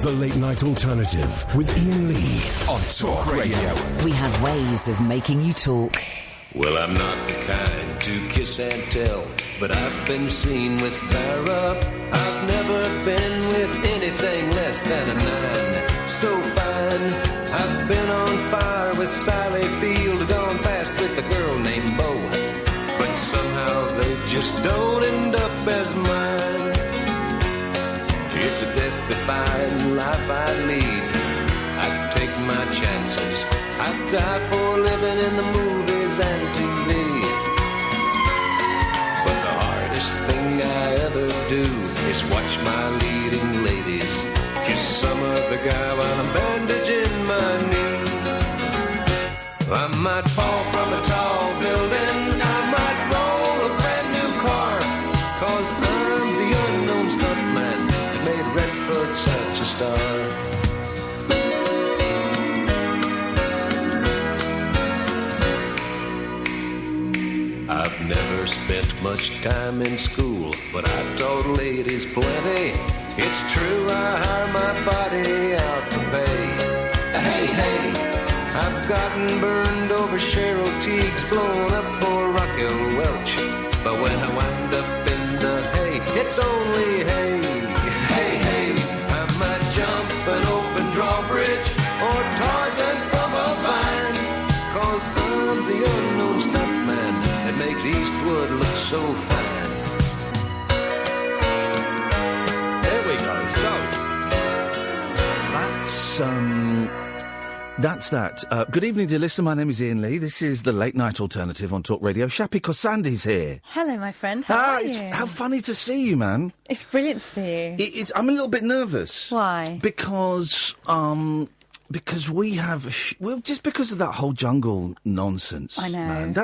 The Late Night Alternative with Iain Lee on Talk Radio. We have ways of making you talk. Well, I'm not the kind to kiss and tell, but I've been seen with fire up. I've never been with anything less than a 9. So fine, I've been on fire with Sally Field, gone past with a girl named Bo, but somehow they just don't end up as mine. It's a death-defying life I lead. I take my chances. I die for living in the movies and TV. But the hardest thing I ever do is watch my leading ladies kiss some other guy while I'm bandaging my knee. I might fall from a tall building, I might roll a brand new car, 'cause I'm the unknown stuntman that made Redford such a star. I've never spent much time in school, but I taught ladies plenty. It's true, I hire my body out for pay. Hey, hey, I've gotten burned over Cheryl Teague's, blown up for Raquel Welch. But when I wind up in the hay, it's only hay. Hey, hey, I might jump an open drawbridge or Tarzan from a vine, 'cause I'm the unknown stuntman that makes Eastwood look so fine. There we go. So, that's that. Good evening, dear listener. My name is Iain Lee. This is the Late Night Alternative on Talk Radio. Shappi Khorsandi's here. Hello, my friend. How are you? How funny to see you, man. It's brilliant to see you. I'm a little bit nervous. Why? Because we have... just because of that whole jungle nonsense. I know. Man.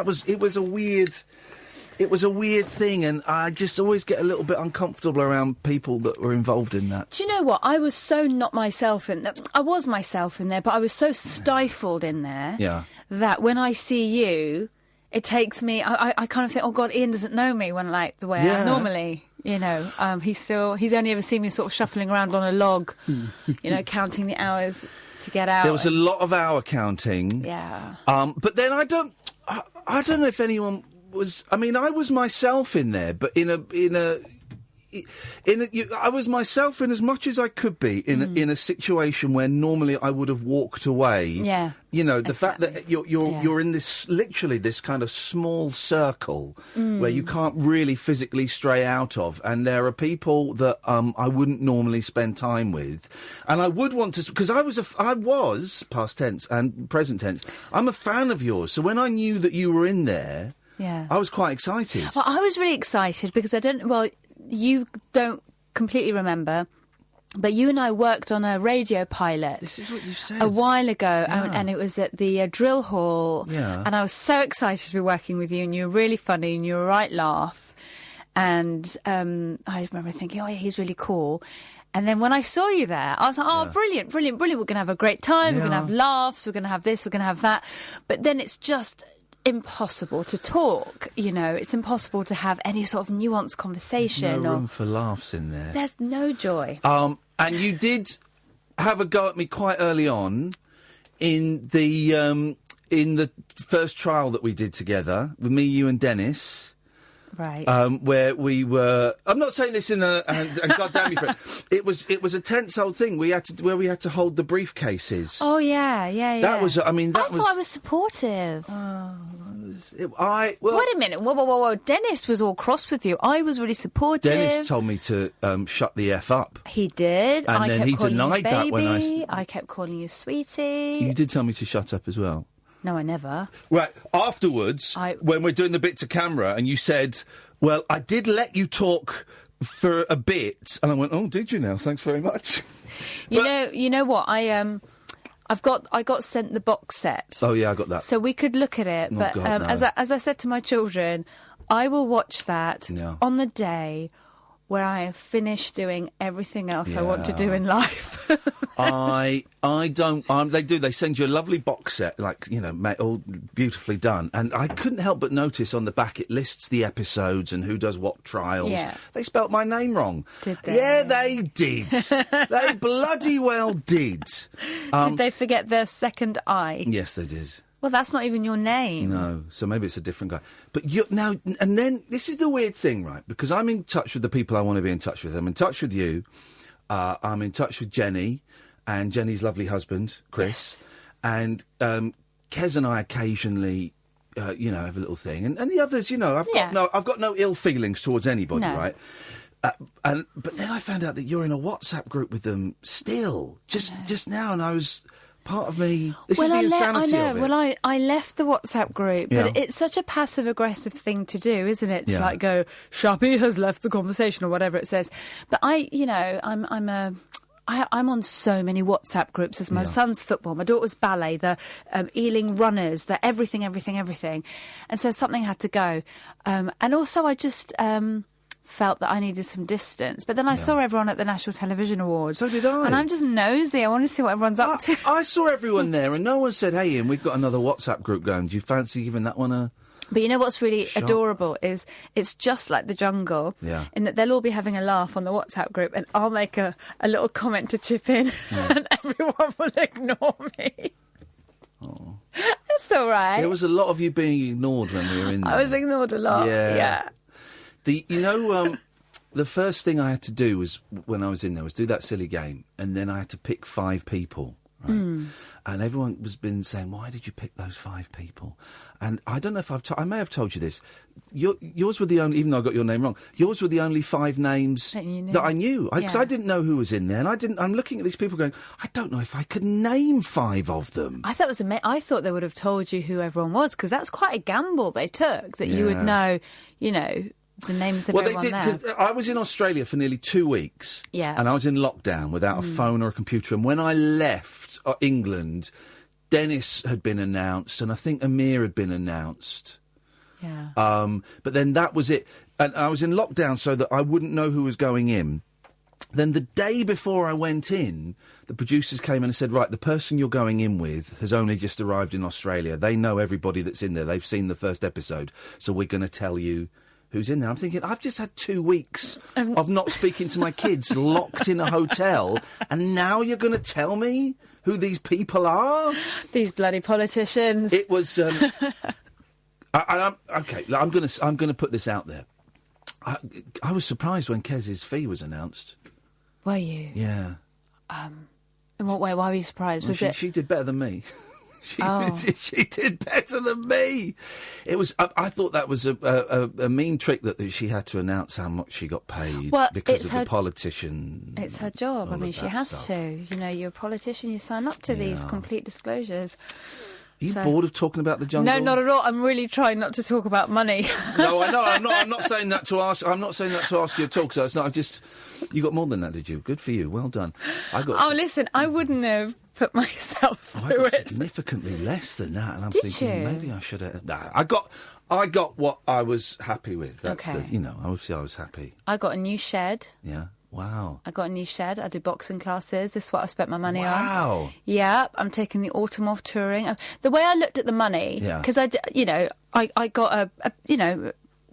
It was a weird thing, and I just always get a little bit uncomfortable around people that were involved in that. Do you know what? I was so not myself in there. I was myself in there, but I was so stifled in there that when I see you, it takes me... I kind of think, oh, God, Ian doesn't know me when, like, the way I normally... You know, he's only ever seen me sort of shuffling around on a log, you know, counting the hours to get out. There was a lot of hour counting. Yeah. But then I don't know if anyone was... I mean, I was myself in there, but I was myself in as much as I could be in a situation where normally I would have walked away. Yeah. You know, the fact that you're in this, literally this kind of small circle where you can't really physically stray out of, and there are people that I wouldn't normally spend time with, and I would want to, because I was past tense and present tense. I'm a fan of yours, so when I knew that you were in there, I was quite excited. Well, I was really excited because you don't completely remember, but you and I worked on a radio pilot. This is what you said. A while ago, and it was at the drill hall. Yeah. And I was so excited to be working with you, and you were really funny, and you were a right laugh. And I remember thinking, oh, yeah, he's really cool. And then when I saw you there, I was like, oh, brilliant, brilliant, brilliant. We're going to have a great time. We're going to have laughs. We're going to have this. We're going to have that. But then it's just... impossible to talk, you know. It's impossible to have any sort of nuanced conversation. There's no room for laughs in there. There's no joy. And you did have a go at me quite early on in the first trial that we did together with me, you, and Dennis. Right. Where we were... I'm not saying this in a... And God damn me for it. It was a tense old thing. We had to hold the briefcases. Oh, yeah. That was... I thought I was supportive. Wait a minute. Whoa. Dennis was all cross with you. I was really supportive. Dennis told me to shut the F up. He did. And then he denied that when I kept calling you sweetie. You did tell me to shut up as well. No, I never. Right, afterwards, when we're doing the bit to camera, and you said, well, I did let you talk for a bit, and I went, oh, did you now? Thanks very much. You know what? I got sent the box set. Oh, yeah, I got that. So we could look at it, but God, no. as I said to my children, I will watch that on the day where I have finished doing everything else I want to do in life. I don't. They do. They send you a lovely box set, like, you know, all beautifully done. And I couldn't help but notice on the back it lists the episodes and who does what trials. Yeah. They spelt my name wrong. Did they? Yeah, they did. They bloody well did. Did they forget their second I? Yes, they did. Well, that's not even your name. No, so maybe it's a different guy. But now, and then this is the weird thing, right? Because I'm in touch with the people I want to be in touch with. I'm in touch with you. I'm in touch with Jenny and Jenny's lovely husband, Chris. Yes. And Kez and I occasionally, have a little thing. And the others, I've got no ill feelings towards anybody, right? But then I found out that you're in a WhatsApp group with them still, just now, and I was... Part of me... This is the insanity of it. Well, I left the WhatsApp group, but it's such a passive-aggressive thing to do, isn't it? To like go, Shappi has left the conversation, or whatever it says. But I'm on so many WhatsApp groups. There's my son's football, my daughter's ballet, the Ealing runners, the everything. And so something had to go. And also I just... felt that I needed some distance. But then I saw everyone at the National Television Awards. So did I. And I'm just nosy. I want to see what everyone's up to. I saw everyone there and no one said, hey, Iain, we've got another WhatsApp group going. Do you fancy giving that one a... But you know what's really adorable is it's just like the jungle in that they'll all be having a laugh on the WhatsApp group and I'll make a little comment to chip in and everyone will ignore me. Oh. That's all right. There was a lot of you being ignored when we were in there. I was ignored a lot. Yeah. The first thing I had to do was, when I was in there, was do that silly game, and then I had to pick 5 people, right? And everyone was been saying, why did you pick those 5 people? And I don't know if I may have told you this. Yours were the only, even though I got your name wrong, yours were the only 5 names that I knew. Because I didn't know who was in there, and I'm looking at these people going, I don't know if I could name 5 of them. I thought it was I thought they would have told you who everyone was, because that's quite a gamble they took, that you would know, the names of everyone there. Well, they did, because I was in Australia for nearly 2 weeks. Yeah. And I was in lockdown without a phone or a computer. And when I left England, Dennis had been announced, and I think Amir had been announced. Yeah. But then that was it. And I was in lockdown so that I wouldn't know who was going in. Then the day before I went in, the producers came in and said, right, the person you're going in with has only just arrived in Australia. They know everybody that's in there. They've seen the first episode. So we're going to tell you who's in there. I'm thinking, I've just had 2 weeks of not speaking to my kids, locked in a hotel, and now you're going to tell me who these people are? These bloody politicians. It was... okay, I'm going to put this out there. I was surprised when Kez's fee was announced. Were you? Yeah. In what way? Why were you surprised? Well, she did better than me. She did better than me. It was. I thought that was a mean trick that she had to announce how much she got paid because of the politician. It's her job. I mean, she has to. You're a politician. You sign up to these complete disclosures. Are you bored of talking about the jungle? No, not at all. I'm really trying not to talk about money. No, I know. I'm not saying that to ask. I'm not saying that to ask you at all. So it's not. You got more than that, did you? Good for you. Well done. Listen, I wouldn't have put myself through it. Significantly less than that, and I'm thinking maybe I should have. Nah, I got what I was happy with. That's obviously I was happy. I got a new shed. Yeah. Wow. I got a new shed. I do boxing classes. This is what I spent my money on. Wow. Yeah, I'm taking the autumn off touring. The way I looked at the money, because I got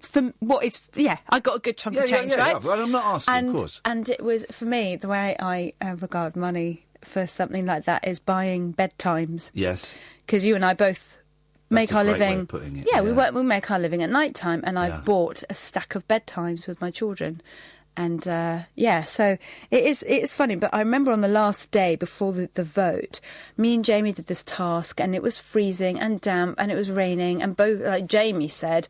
from what is, I got a good chunk of change, right? Yeah. I'm not asking, of course. And it was, for me, the way I regard money for something like that is buying bedtimes. Yes. Because you and I both make our living. Way of putting it. Yeah, we make our living at night time, and I bought a stack of bedtimes with my children. And, so it's funny, but I remember on the last day before the vote, me and Jamie did this task, and it was freezing and damp, and it was raining, and both, like Jamie said,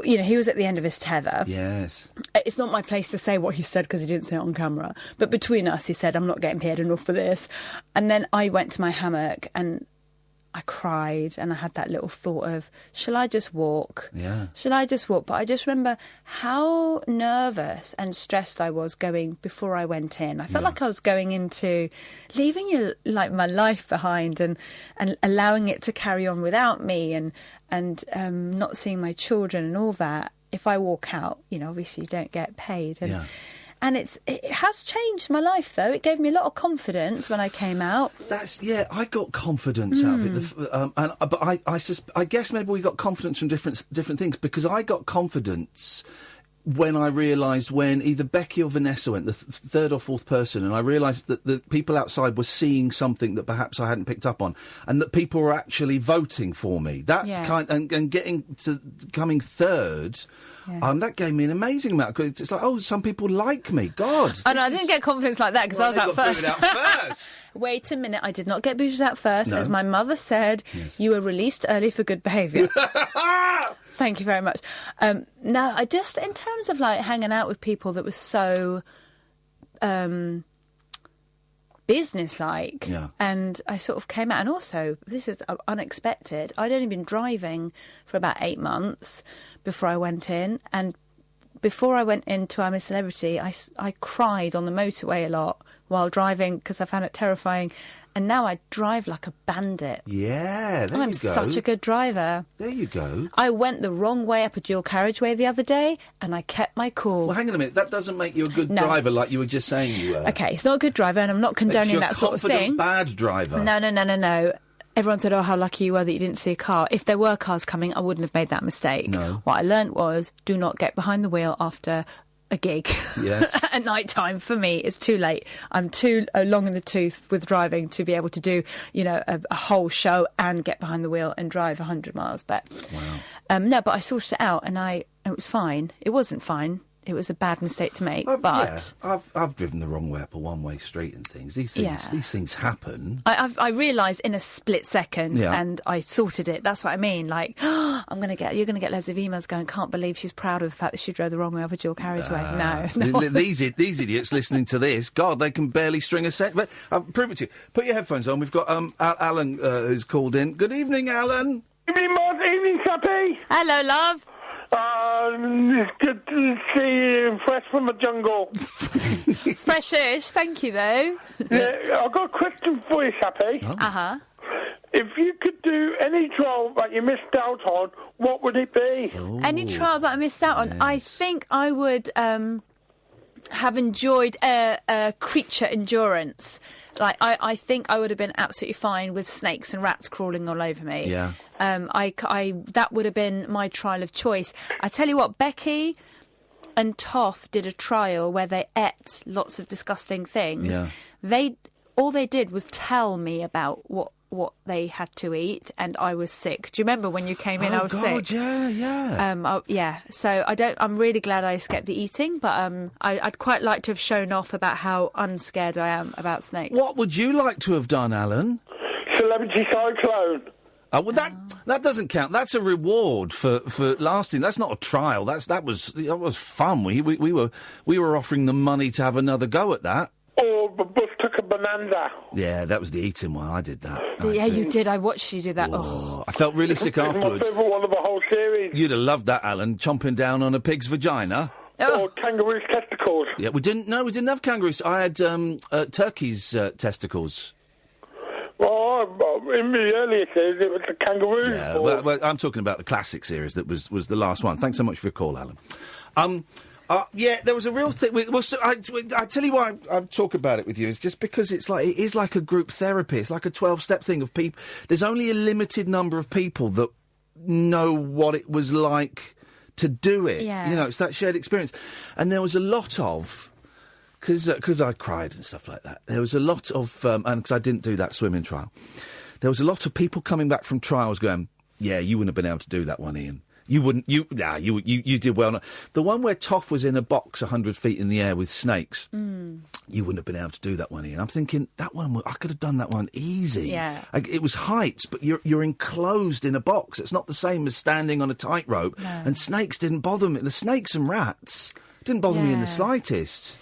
he was at the end of his tether. Yes. It's not my place to say what he said because he didn't say it on camera, but between us, he said, I'm not getting paid enough for this. And then I went to my hammock, and I cried, and I had that little thought of, shall I just walk? Yeah. Shall I just walk? But I just remember how nervous and stressed I was going before I went in. I felt like I was going into leaving my life behind and allowing it to carry on without me and not seeing my children and all that. If I walk out, obviously you don't get paid. And it has changed my life, though. It gave me a lot of confidence when I came out. I got confidence out of it. But I guess maybe we got confidence from different things, because I got confidence when I realised, when either Becky or Vanessa went, the third or fourth person, and I realised that the people outside were seeing something that perhaps I hadn't picked up on, and that people were actually voting for me. And coming third, that gave me an amazing amount. Cause it's like, some people like me. God. I didn't get confidence like that because I was out first. Wait a minute, I did not get booted out first. No. As my mother said, you were released early for good behaviour. Thank you very much. No, I just, in terms of like hanging out with people that was so business-like, and I sort of came out, and also, this is unexpected, I'd only been driving for about 8 months before I went in, and before I went into I'm a Celebrity, I cried on the motorway a lot while driving because I found it terrifying. And now I drive like a bandit. Yeah, there you go. I'm such a good driver. There you go. I went the wrong way up a dual carriageway the other day, and I kept my cool. Well, hang on a minute. That doesn't make you a good driver, like you were just saying you were. Okay, it's not a good driver, and I'm not condoning that sort of thing. Bad driver. No. Everyone said, how lucky you were that you didn't see a car. If there were cars coming, I wouldn't have made that mistake. No. What I learnt was, do not get behind the wheel after a gig. Yes. At night time, for me, it's too late. I'm too long in the tooth with driving to be able to do, a whole show and get behind the wheel and drive 100 miles. But no, but I sorted it out, and it was fine. It wasn't fine. It was a bad mistake to make, I've driven the wrong way up a one-way street and things. These things happen. I realised in a split second, and I sorted it. That's what I mean. Like, you're going to get loads of emails going, can't believe she's proud of the fact that she drove the wrong way up a dual carriageway. No. These idiots listening to this, God, they can barely string a sentence. But I'll prove it to you. Put your headphones on. We've got Alan who's called in. Good evening, Alan. Evening, Mark. Evening, Shappi. Hello, love. It's good to see you fresh from the jungle. Freshish, thank you, though. I've got a question for you, Shappi. Oh. Uh-huh. If you could do any trial that you missed out on, what would it be? Ooh. Any trial that I missed out on? Yes. I think I would have enjoyed creature endurance. Like, I think I would have been absolutely fine with snakes and rats crawling all over me. Yeah. That would have been my trial of choice. I tell you what, Becky and Toff did a trial where they ate lots of disgusting things. Yeah. All they did was tell me about what they had to eat, and I was sick. Do you remember when you came in? I was sick. Yeah. So I'm really glad I escaped the eating, but I'd quite like to have shown off about how unscared I am about snakes. What would you like to have done, Alan? Celebrity cyclone. Well, that doesn't count. That's a reward for lasting. That's not a trial. That was fun. We were offering them money to have another go at that. Or the bus took a bonanza. Yeah, that was the eating one. I did that. You did. I watched you do that. Oh. I felt really sick afterwards. It's my favourite one of the whole series. You'd have loved that, Alan, chomping down on a pig's vagina. Or kangaroo's testicles. Yeah, we didn't have kangaroos. I had turkey's testicles. Well, in the earlier series, it was the kangaroo. Yeah, well, I'm talking about the classic series that was the last one. Thanks so much for your call, Alan. There was a real thing. I tell you why I talk about it with you is just because it is like a group therapy. It's like a 12-step thing of people. There's only a limited number of people that know what it was like to do it. Yeah. It's that shared experience. And there was a lot of... Because I cried and stuff like that. There was a lot of... and because I didn't do that swimming trial. There was a lot of people coming back from trials going, yeah, you wouldn't have been able to do that one, Ian. You wouldn't... You did well. The one where Toff was in a box 100 feet in the air with snakes. You wouldn't have been able to do that one, Ian. I'm thinking, that one... I could have done that one easy. Yeah. It was heights, but you're enclosed in a box. It's not the same as standing on a tightrope. No. And snakes didn't bother me. The snakes and rats didn't bother me in the slightest.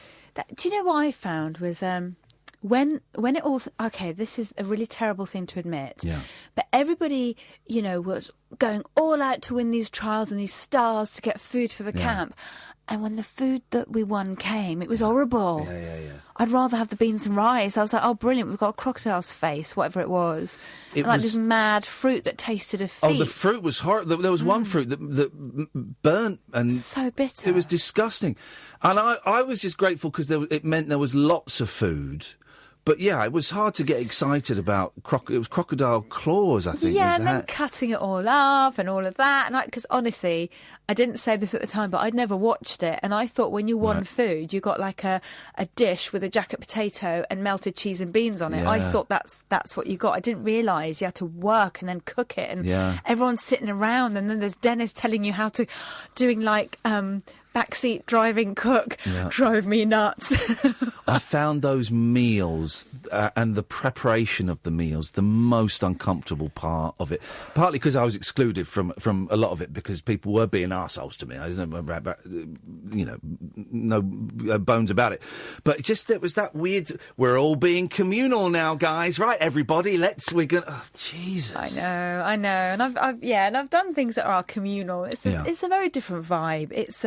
Do you know what I found was when it all... OK, this is a really terrible thing to admit. Yeah. But everybody, was going all out to win these trials and these stars to get food for the camp. And when the food that we won came, it was horrible. Yeah. I'd rather have the beans and rice. I was like, oh, brilliant, we've got a crocodile's face, whatever it was. Like this mad fruit that tasted of feet. Oh, the fruit was horrible. There was one fruit that burnt and... So bitter. It was disgusting. And I was just grateful because it meant there was lots of food. But yeah, it was hard to get excited about. It was crocodile claws, I think. Yeah, was and then cutting it all up and all of that. And because honestly, I didn't say this at the time, but I'd never watched it. And I thought when you won food, you got like a dish with a jacket potato and melted cheese and beans on it. Yeah. I thought that's what you got. I didn't realise you had to work and then cook it. And everyone's sitting around, and then there's Dennis telling you how to, doing like backseat driving cook. Drove me nuts. I found those meals and the preparation of the meals the most uncomfortable part of it. Partly because I was excluded from a lot of it because people were being arseholes to me. I was, no bones about it. But just it was that weird. We're all being communal now, guys. Right, everybody. We're gonna. Oh, Jesus. I know. And I've done things that are communal. It's a very different vibe. It's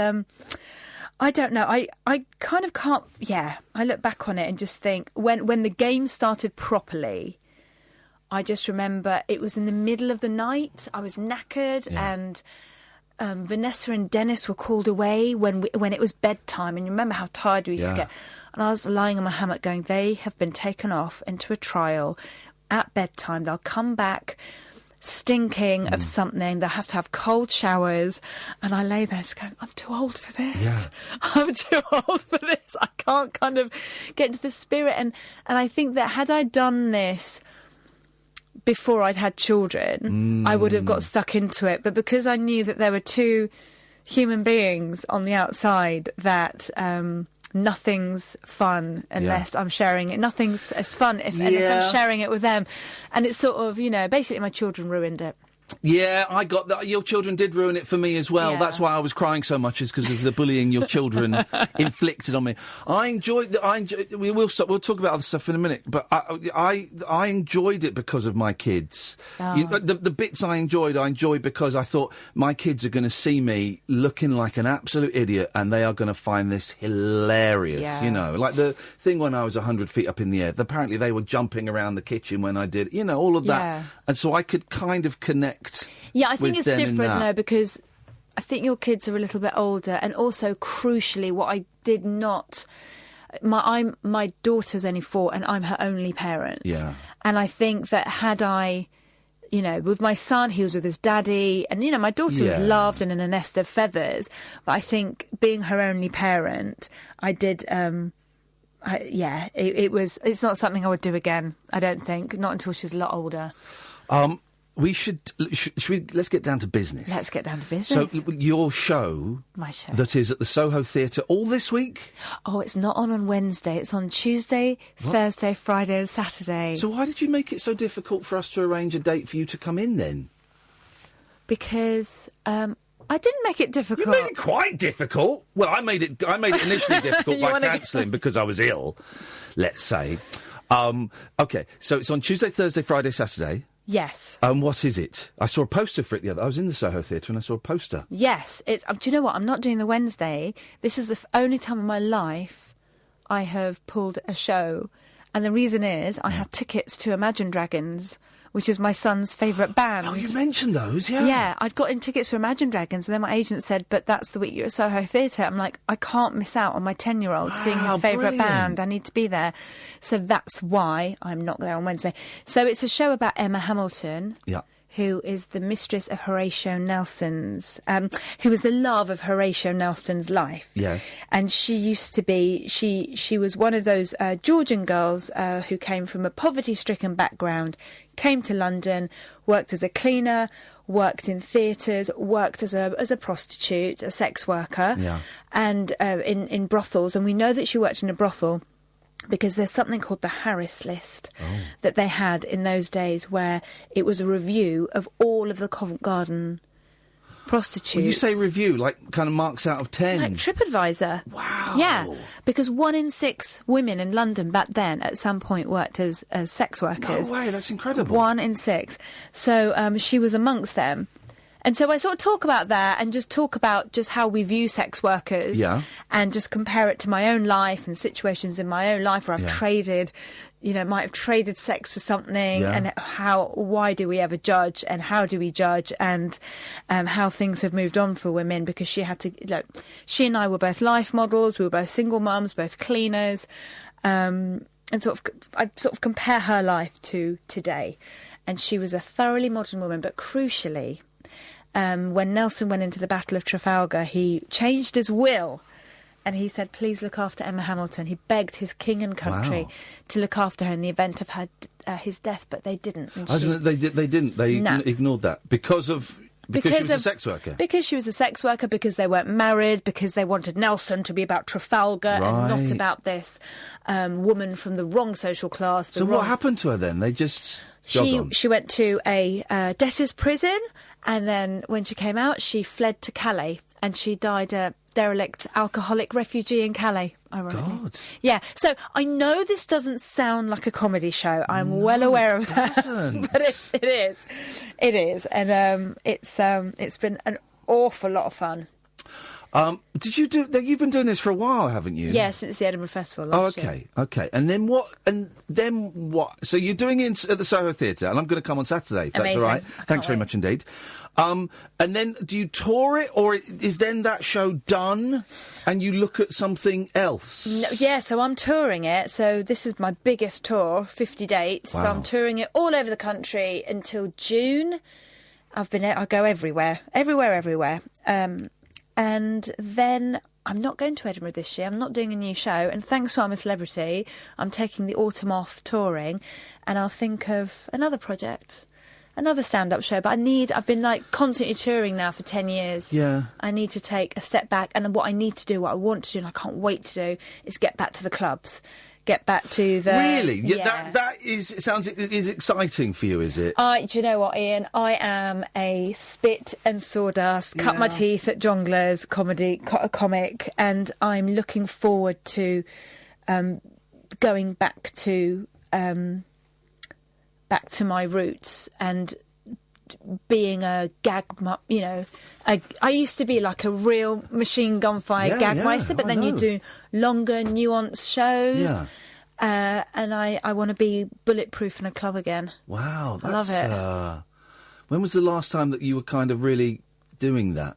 I don't know. I kind of can't. Yeah, I look back on it and just think when the game started properly, I just remember it was in the middle of the night. I was knackered, and Vanessa and Dennis were called away when it was bedtime. And you remember how tired we used to get. And I was lying on my hammock, going, "They have been taken off into a trial at bedtime. They'll come back stinking of something. They'll have to have cold showers." And I lay there just going, I'm too old for this. I'm too old for this. I can't kind of get into the spirit. And I think that had I done this before I'd had children, I would have got stuck into it. But because I knew that there were two human beings on the outside, that nothing's fun unless I'm sharing it. Nothing's as fun unless I'm sharing it with them. And it's sort of, basically my children ruined it. Yeah, I got that. Your children did ruin it for me as well. Yeah. That's why I was crying so much, is because of the bullying your children inflicted on me. We'll talk about other stuff in a minute, but I enjoyed it because of my kids. Oh. The bits I enjoyed because I thought my kids are going to see me looking like an absolute idiot, and they are going to find this hilarious. Yeah. Like the thing when I was 100 feet up in the air. Apparently they were jumping around the kitchen when I did, all of that. Yeah. And so I could kind of connect. Yeah, I think it's different though, because I think your kids are a little bit older, and also crucially, what I did not. My daughter's only 4, and I'm her only parent. Yeah, and I think that had I, with my son, he was with his daddy, and my daughter was loved and in a nest of feathers. But I think being her only parent, I did. It's not something I would do again. I don't think, not until she's a lot older. Let's get down to business. Let's get down to business. So, your show... My show. That is at the Soho Theatre all this week? Oh, it's not on Wednesday. It's on Tuesday, Thursday, Friday and Saturday. So why did you make it so difficult for us to arrange a date for you to come in then? Because I didn't make it difficult. You made it quite difficult. Well, I made it initially difficult by cancelling because I was ill, let's say. OK, so it's on Tuesday, Thursday, Friday, Saturday. Yes. What is it? I saw a poster for it the other. I was in the Soho Theatre and I saw a poster. Yes. It's. Do you know what? I'm not doing the Wednesday. This is the only time in my life I have pulled a show. And the reason is I had tickets to Imagine Dragons, which is my son's favourite band. Oh, you mentioned those, yeah. Yeah, I'd got him tickets for Imagine Dragons, and then my agent said, but that's the week you're at Soho Theatre. I'm like, I can't miss out on my 10-year-old seeing his favourite band. I need to be there. So that's why I'm not there on Wednesday. So it's a show about Emma Hamilton. Yeah. Who is the mistress of Horatio Nelson's, who was the love of Horatio Nelson's life. Yes. And she used to be, she was one of those Georgian girls who came from a poverty-stricken background, came to London, worked as a cleaner, worked in theatres, worked as a prostitute, a sex worker, and in brothels. And we know that she worked in a brothel because there's something called the Harris List that they had in those days, where it was a review of all of the Covent Garden prostitutes. When you say review, like kind of marks out of 10? Like TripAdvisor. Wow. Yeah, because 1 in 6 women in London back then at some point worked as sex workers. No way, that's incredible. 1 in 6. So she was amongst them. And so I sort of talk about that and just talk about just how we view sex workers. Yeah. And just compare it to my own life and situations in my own life where I've traded, might have traded sex for something, and why do we ever judge, and how do we judge, and how things have moved on for women, because she had to, she and I were both life models, we were both single mums, both cleaners, and I sort of compare her life to today. And she was a thoroughly modern woman, but crucially, when Nelson went into the Battle of Trafalgar, he changed his will and he said, please look after Emma Hamilton. He begged his king and country to look after her in the event of his death, but they didn't. And they didn't. They ignored that because she was a sex worker. Because she was a sex worker, because they weren't married, because they wanted Nelson to be about Trafalgar and not about this woman from the wrong social class. So what happened to her then? They just... She went to a debtor's prison, and then when she came out, she fled to Calais, and she died a derelict alcoholic refugee in Calais, ironically. God. Yeah, so I know this doesn't sound like a comedy show. I'm well aware of that. But it is. It is. And it's been an awful lot of fun. Did you do? You've been doing this for a while, haven't you? Yeah, since the Edinburgh Festival last year. Okay. And then what? So you're doing it at the Soho Theatre, and I'm going to come on Saturday, if Amazing. that's all right. Thanks very much indeed. And then do you tour it, or is then that show done, and you look at something else? No, yeah, so I'm touring it. So this is my biggest tour, 50 dates. Wow. So I'm touring it all over the country until June. I go everywhere. And then I'm not going to Edinburgh this year. I'm not doing a new show. And thanks to I'm a Celebrity, I'm taking the autumn off touring, and I'll think of another project, another stand-up show. But I've been constantly touring now for 10 years. Yeah. I need to take a step back. And what I need to do, what I want to do, and I can't wait to do, is get back to the clubs. Get back to the... Really? Yeah. That is exciting for you, is it? Do you know what, Ian? I am a spit and sawdust, cut my teeth at jongleurs comic, and I'm looking forward to going back to my roots and being a gag, I used to be like a real machine gun fire gagmeister, but then you do longer, nuanced shows. Yeah. And I want to be bulletproof in a club again. Wow. I love it. When was the last time that you were kind of really doing that?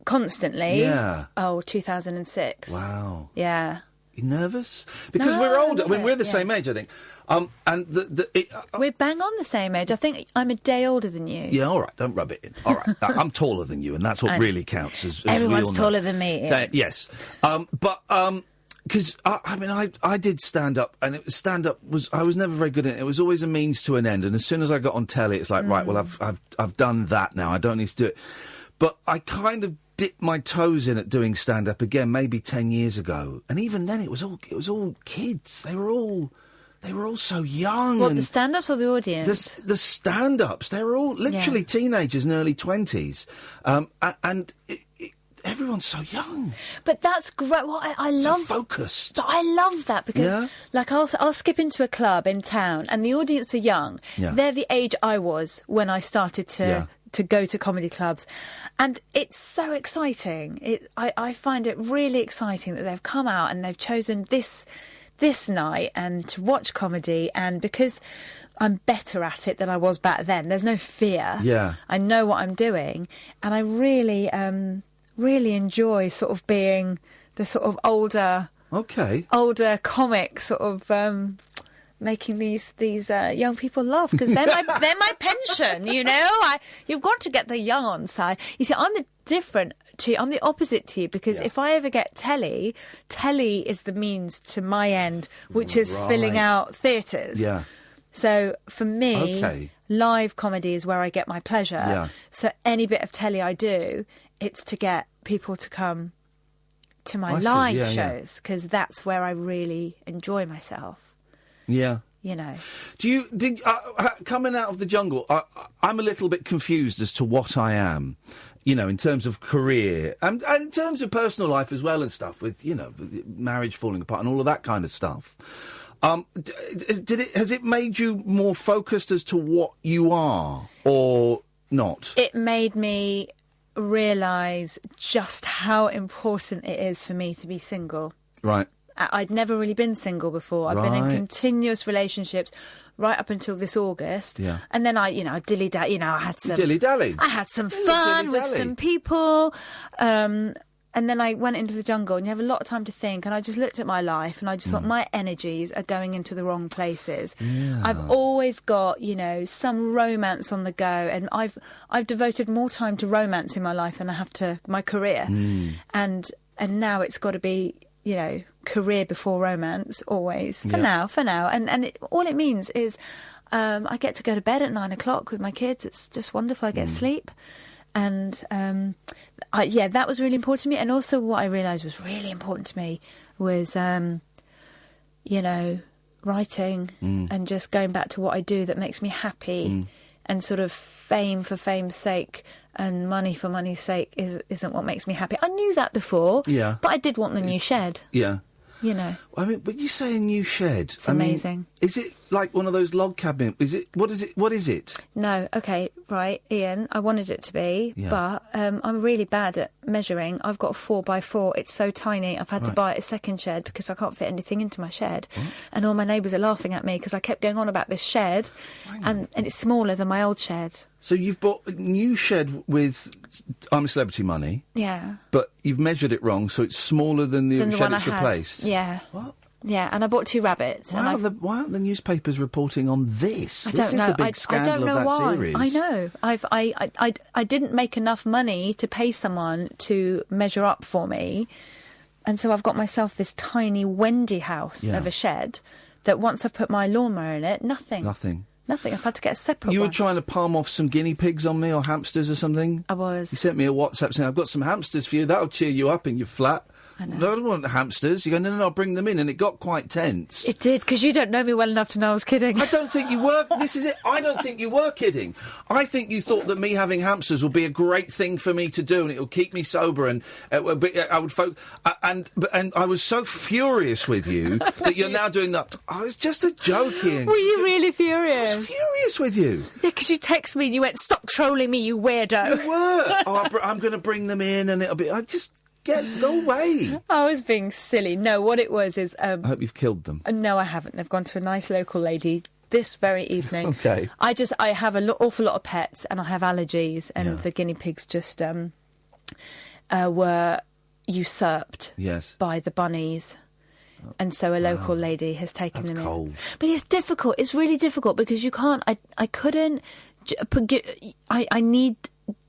Constantly. Yeah. 2006. Wow. Yeah. You nervous? Because we're older. We're the same age, I think. And we're bang on the same age. I think I'm a day older than you. Yeah, all right. Don't rub it in. All right. I'm taller than you, and that's what really counts. As everyone's taller than me. Yes. Because I did stand up, and I was never very good at it. It was always a means to an end. And as soon as I got on telly, it's like right, well, I've done that now. I don't need to do it. But I kind of dipped my toes in at doing stand up again, maybe 10 years ago, and even then it was all kids. They were all so young. What, the stand ups or the audience? The stand ups. They were all literally teenagers in early 20s, and everyone's so young. But that's great. Well, I love... So focused. But I love that because, I'll skip into a club in town and the audience are young. Yeah. They're the age I was when I started to go to comedy clubs. And it's so exciting. I find it really exciting that they've come out and they've chosen this night and to watch comedy. And because I'm better at it than I was back then, there's no fear. Yeah. I know what I'm doing. And I really... really enjoy sort of being the sort of older comic, sort of making these young people laugh because they're my pension. You've got to get the young on side. You see, I'm the opposite to you because if I ever get telly is the means to my end, which is filling out theatres. Yeah. So for me, live comedy is where I get my pleasure. Yeah. So any bit of telly I do, it's to get people to come to my live shows because that's where I really enjoy myself. Yeah. Coming out of the jungle, I'm a little bit confused as to what I am, in terms of career and in terms of personal life as well and stuff with, marriage falling apart and all of that kind of stuff. Has it made you more focused as to what you are, or not? It made me realise just how important it is for me to be single. Right. I'd never really been single before. I've been in Right. continuous relationships right up until this August. Yeah. And then I dilly-dally, I had some... Dilly-dallied. I had some fun with dilly-dally. some people. And then I went into the jungle, and you have a lot of time to think. And I just looked at my life, and I just thought my energies are going into the wrong places. Yeah. I've always got, some romance on the go, and I've devoted more time to romance in my life than I have to my career. And now it's got to be, career before romance, always. For now. And all it means is I get to go to bed at 9 o'clock with my kids. It's just wonderful. I get sleep. And, that was really important to me. And also what I realised was really important to me was, writing and just going back to what I do that makes me happy. And sort of fame for fame's sake and money for money's sake isn't what makes me happy. I knew that before, but I did want the new shed. Yeah. I mean, but you say a new shed. It's amazing. Is it like one of those log cabin? What is it? No, okay, right, Ian, I wanted it to be, but I'm really bad at measuring. I've got a 4x4. It's so tiny. I've had to buy a second shed because I can't fit anything into my shed. And all my neighbours are laughing at me because I kept going on about this shed, and it's smaller than my old shed. So you've bought a new shed with I'm a Celebrity money. Yeah. But you've measured it wrong, so it's smaller than the shed one it's I had. replaced. Yeah. What? Yeah, and I bought 2 rabbits. Why aren't the newspapers reporting on this? I This don't know. is the big scandal I don't know of that why. series. I know. I didn't make enough money to pay someone to measure up for me, and so I've got myself this tiny Wendy house of a shed that once I've put my lawnmower in it, nothing. I've had to get a separate You one. were trying to palm off some guinea pigs on me or hamsters or something? I was. You sent me a WhatsApp saying, I've got some hamsters for you. That'll cheer you up in your flat. I know. No, I don't want hamsters. You go, no, I'll bring them in. And it got quite tense. It did, because you don't know me well enough to know I was kidding. I don't think you were. This is it. I don't think you were kidding. I think you thought that me having hamsters would be a great thing for me to do, and it would keep me sober. And I would and I was so furious with you that you're now doing that. I was just a joke, Ian. Were you really furious? I was furious with you. Yeah, because you text me and you went, "Stop trolling me, you weirdo." You were. I'm going to bring them in, and it'll be. Go away. I was being silly. No, what it was is... I hope you've killed them. No, I haven't. They've gone to a nice local lady this very evening. Okay. I have an awful lot of pets, and I have allergies, and the guinea pigs just were usurped by the bunnies. And so a local lady has taken them cold. in. But it's difficult. It's really difficult because you can't... I couldn't...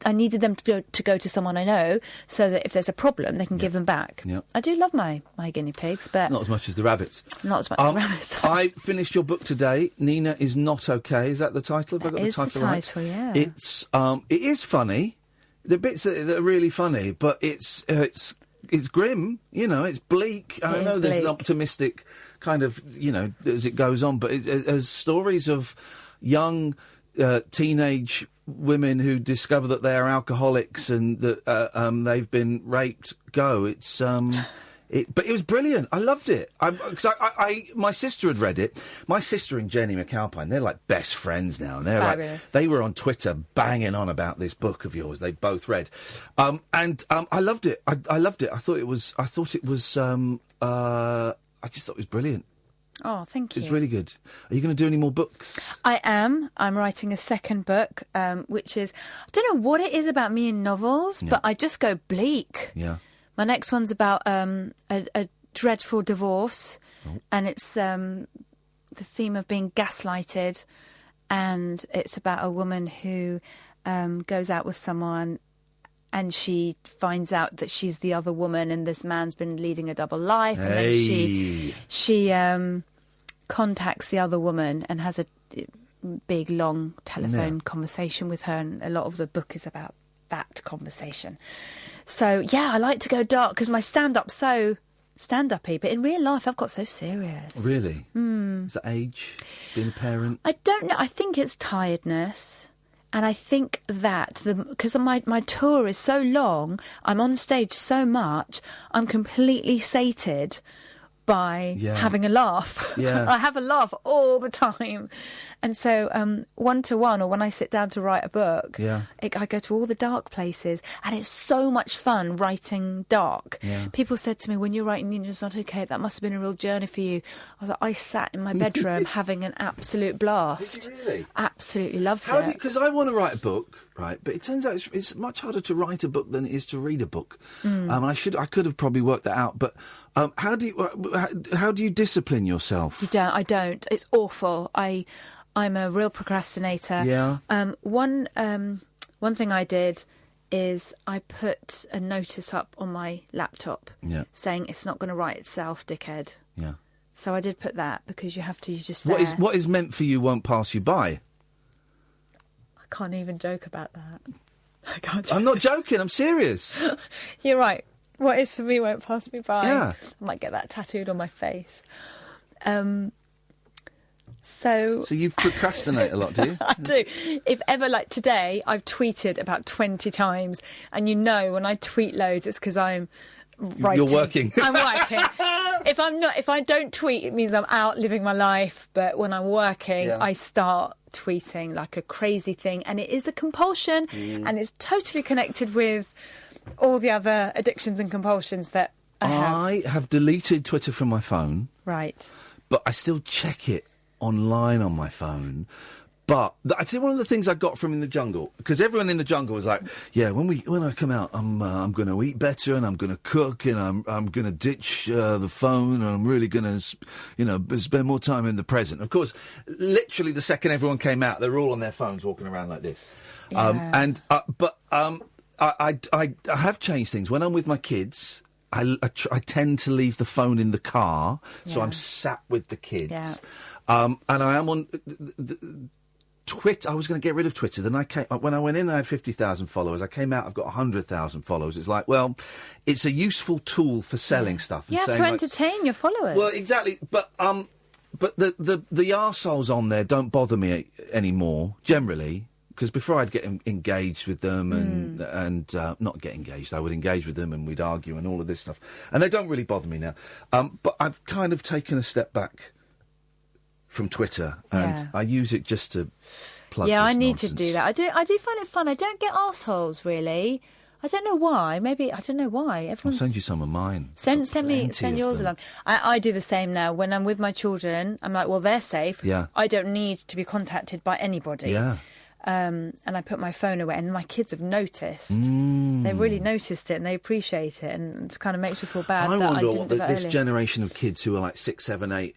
I needed them to go to someone I know so that if there's a problem, they can give them back. Yep. I do love my guinea pigs, but... Not as much as the rabbits. Not as much as the rabbits. I finished your book today. Nina is Not Okay. Is that the title? Have I got the title right? That is the title, yeah. It is funny. The bits that are really funny, but it's grim, it's bleak. I know there's an optimistic kind of, as it goes on, but as stories of young teenage women who discover that they are alcoholics and that they've been raped go. But it was brilliant. I loved it. Because my sister had read it. My sister and Jenny McAlpine, they're like best friends now. And they're Fabulous. they were on Twitter banging on about this book of yours. They both read, and I loved it. I loved it. I just thought it was brilliant. Oh, thank you. It's really good. Are you going to do any more books? I am. I'm writing a second book, which is... I don't know what it is about me in novels, but I just go bleak. Yeah. My next one's about a dreadful divorce, and it's the theme of being gaslighted, and it's about a woman who goes out with someone and she finds out that she's the other woman and this man's been leading a double life, and then she contacts the other woman and has a big, long telephone conversation with her, and a lot of the book is about that conversation. So, yeah, I like to go dark because my stand-up's so stand-up-y, but in real life I've got so serious. Really? Is that age? Being a parent? I don't know. I think it's tiredness. And I think that, because my tour is so long, I'm on stage so much, I'm completely sated by having a laugh. Yeah. I have a laugh all the time. And so one-to-one, or when I sit down to write a book, I go to all the dark places, and it's so much fun writing dark. Yeah. People said to me, when you're writing Ninja's Not Okay, that must have been a real journey for you. I was like, I sat in my bedroom having an absolute blast. Did you really? Absolutely loved it. Because I want to write a book, right? But it turns out it's much harder to write a book than it is to read a book. I could have probably worked that out. But how do you discipline yourself? I don't. It's awful. I'm a real procrastinator. Yeah. One thing I did is I put a notice up on my laptop saying it's not going to write itself, dickhead. Yeah. So I did put that, because you just what is meant for you won't pass you by. I can't even joke about that. I can't. I'm not joking. I'm serious. You're right. What is for me won't pass me by. Yeah. I might get that tattooed on my face. So you procrastinate a lot, do you? I do. If ever, like today, I've tweeted about 20 times, and when I tweet loads, it's because I'm writing. You're working. I'm working. If I don't tweet, it means I'm out living my life. But when I'm working, I start tweeting like a crazy thing, and it is a compulsion, and it's totally connected with all the other addictions and compulsions that I have. I have deleted Twitter from my phone. Right. But I still check it online on my phone. But I tell you, one of the things I got from In the Jungle, because everyone in the jungle was like, yeah, when I come out, I'm going to eat better, and I'm going to cook, and I'm going to ditch the phone, and I'm really going to, spend more time in the present. Of course, literally the second everyone came out, they were all on their phones walking around like this. Yeah. I have changed things. When I'm with my kids, I tend to leave the phone in the car, so I'm sat with the kids. Yeah. And I am on Twitter. I was going to get rid of Twitter. Then when I went in, I had 50,000 followers. I came out, I've got 100,000 followers. It's like, well, it's a useful tool for selling stuff. And to entertain your followers. Well, exactly. But the arseholes on there don't bother me anymore, generally. Because before I'd get engaged with them and not get engaged, I would engage with them and we'd argue and all of this stuff. And they don't really bother me now. But I've kind of taken a step back from Twitter, and I use it just to plug I need nonsense. to do that. I do find it fun. I don't get arseholes, really. I don't know why. Maybe, I don't know why. I'll send you some of mine. Send yours along. I do the same now. When I'm with my children, I'm like, well, they're safe. Yeah. I don't need to be contacted by anybody. Yeah. And I put my phone away, and my kids have noticed. They've really noticed it, and they appreciate it, and it kind of makes me feel bad that I didn't do that this earlier. generation of kids who are like 6, 7, 8,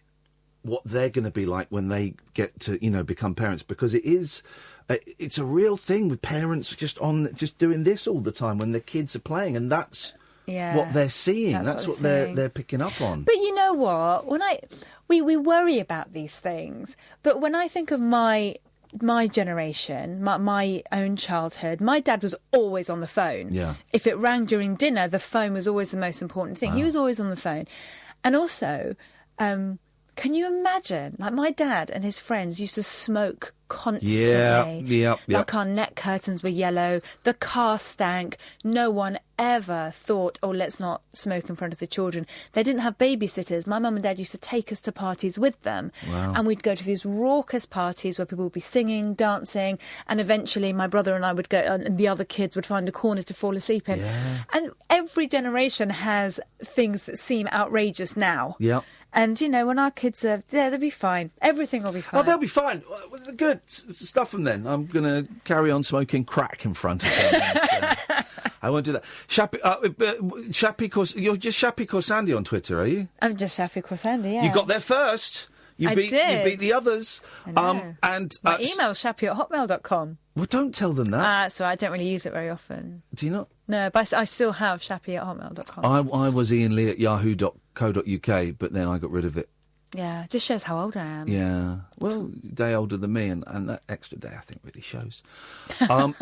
what they're going to be like when they get to, become parents, because it's a real thing with parents just doing this all the time when their kids are playing, and that's what they're seeing. That's what they're picking up on. But you know what? When we worry about these things, but when I think of my generation, my own childhood, my dad was always on the phone. Yeah. If it rang during dinner, the phone was always the most important thing. Wow. He was always on the phone. And also, can you imagine? Like, my dad and his friends used to smoke constantly. Yeah. Like, our net curtains were yellow. The car stank. No one ever thought, oh, let's not smoke in front of the children. They didn't have babysitters. My mum and dad used to take us to parties with them. Wow. And we'd go to these raucous parties where people would be singing, dancing, and eventually my brother and I would go, and the other kids would find a corner to fall asleep in. Yeah. And every generation has things that seem outrageous now. Yeah. And, when our kids are there, they'll be fine. Everything will be fine. Oh, they'll be fine. Good. Stuff them then. I'm going to carry on smoking crack in front of them. I won't do that. Shappi you're just Shappi Khorsandi on Twitter, are you? I'm just Shappi Khorsandi, yeah. You got there first. You beat the others. I know. And my email's shappi@hotmail.com. Well, don't tell them that. So I don't really use it very often. Do you not? No, but I still have shappi@hotmail.com. I was Iain Lee at yahoo.co.uk, but then I got rid of it. Yeah, it just shows how old I am. Yeah. Well, a day older than me, and that extra day, I think, really shows.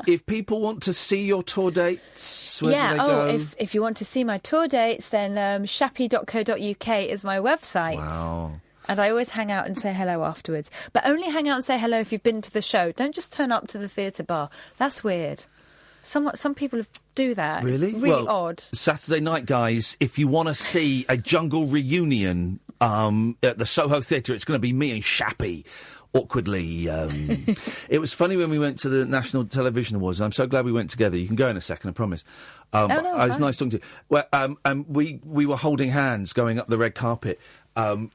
If people want to see your tour dates, where do they go? If you want to see my tour dates, then shappi.co.uk is my website. Wow. And I always hang out and say hello afterwards. But only hang out and say hello if you've been to the show. Don't just turn up to the theatre bar. That's weird. Some people do that. Really? It's really odd. Saturday night, guys, if you want to see a jungle reunion at the Soho Theatre, it's going to be me and Shappi. Awkwardly. It was funny when we went to the National Television Awards, and I'm so glad we went together. You can go in a second, I promise. It was nice talking to you. Well, we were holding hands going up the red carpet. I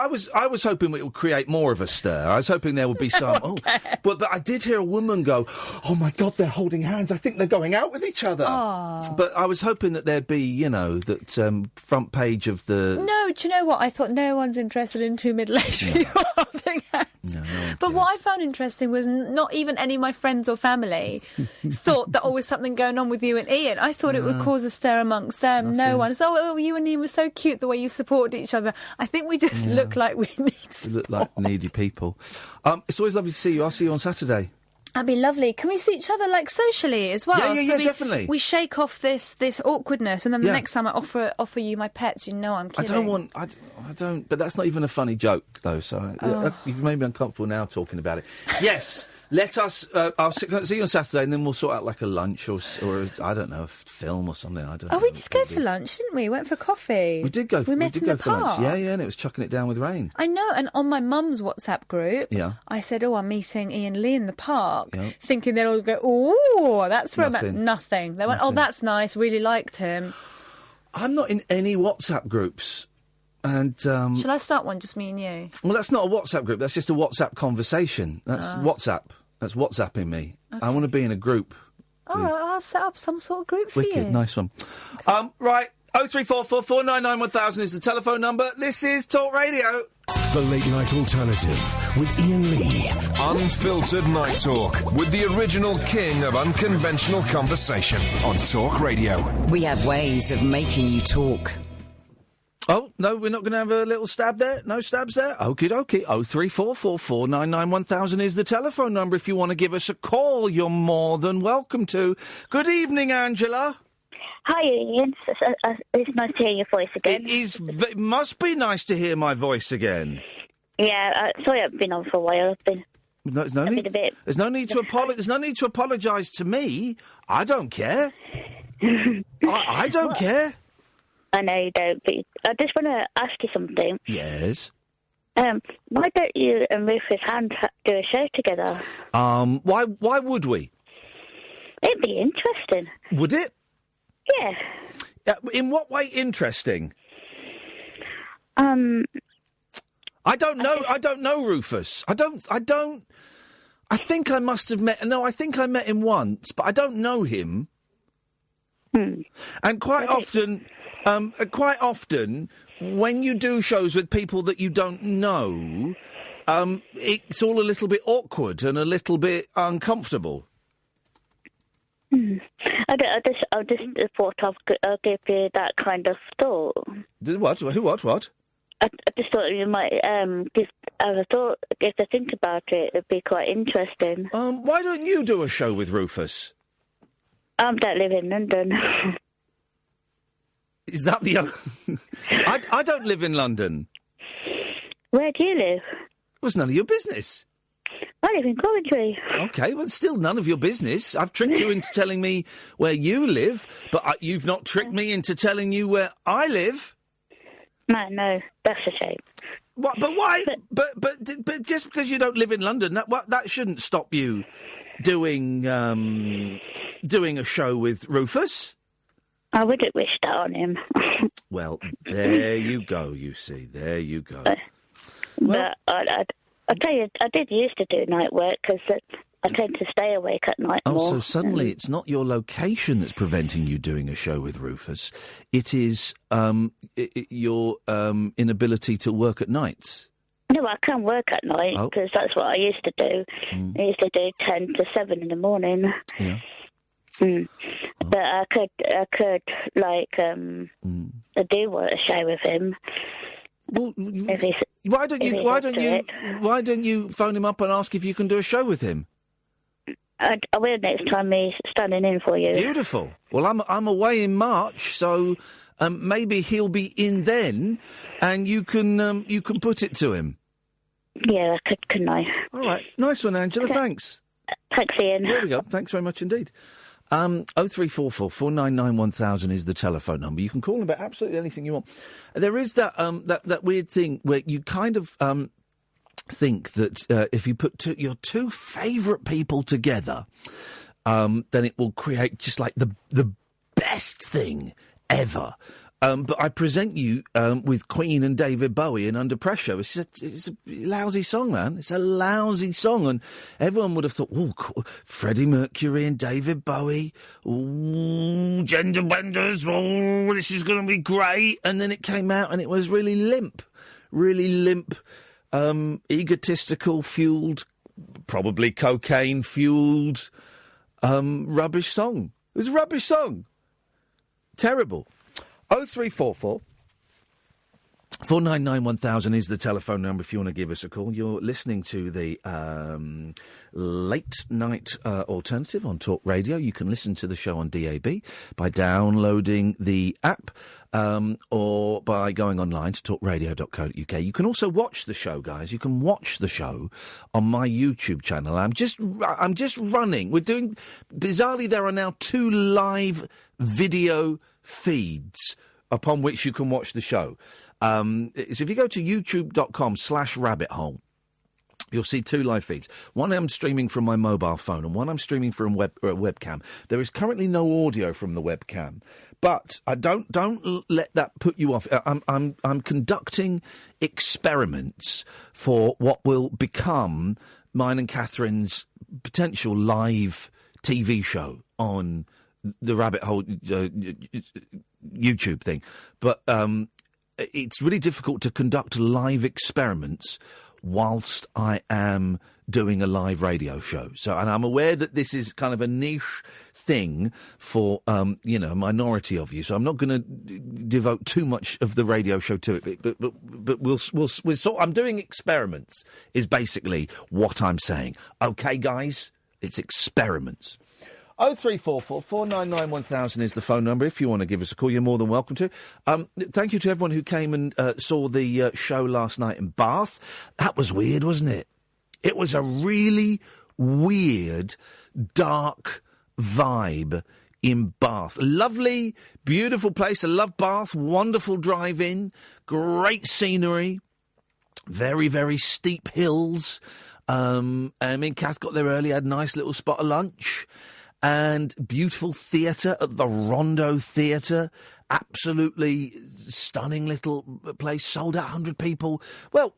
was hoping it would create more of a stir. I was hoping there would be some. But I did hear a woman go, "Oh my God, they're holding hands. I think they're going out with each other." Aww. But I was hoping that there'd be, that front page of the. No, do you know what? I thought no one's interested in two middle-aged people holding hands. No but what I found interesting was not even any of my friends or family thought that always something going on with you and Iain. I thought it would cause a stir amongst them. Nothing. No one. So, you and Iain were so cute the way you supported each other. I think we just look like we need support. We look like needy people. It's always lovely to see you. I'll see you on Saturday. That'd be lovely. Can we see each other, socially as well? Yeah, definitely. We shake off this awkwardness, and then the next time I offer you my pets, I'm kidding. I don't, but that's not even a funny joke, though, so you've made me uncomfortable now talking about it. Yes, let us, I'll see you on Saturday, and then we'll sort out, a lunch or I don't know, a film or something, I don't know. Oh, we did go to lunch, didn't we? We went for coffee. We did go We met in the for park. lunch. Yeah, and it was chucking it down with rain. I know, and on my mum's WhatsApp group, I said, I'm meeting Iain Lee in the park, thinking they'll all go, "Ooh, that's romantic." Nothing. They went, "Oh, that's nice, really liked him." I'm not in any WhatsApp groups. And shall I start one, just me and you? Well, that's not a WhatsApp group. That's just a WhatsApp conversation. That's WhatsApp. That's WhatsApping me. Okay. I want to be in a group. All right, I'll set up some sort of group for you. Wicked, nice one. Okay. Right, 0344 499 1000 is the telephone number. This is Talk Radio. The Late Night Alternative with Iain Lee. Unfiltered Night Talk with the original king of unconventional conversation on Talk Radio. We have ways of making you talk. Oh, no, we're not going to have a little stab there? No stabs there? Okie dokie. 0344 499 1000 is the telephone number. If you want to give us a call, you're more than welcome to. Good evening, Angela. Hi, Iain. It's nice to hear your voice again. It must be nice to hear my voice again. Yeah, sorry I've been on for a while. I've been... There's no need to apologise to me. I don't care. I don't care. I know you don't, but I just want to ask you something. Yes. Why don't you and Rufus Hand do a show together? Why would we? It'd be interesting. Would it? Yeah. In what way interesting? I don't know. I don't know Rufus. I think I must have met. No, I think I met him once, but I don't know him. And quite often, when you do shows with people that you don't know, it's all a little bit awkward and a little bit uncomfortable. I just thought I'll give you that kind of thought. What? What? I just thought you might give to think about it. It'd be quite interesting. Why don't you do a show with Rufus? I don't live in London. Is that the... I don't live in London. Where do you live? Well, it's none of your business. I live in Coventry. OK, well, it's still none of your business. I've tricked you into telling me where you live, but you've not tricked me into telling you where I live. No, that's a shame. What? But why? But just because you don't live in London, that shouldn't stop you doing a show with Rufus. I wouldn't wish that on him. Well, there you go. You see, there you go. But I tell you, I did used to do night work because I tend to stay awake at night more. So suddenly it's not your location that's preventing you doing a show with Rufus. It is your inability to work at nights. No, I can work at night because that's what I used to do. I used to do 10 to 7 in the morning. Yeah. But I could do a show with him. Well, why don't you phone him up and ask if you can do a show with him? I will next time he's standing in for you. Beautiful. Well, I'm away in March, so maybe he'll be in then, and you can put it to him. Yeah, I could, couldn't I? All right, nice one, Angela. Okay. Thanks. Thanks, Iain. There we go. Thanks very much indeed. 0344 499 1000 is the telephone number. You can call about absolutely anything you want. There is that weird thing where you kind of think that if you put your two favourite people together, then it will create just like the best thing ever. But I present you with Queen and David Bowie in Under Pressure. It's a lousy song, man. It's a lousy song. And everyone would have thought, Freddie Mercury and David Bowie, gender benders, this is going to be great. And then it came out and it was really limp, egotistical, fueled, probably cocaine-fueled, rubbish song. It was a rubbish song. Terrible. 0344 499 1000 is the telephone number if you want to give us a call. You're listening to the Late Night Alternative on Talk Radio. You can listen to the show on DAB by downloading the app or by going online to talkradio.co.uk. You can also watch the show, guys. You can watch the show on my YouTube channel. I'm just running. We're doing... Bizarrely, there are now 2 live video feeds upon which you can watch the show. So if you go to youtube.com/rabbithole, you'll see 2 live feeds. One I'm streaming from my mobile phone and one I'm streaming from webcam. There is currently no audio from the webcam, but I don't let that put you off. I'm conducting experiments for what will become mine and Catherine's potential live TV show on the Rabbit Hole YouTube thing. But it's really difficult to conduct live experiments whilst I am doing a live radio show. So, and I'm aware that this is kind of a niche thing for, a minority of you. So I'm not going to devote too much of the radio show to it. But we'll I'm doing experiments is basically what I'm saying. Okay, guys? It's experiments. 0344 499 1000 is the phone number. If you want to give us a call, you're more than welcome to. Thank you to everyone who came and saw the show last night in Bath. That was weird, wasn't it? It was a really weird, dark vibe in Bath. Lovely, beautiful place. I love Bath. Wonderful drive-in. Great scenery. Very, very steep hills. Kath got there early, had a nice little spot of lunch. And beautiful theatre at the Rondo Theatre. Absolutely stunning little place. Sold out 100 people. Well,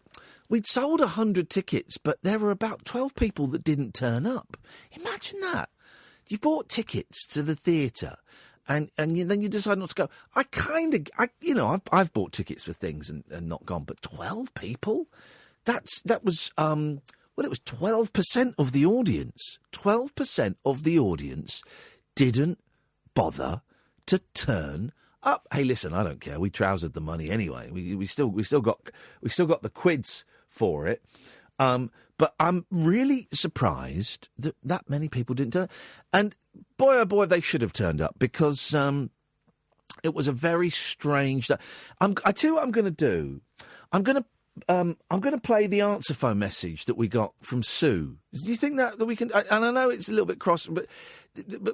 we'd sold 100 tickets, but there were about 12 people that didn't turn up. Imagine that. You've bought tickets to the theatre and then you decide not to go. I've bought tickets for things and not gone, but 12 people? That was... it was 12% of the audience. 12% of the audience didn't bother to turn up. Hey, listen, I don't care. We trousered the money anyway. We still got the quids for it. But I'm really surprised that many people didn't turn up. And boy, oh boy, they should have turned up because it was a very strange... I tell you what I'm going to do. I'm going to play the answer phone message that we got from Sue. Do you think that we can... And I know it's a little bit cross, but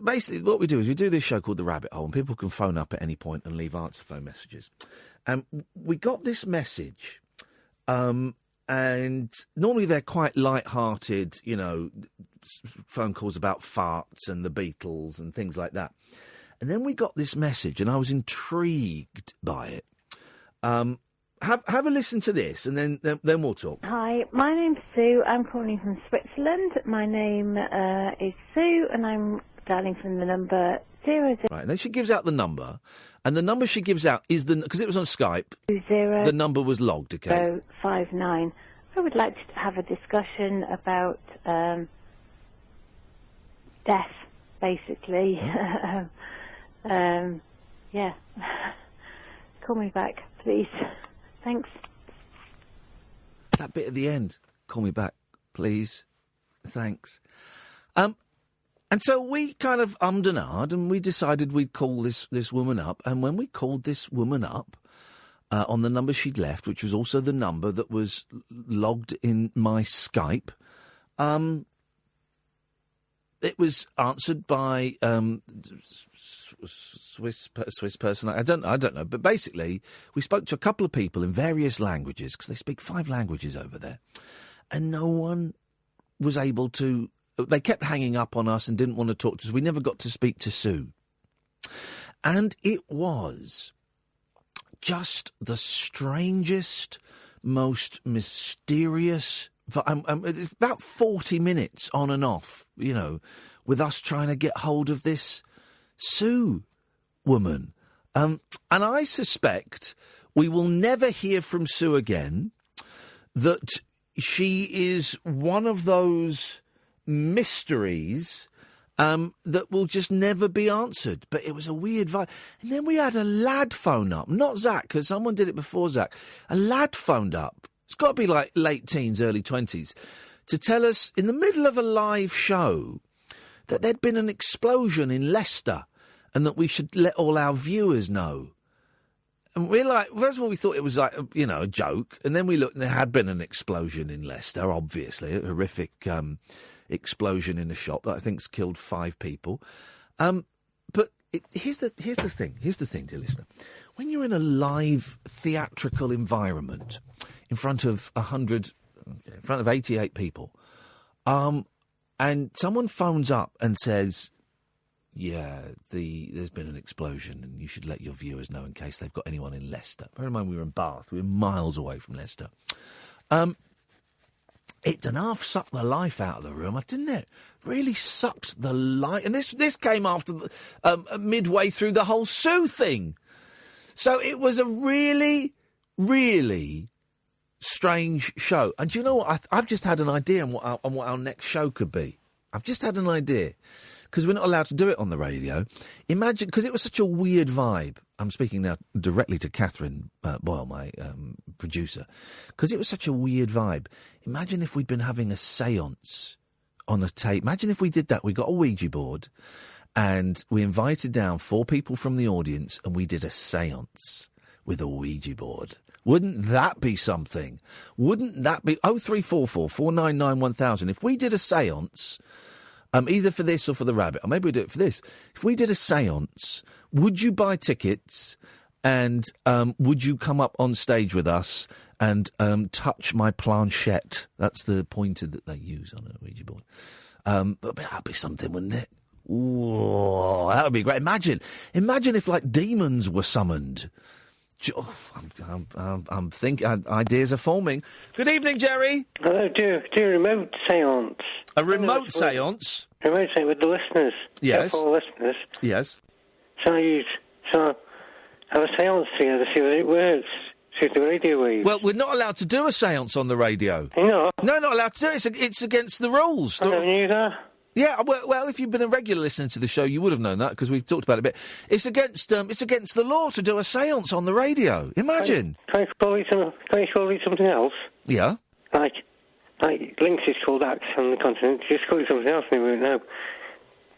basically what we do is we do this show called The Rabbit Hole, and people can phone up at any point and leave answer phone messages. And we got this message, and normally they're quite light-hearted, phone calls about farts and the Beatles and things like that. And then we got this message, and I was intrigued by it. Have a listen to this, and then we'll talk. Hi, my name's Sue. I'm calling from Switzerland. My name is Sue, and I'm dialing from the number 00... Right, and then she gives out the number, and the number she gives out is because it was on Skype, 20... the number was logged, okay? 059. I would like to have a discussion about death, basically. Yeah. Call me back, please. Thanks. That bit at the end. Call me back, please. Thanks. And so we kind of ummed and ahed, and we decided we'd call this woman up. And when we called this woman up on the number she'd left, which was also the number that was logged in my Skype, it was answered by Swiss person. I don't know. But basically, we spoke to a couple of people in various languages, because they speak 5 languages over there, and no one was able to. They kept hanging up on us and didn't want to talk to us. We never got to speak to Sue, and it was just the strangest, most mysterious. It's about 40 minutes on and off, with us trying to get hold of this Sue woman. And I suspect we will never hear from Sue again, that she is one of those mysteries that will just never be answered. But it was a weird vibe. And then we had a lad phone up, not Zach, because someone did it before Zach. A lad phoned up. It's got to be like late teens, early 20s, to tell us in the middle of a live show that there'd been an explosion in Leicester and that we should let all our viewers know. And we're like, first of all, we thought it was like, a joke. And then we looked and there had been an explosion in Leicester, obviously, a horrific explosion in a shop that I think's killed 5 people. But here's the thing, dear listener. When you're in a live theatrical environment, in front of 88 people, and someone phones up and says, yeah, there's been an explosion and you should let your viewers know in case they've got anyone in Leicester. Bear in mind we were in Bath, we were miles away from Leicester. It done half sucked the life out of the room, didn't it? Really sucked the life. And this came after midway through the whole Sue thing. So it was a really, really strange show. And do you know what? I've just had an idea on what our next show could be. I've just had an idea. Because we're not allowed to do it on the radio. Imagine, because it was such a weird vibe. I'm speaking now directly to Catherine Boyle, my producer. Because it was such a weird vibe. Imagine if we'd been having a séance on a tape. Imagine if we did that. We got a Ouija board and we invited down 4 people from the audience and we did a séance with a Ouija board. Wouldn't that be something? Wouldn't that be... 0344 499 1000. If we did a séance... either for this or for the rabbit, or maybe we do it for this. If we did a séance, would you buy tickets and would you come up on stage with us and touch my planchette? That's the pointer that they use on a Ouija board. But that'd be something, wouldn't it? Ooh, that would be great. Imagine if, like, demons were summoned. I'm thinking ideas are forming. Good evening, Jerry. Hello, do a remote séance. A remote séance? Remote séance with the listeners. Yes. All listeners. Yes. So I have a séance together, see whether it works. See if the radio waves. Well, we're not allowed to do a séance on the radio. No. No, not allowed to do it. It's against the rules. I never knew that. Yeah, well, if you've been a regular listener to the show, you would have known that, because we've talked about it a bit. It's against the law to do a séance on the radio. Imagine. Can I call it something else? Yeah. Like Lynx is called Axe on the continent. Just call it something else and they won't know.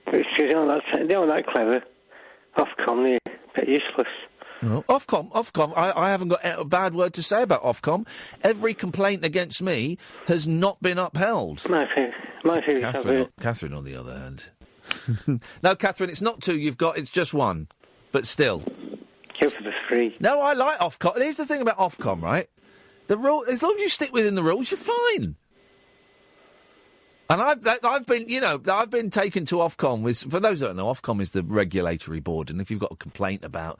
They aren't that clever. Ofcom, they're a bit useless. No. Ofcom. I haven't got a bad word to say about Ofcom. Every complaint against me has not been upheld. My favourite. Catherine, on the other hand. No, Catherine, it's not 2 you've got, it's just 1. But still. Go for the 3. No, I like Ofcom. Here's the thing about Ofcom, right? The rule, as long as you stick within the rules, you're fine. And I've been taken to Ofcom. For those that don't know, Ofcom is the regulatory board, and if you've got a complaint about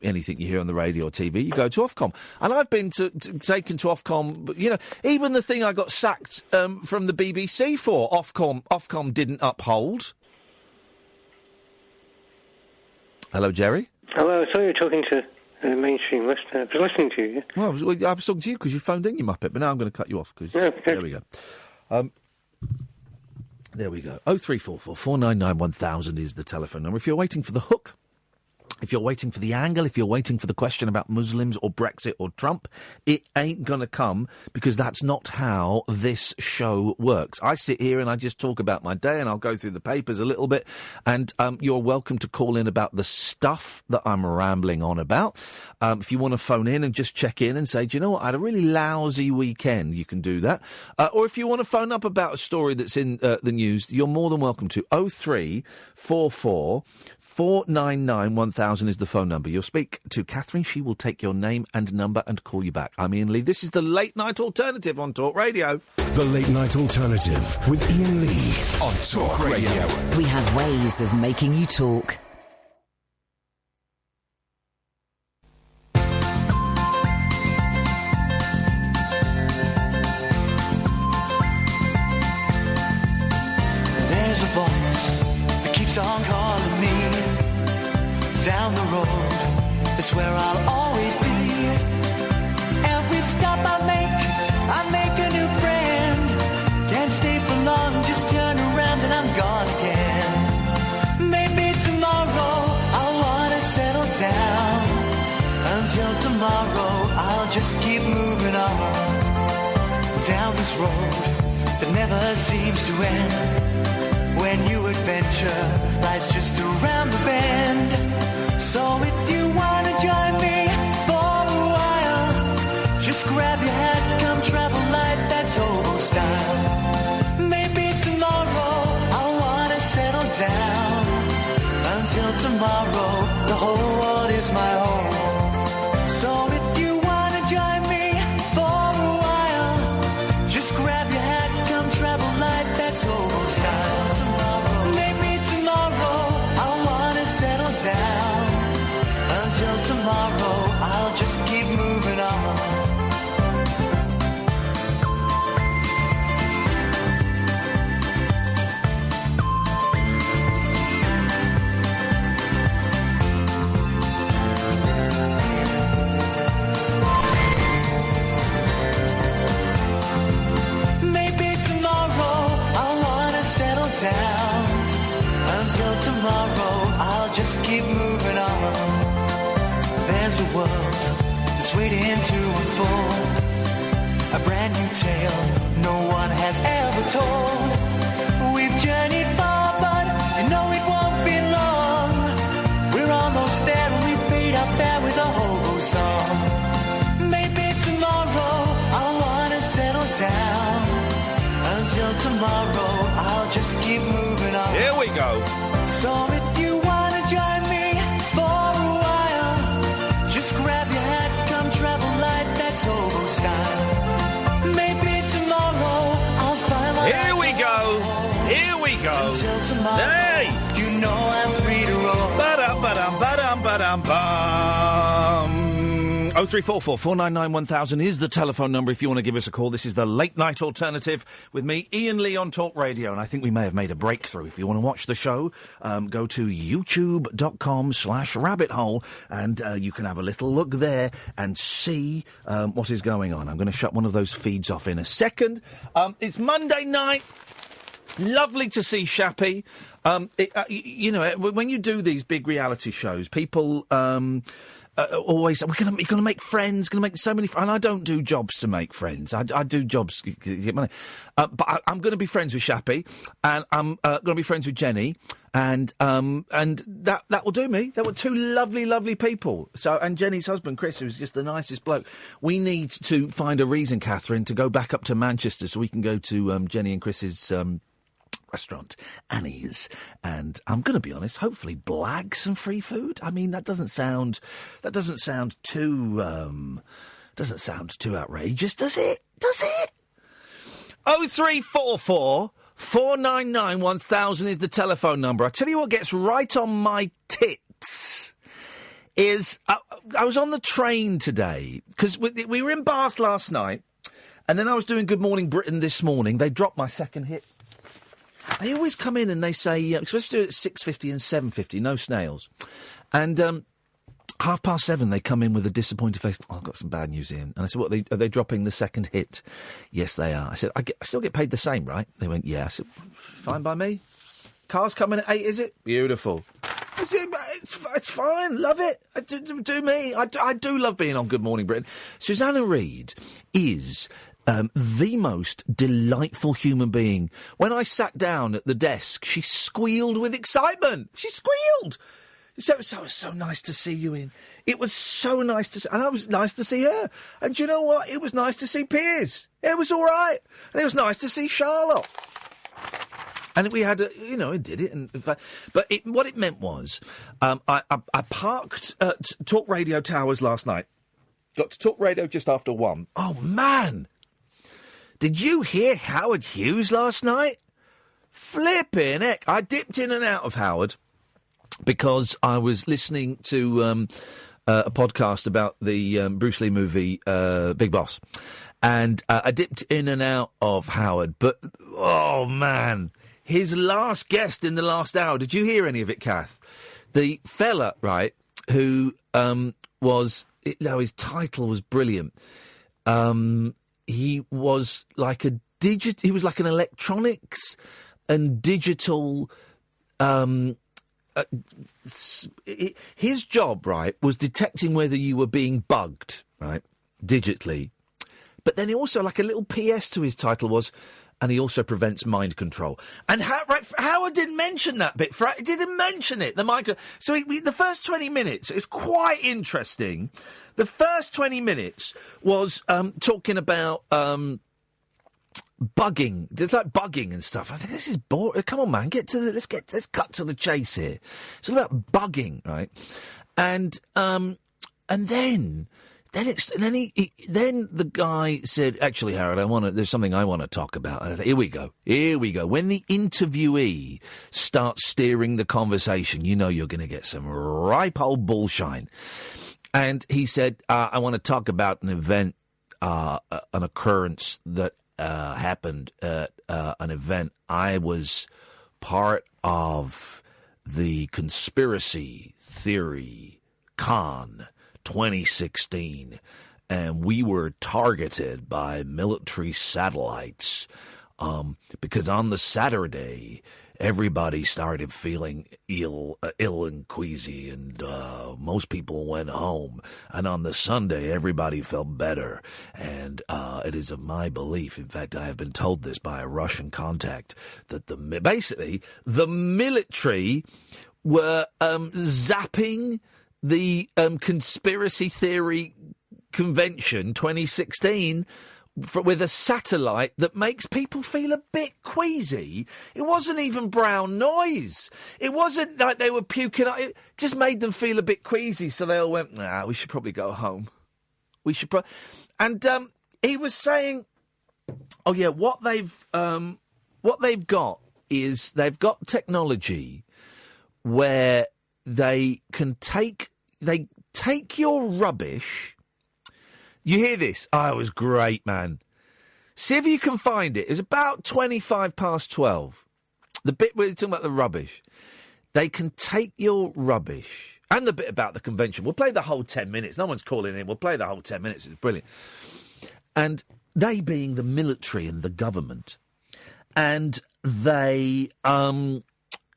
anything you hear on the radio or TV, you go to Ofcom. And I've been taken to Ofcom. Even the thing I got sacked from the BBC for, Ofcom didn't uphold. Hello, Jerry. Hello. I saw you were talking to a mainstream listener. I was listening to you. Well, I was talking to you because you phoned in, you muppet. But now I'm going to cut you off because there we go. There we go. 0344 499 1000 is the telephone number. If you're waiting for the hook, If you're waiting for the angle, if you're waiting for the question about Muslims or Brexit or Trump, it ain't going to come, because that's not how this show works. I sit here and I just talk about my day, and I'll go through the papers a little bit, and you're welcome to call in about the stuff that I'm rambling on about. If you want to phone in and just check in and say, do you know what, I had a really lousy weekend, you can do that. Or if you want to phone up about a story that's in the news, you're more than welcome to. 0344 499 1000 is the phone number. You'll speak to Catherine. She will take your name and number and call you back. I'm Iain Lee. This is the Late Night Alternative on Talk Radio. The Late Night Alternative with Iain Lee on Talk Radio. We have ways of making you talk. There's a voice that keeps on calling me. Down the road, it's where I'll always be. Every stop I make a new friend. Can't stay for long, just turn around and I'm gone again. Maybe tomorrow I'll wanna settle down. Until tomorrow I'll just keep moving on. Down this road that never seems to end. When new adventure lies just around the bend. So if you want to join me for a while, just grab your hat, come travel light, that's old style. Maybe tomorrow I'll want to settle down. Until tomorrow, the whole world is my home. So if you want to join me for a while, just grab your hat, come travel light, that's old style. Until tomorrow, I'll just keep moving on. Maybe tomorrow, I'll wanna settle down. Until tomorrow, I'll just keep moving on. There's a world that's waiting to unfold, a brand new tale no one has ever told. We've journeyed far, but you know it won't be long. We're almost there and we paid our fare with a hobo song. Maybe tomorrow I'll wanna settle down. Until tomorrow I'll just keep moving on. Here we go. So if you wanna join me for a while, just grab your hat, come travel light, that's old style. Maybe tomorrow I'll find my Here we go. Here we go. Until tomorrow, hey, you know I'm free to roll. Ba-dum, ba-dum, ba-dum, ba-dum, bum. 0344 499 1000 is the telephone number if you want to give us a call. This is the Late Night Alternative with me, Iain Lee, on Talk Radio. And I think we may have made a breakthrough. If you want to watch the show, go to youtube.com/rabbithole and you can have a little look there and see what is going on. I'm going to shut one of those feeds off in a second. It's Monday night. Lovely to see Shappi. You know, when you do these big reality shows, people... always say, we're going to make friends, going to make so many friends. And I don't do jobs to make friends. I do jobs to get money. But I'm going to be friends with Shappi, and I'm going to be friends with Jenny, and that will do me. They were two lovely, lovely people. So, and Jenny's husband, Chris, who's just the nicest bloke. We need to find a reason, Catherine, to go back up to Manchester so we can go to Jenny and Chris's... restaurant, Annie's, and I'm going to be honest, hopefully blag some free food. I mean, that doesn't sound too outrageous, does it? 0344 499 1000 is the telephone number. I tell you what gets right on my tits is I was on the train today because we were in Bath last night, and then I was doing Good Morning Britain this morning. They dropped my second hit. They always come in and they say, we're supposed to do it at 6:50 and 7:50, no snails. And 7:30, they come in with a disappointed face. Oh, I've got some bad news, Ian. And I said, what, are they dropping the second hit? Yes, they are. I said, I still get paid the same, right? They went, yeah. I said, fine by me. Car's coming at 8, is it? Beautiful. It's fine. Love it. Do me. I do love being on Good Morning Britain. Susanna Reid is the most delightful human being. When I sat down at the desk, she squealed with excitement. She squealed. So it was so nice to see you in. It was so nice to see, and it was nice to see her. And do you know what? It was nice to see Piers. It was all right. And it was nice to see Charlotte. And we had, it did it. But what it meant was, I parked at Talk Radio Towers last night. Got to Talk Radio just after 1. Oh, man. Did you hear Howard Hughes last night? Flipping heck. I dipped in and out of Howard because I was listening to a podcast about the Bruce Lee movie, Big Boss. And I dipped in and out of Howard. But, oh, man. His last guest in the last hour. Did you hear any of it, Kath? The fella, right, who was... his title was brilliant. He was like he was like an electronics and digital. His job, right, was detecting whether you were being bugged, right, digitally. But then he also, like a little PS to his title was, and he also prevents mind control. And Howard didn't mention that bit. He didn't mention it. So the first 20 minutes, it was quite interesting. The first 20 minutes was talking about bugging. There's like bugging and stuff. I think this is boring. Come on, man, let's cut to the chase here. It's all about bugging, right? And then the guy said, "Actually, Howard, there's something I want to talk about." And I thought, here we go. When the interviewee starts steering the conversation, you know you're going to get some ripe old bullshine. And he said, "I want to talk about an event, an occurrence that happened at an event. I was part of the conspiracy theory con 2016, and we were targeted by military satellites because on the Saturday everybody started feeling ill and queasy, and most people went home, and on the Sunday everybody felt better. And it is of my belief, in fact I have been told this by a Russian contact, that basically the military were zapping the Conspiracy Theory Convention 2016 with a satellite that makes people feel a bit queasy. It wasn't even brown noise. It wasn't like they were puking up. It just made them feel a bit queasy, so they all went, "Nah, we should probably go home. We should And he was saying, oh yeah, what they've got is they've got technology where they take your rubbish. You hear this? Oh, it was great, man. See if you can find it. It was about 12:25. The bit where you're talking about the rubbish. They can take your rubbish and the bit about the convention. We'll play the whole 10 minutes. No one's calling in. We'll play the whole 10 minutes. It's brilliant. And they being the military and the government, and they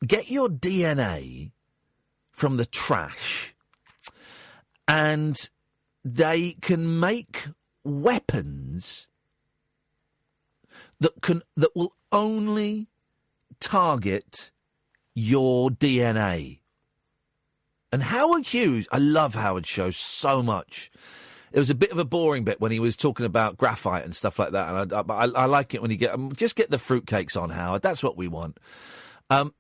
get your DNA from the trash, and they can make weapons that will only target your DNA. And Howard Hughes, I love Howard's show so much. It was a bit of a boring bit when he was talking about graphite and stuff like that, and I like it when you just get the fruitcakes on, Howard. That's what we want. And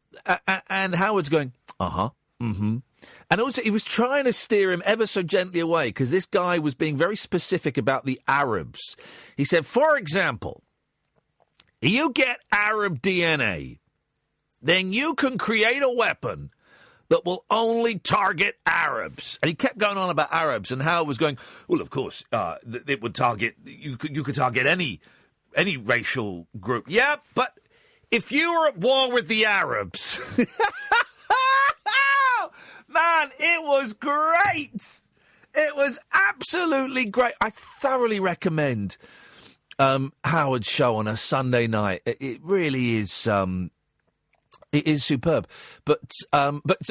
Howard's going, mm-hmm. And also, he was trying to steer him ever so gently away, because this guy was being very specific about the Arabs. He said, for example, you get Arab DNA, then you can create a weapon that will only target Arabs. And he kept going on about Arabs, and Howard was going, well, of course, it would target, you could target any racial group. Yeah, but if you were at war with the Arabs... Man, it was great. It was absolutely great. I thoroughly recommend Howard's show on a Sunday night. It really is. It is superb. But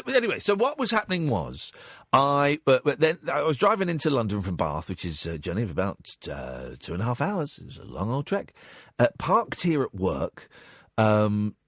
anyway, so what was happening was then I was driving into London from Bath, which is a journey of about 2.5 hours. It was a long old trek. Parked here at work,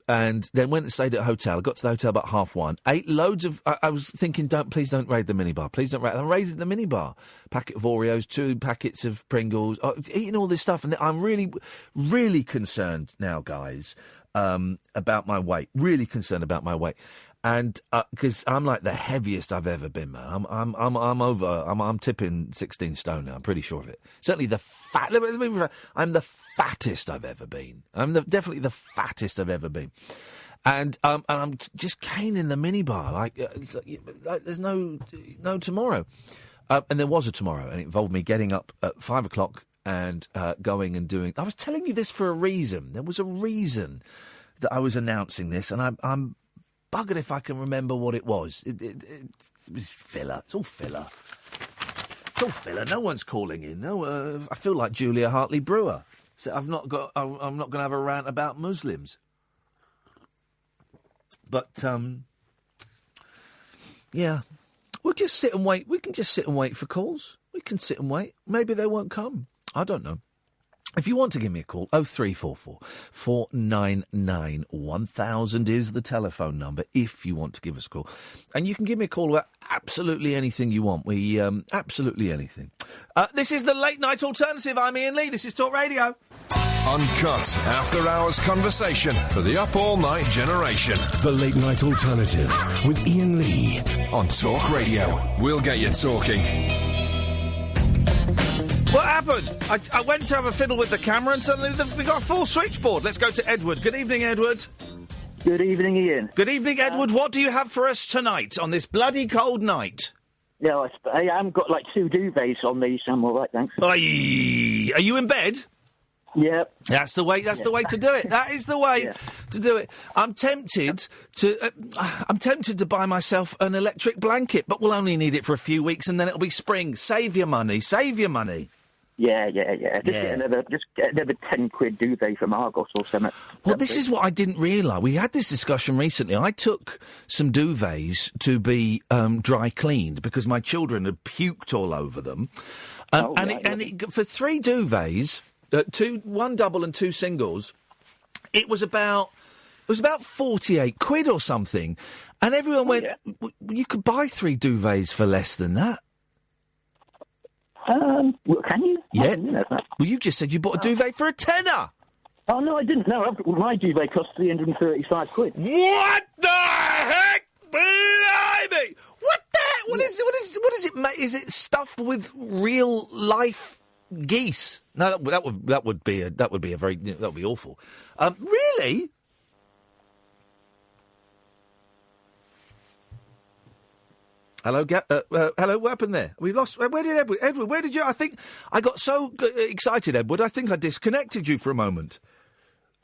and then went and stayed at a hotel. Got to the hotel about 1:30. Ate loads of... I was thinking, please don't raid the minibar. Please don't raid... I raided the minibar. Packet of Oreos, 2 packets of Pringles. Eating all this stuff. And I'm really, really concerned now, guys, about my weight. Really concerned about my weight. And because I'm like the heaviest I've ever been, man. I'm tipping 16 stone now. I'm pretty sure of it. Certainly I'm the fattest I've ever been. I'm definitely the fattest I've ever been. And I'm just caning the minibar like there's no tomorrow. And there was a tomorrow, and it involved me getting up at 5 o'clock and going and doing... I was telling you this for a reason. There was a reason that I was announcing this, and I'm buggered if I can remember what it was. It was filler. It's all filler. It's all filler. No one's calling in. No, I feel like Julia Hartley-Brewer. So I'm not going to have a rant about Muslims. But yeah, we'll just sit and wait. We can just sit and wait for calls. We can sit and wait. Maybe they won't come. I don't know. If you want to give me a call, 0344 499 1000 is the telephone number if you want to give us a call. And you can give me a call about absolutely anything you want. Absolutely anything. This is the Late Night Alternative. I'm Iain Lee. This is Talk Radio. Uncut, after-hours conversation for the up-all-night generation. The Late Night Alternative with Iain Lee on Talk Radio. We'll get you talking. What happened? I went to have a fiddle with the camera and suddenly we got a full switchboard. Let's go to Edward. Good evening, Edward. Good evening, Iain. Good evening, Edward. What do you have for us tonight on this bloody cold night? Yeah, I haven't got like 2 duvets on me, so I'm all right, thanks. Are you in bed? Yep. That's the way. That's the way to do it. That is the way to do it. I'm tempted to buy myself an electric blanket, but we'll only need it for a few weeks, and then it'll be spring. Save your money. Save your money. Yeah. Get another 10 quid duvet from Argos or something. Well, this is what I didn't realise. We had this discussion recently. I took some duvets to be dry cleaned because my children had puked all over them, for 3 duvets. 1 double and 2 singles, it was about 48 quid or something, and everyone went, you could buy 3 duvets for less than that. Can you? Yeah. Well, you just said you bought a duvet for a tenner. Oh no, I didn't. No, my duvet cost 335 quid. What the heck? Blimey! What the heck? What is it? Is it stuffed with real life geese? No, that would be awful. Really? Hello, hello. What happened there? We lost. Where did Edward? Where did you? I think I got so excited, Edward. I think I disconnected you for a moment.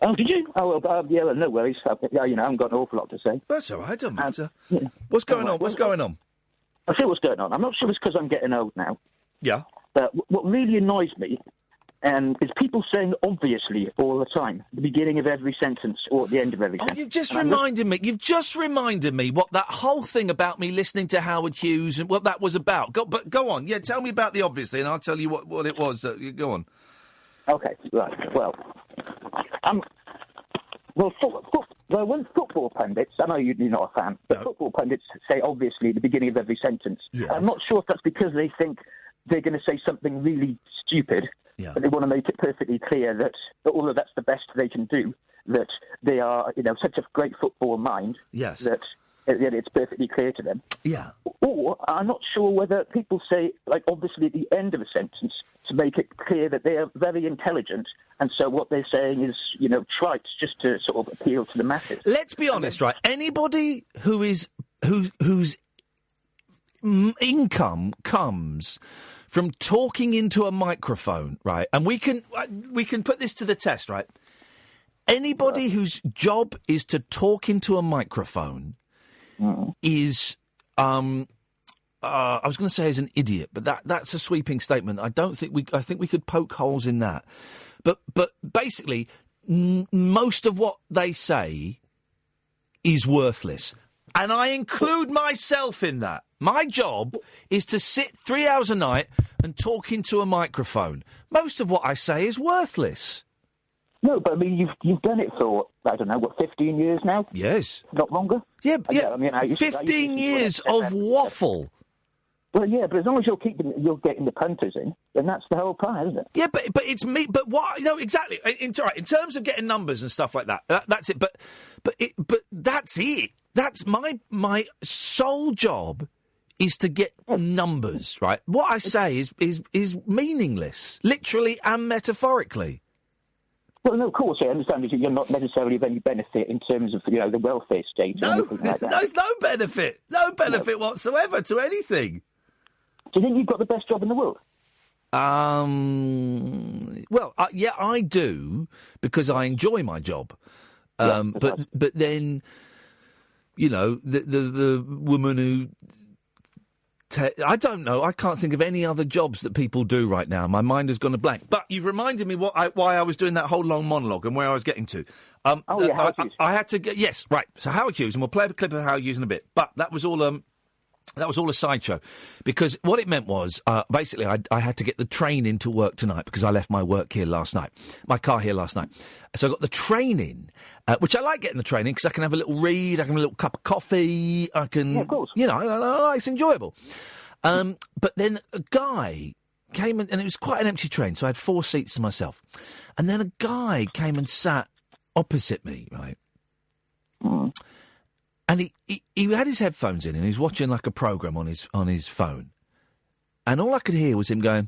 Oh, did you? Oh, well, no worries. I haven't got an awful lot to say. That's all right. Don't matter. What's going on? What's going on? I'll see what's going on. I'm not sure it's because I'm getting old now. Yeah. But what really annoys me is people saying obviously all the time, at the beginning of every sentence or at the end of every sentence. You've just reminded me what that whole thing about me listening to Howard Hughes and what that was about. Go on. Yeah, tell me about the obviously, and I'll tell you what it was. Go on. Okay, right. Well, when football pundits, I know you're not a fan, but football pundits say obviously at the beginning of every sentence. Yes. I'm not sure if that's because they think they're going to say something really stupid, but they want to make it perfectly clear that although that's the best they can do, that they are, such a great football mind, that it's perfectly clear to them. Yeah. Or I'm not sure whether people say, like, obviously at the end of a sentence to make it clear that they are very intelligent, and so what they're saying is, trite, just to sort of appeal to the masses. Let's be honest, right? Anybody whose income comes from talking into a microphone, right? And we can put this to the test, right? Anybody whose job is to talk into a microphone is, I was going to say is an idiot, but that's a sweeping statement. I think we could poke holes in that. But basically, most of what they say is worthless. And I include myself in that. My job is to sit 3 hours a night and talk into a microphone. Most of what I say is worthless. No, but I mean, you've done it for, I don't know, 15 years now? Yes. Not longer? Yeah. I mean, 15 years of waffle. Well, yeah, but as long as you're getting the punters in, then that's the whole part, isn't it? Yeah, but it's me. But what? No, exactly. In terms of getting numbers and stuff like that, that's it. But that's it. That's my sole job is to get numbers, right? What I say is meaningless, literally and metaphorically. Well, no, of course, I understand that you're not necessarily of any benefit in terms of, the welfare state or anything like that. There's no benefit whatsoever to anything. Do you think you've got the best job in the world? Well, yeah, I do, because I enjoy my job. But then, the woman who... I don't know. I can't think of any other jobs that people do right now. My mind has gone a blank. But you've reminded me why I was doing that whole long monologue and where I was getting to. Howard Hughes. I had to get... Yes, right. So Howard Hughes, and we'll play a clip of Howard Hughes in a bit. But that was all a sideshow, because what it meant was, basically, I had to get the train into work tonight because I left my car here last night. So I got the train in, which I like getting the train in because I can have a little read, I can have a little cup of coffee, I can, of course. It's enjoyable. But then a guy came in, and it was quite an empty train, so I had 4 seats to myself. And then a guy came and sat opposite me, right? Mm. And he had his headphones in and he was watching like a programme on his phone. And all I could hear was him going...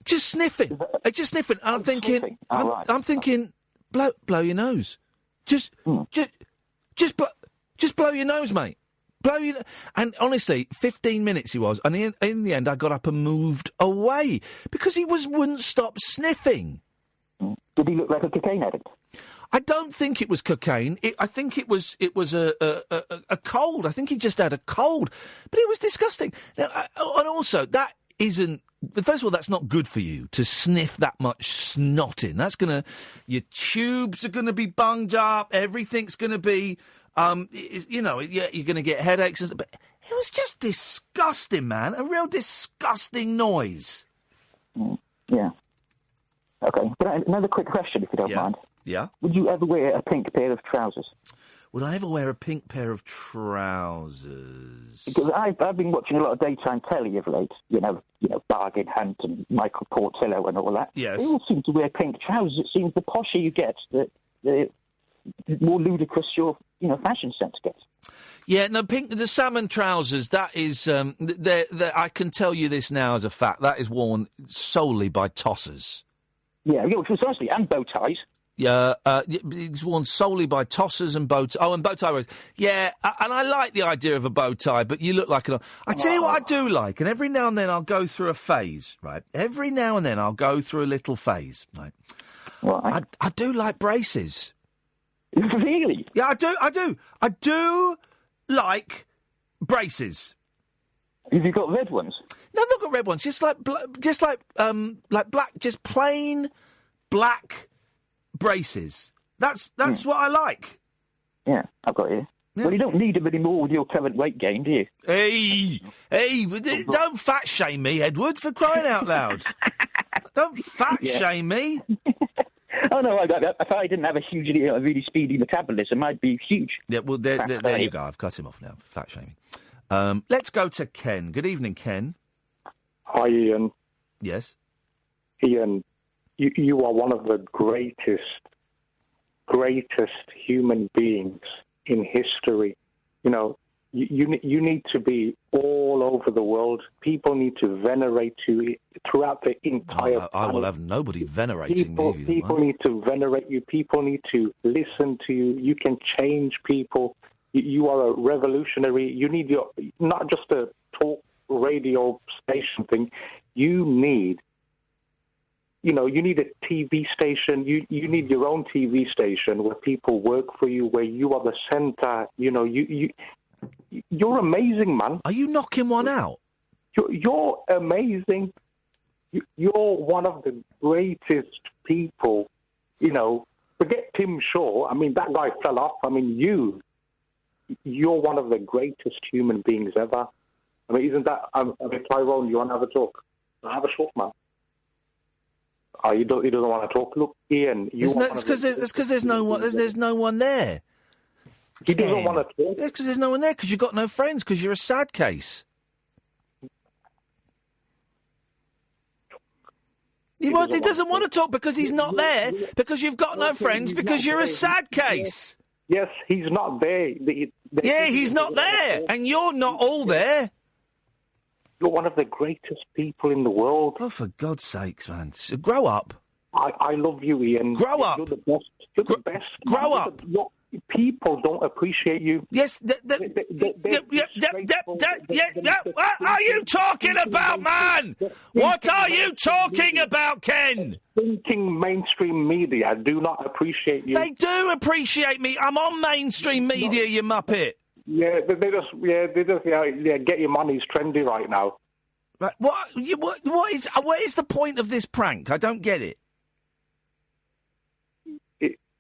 Just sniffing. Just sniffing. And I'm thinking... I'm thinking, blow your nose. Just blow your nose, mate. Blow your... And honestly, 15 minutes he was. And in the end, I got up and moved away because he wouldn't stop sniffing. Did he look like a cocaine addict? I don't think it was cocaine. I think it was a cold. I think he just had a cold. But it was disgusting. Now, and also, that isn't... First of all, that's not good for you to sniff that much snot in. That's going to... Your tubes are going to be bunged up. Everything's going to be... you're going to get headaches. But it was just disgusting, man. A real disgusting noise. Yeah. Okay. But another quick question, if you don't mind. Yeah? Would you ever wear a pink pair of trousers? Would I ever wear a pink pair of trousers? Because I've been watching a lot of daytime telly of late. Bargain Hunt and Michael Portillo and all that. Yes. They all seem to wear pink trousers. It seems the posher you get, the more ludicrous your fashion sense gets. Yeah, no, the salmon trousers, that is... I can tell you this now as a fact. That is worn solely by tossers. Yeah, precisely, and bow ties. Yeah, it's worn solely by tossers and bow ties. Oh, and bow tie wearers. Yeah, and I like the idea of a bow tie, but you look like an... I tell you what I do like, and every now and then I'll go through a phase, right? Every now and then I'll go through a little phase, right? Right. I do like braces. Really? Yeah, I do. I do like braces. Have you got red ones? No, I've not got red ones. Just like black, just plain black braces. That's what I like. Yeah, I've got you. Yeah. Well, you don't need them anymore with your current weight gain, do you? Hey, don't fat shame me, Edward, for crying out loud. Don't fat shame me. Oh, no, if I didn't have a really speedy metabolism, I'd be huge. Yeah, well, there you go. I've cut him off now, fat shaming. Let's go to Ken. Good evening, Ken. Hi, Ian. Yes? Ian, you are one of the greatest human beings in history. You need to be all over the world. People need to venerate you throughout the entire planet. I will have nobody venerating me. People need to venerate you. People need to listen to you. You can change people. You are a revolutionary. You need not just a talk radio station thing. You need a TV station. You need your own TV station where people work for you, where you are the center. You're amazing, man. Are you knocking one out? You're amazing. You're one of the greatest people, forget Tim Shaw. I mean, that guy fell off. I mean, you're one of the greatest human beings ever. I mean, isn't that? I mean, Tyrone, you want to have a talk? Have a talk, man. Oh, he doesn't want to talk. Look, Ian, it's because there's no one. There's no one there. He doesn't want to talk. It's because there's no one there. Because you've got no friends. Because you're a sad case. He doesn't want to talk because he's not there. Because you've got no friends. Because you're a sad case. Yes, he's not there. He's not there, and you're not all there. You're one of the greatest people in the world. Oh, for God's sakes, man. So grow up. I love you, Ian. Grow up. You're the best. You're the best. Grow up. People don't appreciate you. Yes. What are you talking about, man? What are you talking about, Ken? Thinking mainstream media do not appreciate you. They do appreciate me. I'm on mainstream media, you muppet. Yeah, they just get your money. He's trendy right now. Right, what is the point of this prank? I don't get it.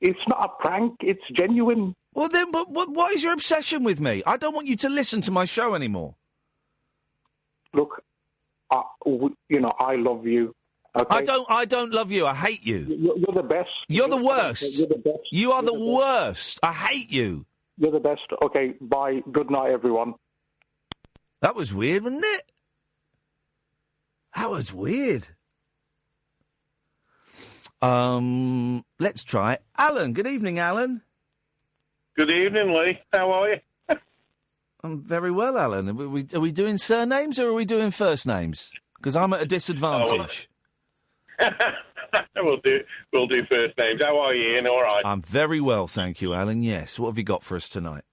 It's not a prank. It's genuine. Well, then, but what is your obsession with me? I don't want you to listen to my show anymore. Look, I love you. Okay? I don't love you. I hate you. You're the best. You're the worst. You're the best. You are the worst. I hate you. You're the best. Okay, bye. Good night, everyone. That was weird, wasn't it? That was weird. Let's try Alan. Good evening, Alan. Good evening, Lee. How are you? I'm very well, Alan. Are we doing surnames or are we doing first names? Because I'm at a disadvantage. We'll do first names. How are you, Ian? All right. I'm very well, thank you, Alan. Yes. What have you got for us tonight?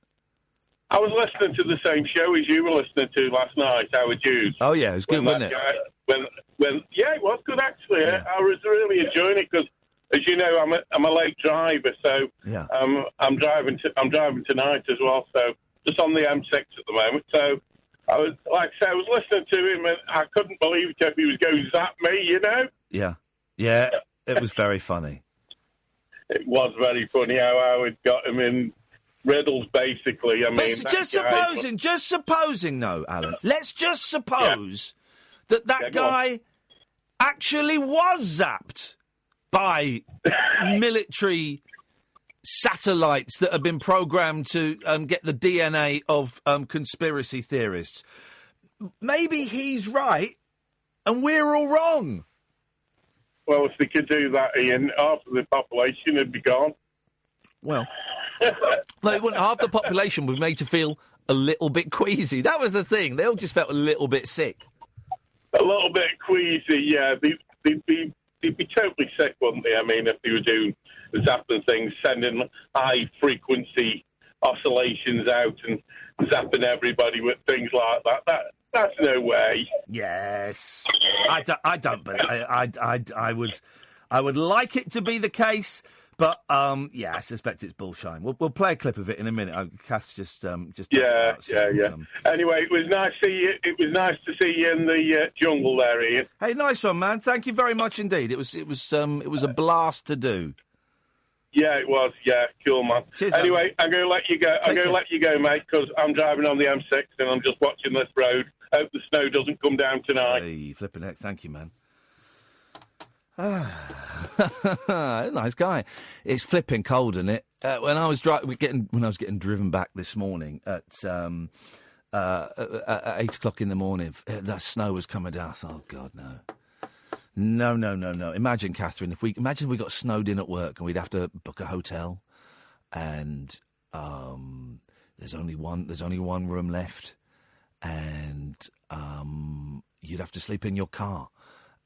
I was listening to the same show as you were listening to last night, Howard Hughes. Oh, yeah, it was good, wasn't it? Yeah, it was good, actually. Yeah. I was really enjoying it because, as you know, I'm a late driver, so yeah. I'm driving tonight as well, so just on the M6 at the moment. So I was listening to him and I couldn't believe it if he was going zap me, you know? Yeah, it was very funny. It was very funny how Howard got him in riddles, basically. I mean, just supposing, though, Alan. Let's just suppose that guy actually was zapped by military satellites that have been programmed to get the DNA of conspiracy theorists. Maybe he's right, and we're all wrong. Well, if they could do that, Ian, half of the population would be gone. Well, half the population was made to feel a little bit queasy. That was the thing. They all just felt a little bit sick. A little bit queasy, yeah. They'd be totally sick, wouldn't they? I mean, if they were doing zapping things, sending high-frequency oscillations out and zapping everybody with things like that. That's no way. Yes, I don't. But I would like it to be the case. But I suspect it's bullshine. We'll play a clip of it in a minute. Kath's just yeah. Anyway, it was nice to see you. It was nice to see you in the jungle there, Ian. Hey, nice one, man. Thank you very much indeed. It was a blast to do. Yeah, it was. Yeah, cool, man. Cheers, anyway, I'm going to let you go. I'm going to let you go, mate, because I'm driving on the M6 and I'm just watching this road. Hope the snow doesn't come down tonight. Hey, flipping heck. Thank you, man. Nice guy. It's flipping cold, isn't it? When I was getting driven back this morning at 8 o'clock in the morning, that snow was coming down. I thought, oh God, no. Imagine, Catherine, if we got snowed in at work and we'd have to book a hotel, and there's only one room left, and you'd have to sleep in your car.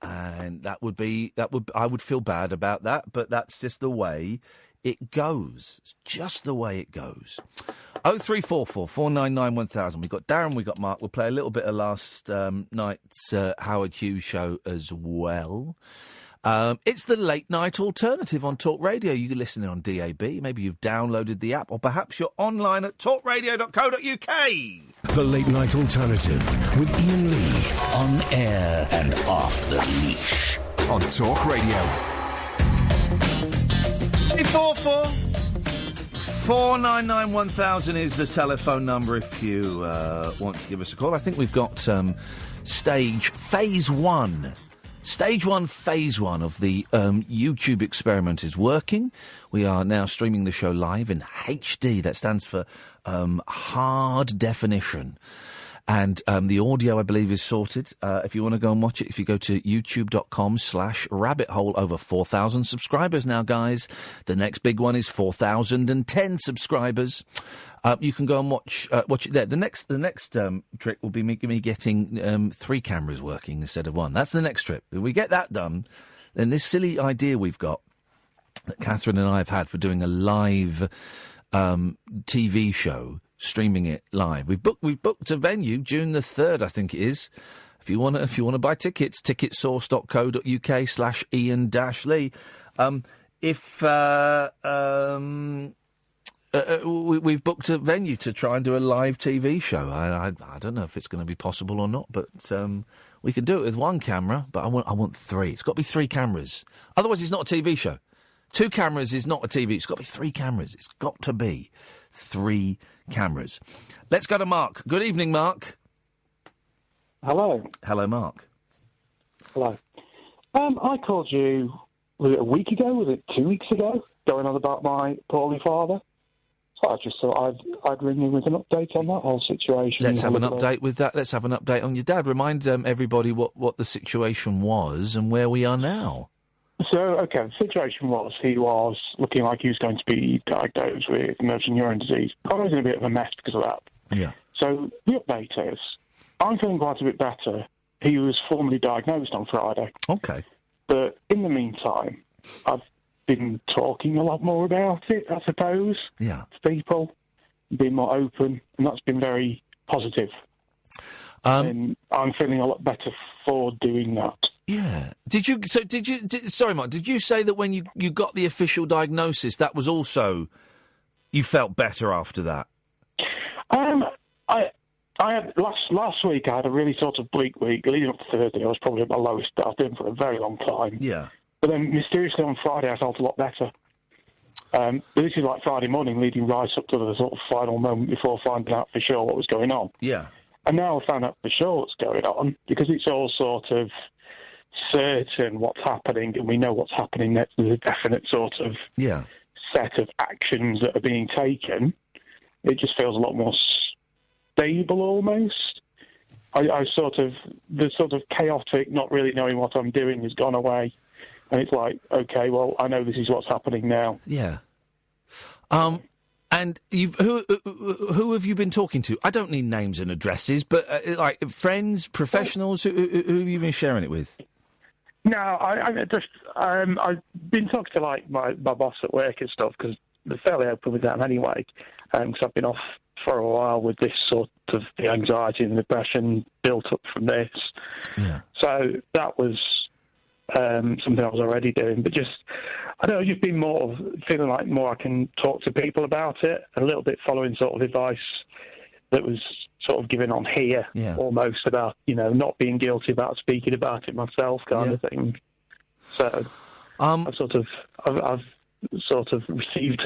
And I would feel bad about that, but that's just the way it goes. It's just the way it goes. 0344 499 1000. We've got Darren, we've got Mark. We'll play a little bit of last night's Howard Hughes show as well. It's the late night alternative on Talk Radio. You can listen in on DAB. Maybe you've downloaded the app, or perhaps you're online at talkradio.co.uk. The late night alternative with Iain Lee. On air and off the leash. On Talk Radio. 044 499 1000 is the telephone number if you want to give us a call. I think we've got phase one of the YouTube experiment is working. We are now streaming the show live in HD. That stands for hard definition. And the audio, I believe, is sorted. If you want to go and watch it, if you go to youtube.com/rabbithole, over 4,000 subscribers now, guys. The next big one is 4,010 subscribers. You can go and watch it there. The next trick will be me getting 3 cameras working instead of 1. That's the next trick. If we get that done, then this silly idea we've got that Catherine and I have had for doing a live TV show, streaming it live. We've booked a venue, June the 3rd, I think it is. If you want to buy tickets, ticketsource.co.uk/Iain-Lee. We've booked a venue to try and do a live TV show. I don't know if it's going to be possible or not, but we can do it with 1 camera. But I want 3. It's got to be 3 cameras. Otherwise, it's not a TV show. 2 cameras is not a TV. It's got to be 3 cameras. It's got to be 3 cameras. Let's go to Mark. Good evening, Mark. Hello. Hello, Mark. Hello. I called you, was it a week ago? Was it 2 weeks ago? Going on about my poorly father. So I just thought I'd ring you with an update on that whole situation. Let's have an update with that. Let's have an update on your dad. Remind everybody what the situation was and where we are now. So, okay, the situation was he was looking like he was going to be diagnosed with motor neuron disease. I was in a bit of a mess because of that. Yeah. So the update is, I'm feeling quite a bit better. He was formally diagnosed on Friday. Okay. But in the meantime, I've been talking a lot more about it, I suppose. Yeah. To people, being more open, and that's been very positive. And I'm feeling a lot better for doing that. Yeah. Sorry, Mark, did you say that when you got the official diagnosis, that was also, you felt better after that? I had last week I had a really sort of bleak week. Leading up to Thursday, I was probably at my lowest I've been for a very long time. Yeah. But then mysteriously on Friday, I felt a lot better. But this is like Friday morning, leading right up to the sort of final moment before finding out for sure what was going on. Yeah. And now I found out for sure what's going on because it's all sort of certain what's happening, and we know what's happening next. There's a definite sort of set of actions that are being taken. It just feels a lot more stable almost. The sort of chaotic, not really knowing what I'm doing has gone away. And it's like, okay, well, I know this is what's happening now. Yeah. And who have you been talking to? I don't need names and addresses, but like friends, professionals, who have you been sharing it with? No, I've been talking to like my boss at work and stuff because they're fairly open with that anyway. Because I've been off for a while with this sort of the anxiety and depression built up from this. Yeah. So that was something I was already doing, but just I don't know, just been more feeling like more I can talk to people about it, a little bit following sort of advice that was sort of given on here, almost about not being guilty about speaking about it myself, kind of thing. So I've sort of received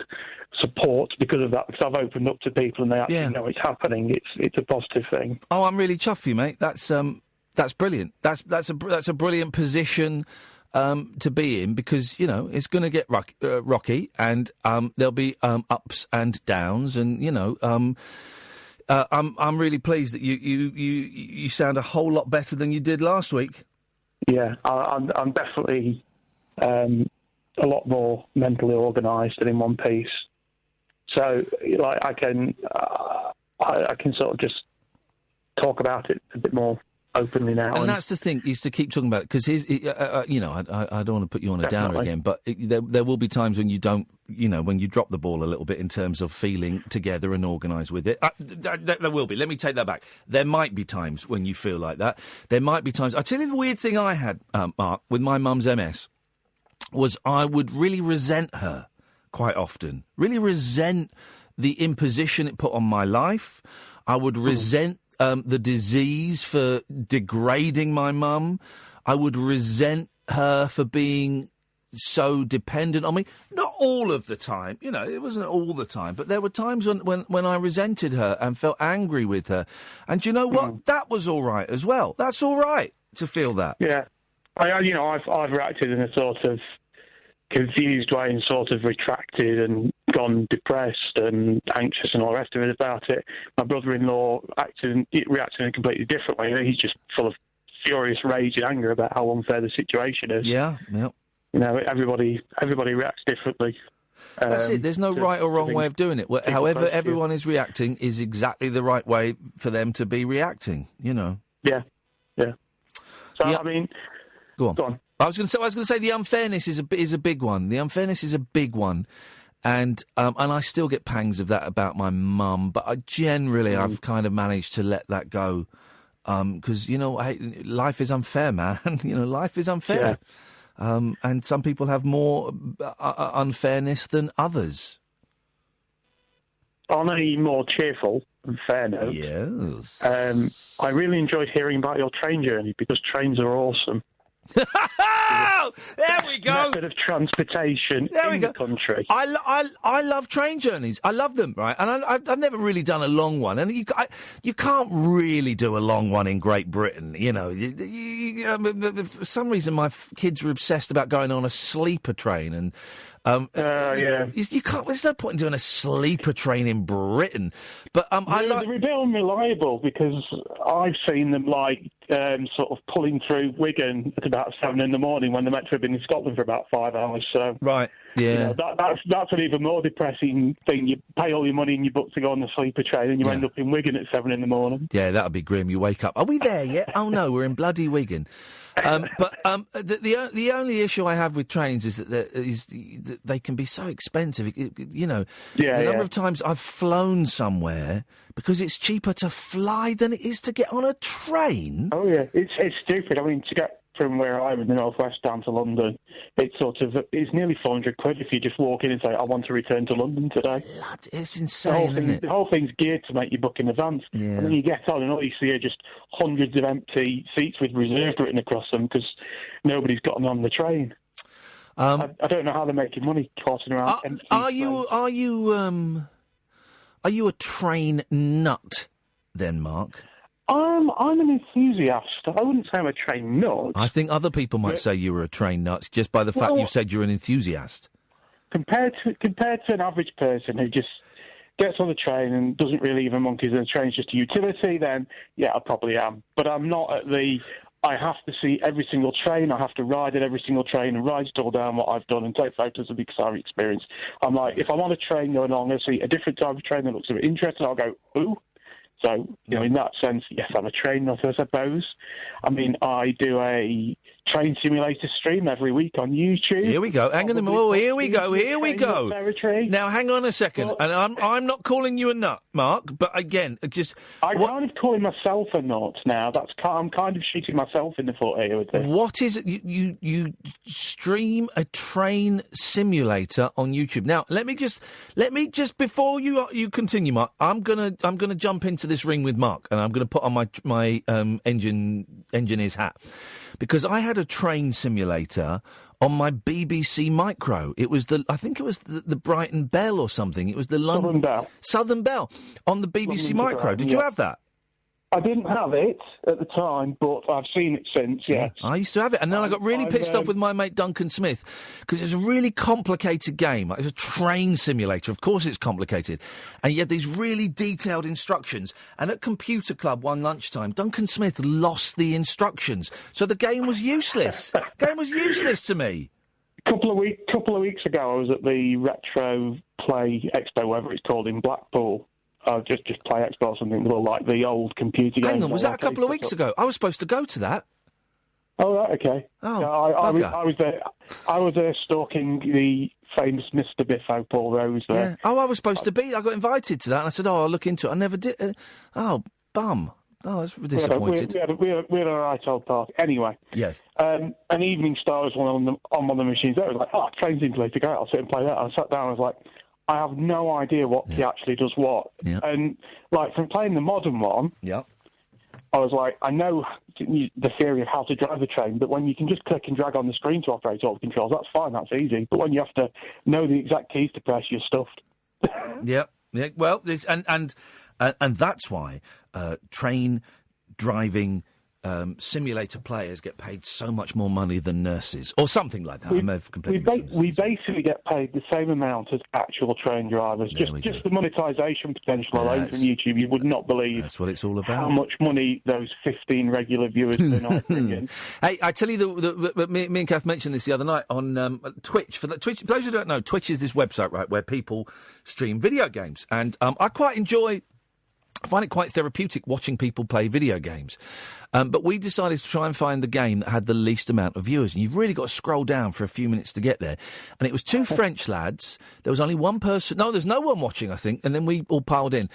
support because of that, because I've opened up to people and they actually know it's happening. It's a positive thing. Oh, I'm really chuffed for you, mate. That's brilliant. That's a brilliant position to be in because it's going to get rocky and there'll be ups and downs and I'm really pleased that you sound a whole lot better than you did last week. Yeah, I'm definitely a lot more mentally organised and in one piece. So like I can sort of just talk about it a bit more openly now. And that's the thing, is to keep talking about it, because I don't want to put you on a downer again, but there will be times when you don't, when you drop the ball a little bit in terms of feeling together and organised with it. There will be. Let me take that back. There might be times when you feel like that. There might be times. I tell you the weird thing I had, Mark, with my mum's MS, was I would really resent her quite often. Really resent the imposition it put on my life. I would resent the disease for degrading my mum. I would resent her for being so dependent on me. Not all of the time. You know, it wasn't all the time, but there were times when I resented her and felt angry with her. And do you know what? That was all right as well. That's all right to feel that. Yeah. I've reacted in a sort of confused way and sort of retracted and gone depressed and anxious and all the rest of it about it. My brother-in-law reacted in a completely different way. He's just full of furious rage and anger about how unfair the situation is. Yeah. You know, everybody reacts differently. That's it. There's no right or wrong way of doing it. However everyone is reacting is exactly the right way for them to be reacting, you know. Yeah. So, I mean... Go on. I was going to say the unfairness is a big one. The unfairness is a big one, and I still get pangs of that about my mum. But I've kind of managed to let that go, because life is unfair, man. Life is unfair, and some people have more unfairness than others. On a more cheerful and fair note, yes, I really enjoyed hearing about your train journey because trains are awesome. There we go. Method of transportation in the country. I love train journeys. I love them, right? And I've never really done a long one, and you can't really do a long one in Great Britain. You know, for some reason my kids were obsessed about going on a sleeper train, and you can't. There's no point in doing a sleeper train in Britain. But they're a bit unreliable because I've seen them sort of pulling through Wigan at about 7 a.m. when they're meant to have been in Scotland for about 5 hours. So right, yeah, that's an even more depressing thing. You pay all your money in your book to go on the sleeper train, and you end up in Wigan at 7 a.m. Yeah, that'd be grim. You wake up. Are we there yet? Oh no, we're in bloody Wigan. The only issue I have with trains is that they can be so expensive. The number of times I've flown somewhere because it's cheaper to fly than it is to get on a train. Oh yeah, it's stupid. I mean, to get from where I am in the northwest down to London, it's nearly 400 quid if you just walk in and say, I want to return to London today. It's insane, isn't it? The whole thing's geared to make you book in advance. Yeah. And then you get on and all you see are just hundreds of empty seats with reserved written across them because nobody's gotten on the train. I don't know how they're making money tossing around empty trains. Are you a train nut then, Mark? I'm an enthusiast. I wouldn't say I'm a train nut. I think other people might say you were a train nut just by the fact you said you're an enthusiast. Compared to an average person who just gets on the train and doesn't really even monkeys and the train's just a utility, then yeah, I probably am. But I'm not at I have to see every single train, I have to ride at every single train and write it all down what I've done and take photos of the Kasari experience. I'm like, if I'm on a train going along and I see a different type of train that looks a bit interesting, I'll go, ooh. So, in that sense, yes, I'm a train nut, I suppose. I mean, I do a train simulator stream every week on YouTube. Here we go. Hang on a minute. Oh, here we go. Now, hang on a second. And I'm not calling you a nut, Mark, but again, I'm kind of calling myself a nut now. I'm kind of shooting myself in the foot here with this. What is it? You stream a train simulator on YouTube. Now, let me just before you continue, Mark, I'm gonna jump into this ring with Mark, and I'm going to put on my engineer's hat, because I had a train simulator on my BBC Micro. I think it was the Brighton Bell or something. It was the Southern Bell on the BBC Micro. Did you have that? I didn't have it at the time, but I've seen it since, yes. I used to have it, and then I got really pissed off with my mate Duncan Smith, because it's a really complicated game. It's a train simulator. Of course it's complicated. And you had these really detailed instructions. And at Computer Club one lunchtime, Duncan Smith lost the instructions. So the game was useless. Game was useless to me. Couple of weeks ago, I was at the Retro Play Expo, whatever it's called, in Blackpool. Just Play Expo or something, like the old computer games. Hang on, was that a couple of weeks ago? I was supposed to go to that. Oh, right, okay. Oh, yeah, I was there. I was there stalking the famous Mr. Biffo, Paul Rose. There. Yeah. Oh, I was supposed to be. I got invited to that, and I said, "Oh, I'll look into it." I never did. Oh, bum. Oh, that's disappointed. We had a right old party. Anyway. Yes. An Evening Star was on one of the machines there. I was like, train simulator, go. I'll sit and play that. I sat down. I was like, I have no idea what he actually does what. Yeah. And, from playing the modern one, I was like, I know the theory of how to drive a train, but when you can just click and drag on the screen to operate all the controls, that's fine, that's easy. But when you have to know the exact keys to press, you're stuffed. Yeah. Well, and that's why train driving simulator players get paid so much more money than nurses, or something like that. We basically get paid the same amount as actual train drivers. Just the monetisation potential alone from YouTube, you would not believe. That's what it's all about. How much money those 15 regular viewers per night bring in. Hey, I tell you, me and Kath mentioned this the other night on Twitch. For those who don't know, Twitch is this website, right, where people stream video games, and I find it quite therapeutic watching people play video games. But we decided to try and find the game that had the least amount of viewers. And you've really got to scroll down for a few minutes to get there. And it was two French lads. There was only one person. No, there's no one watching, I think. And then we all piled in.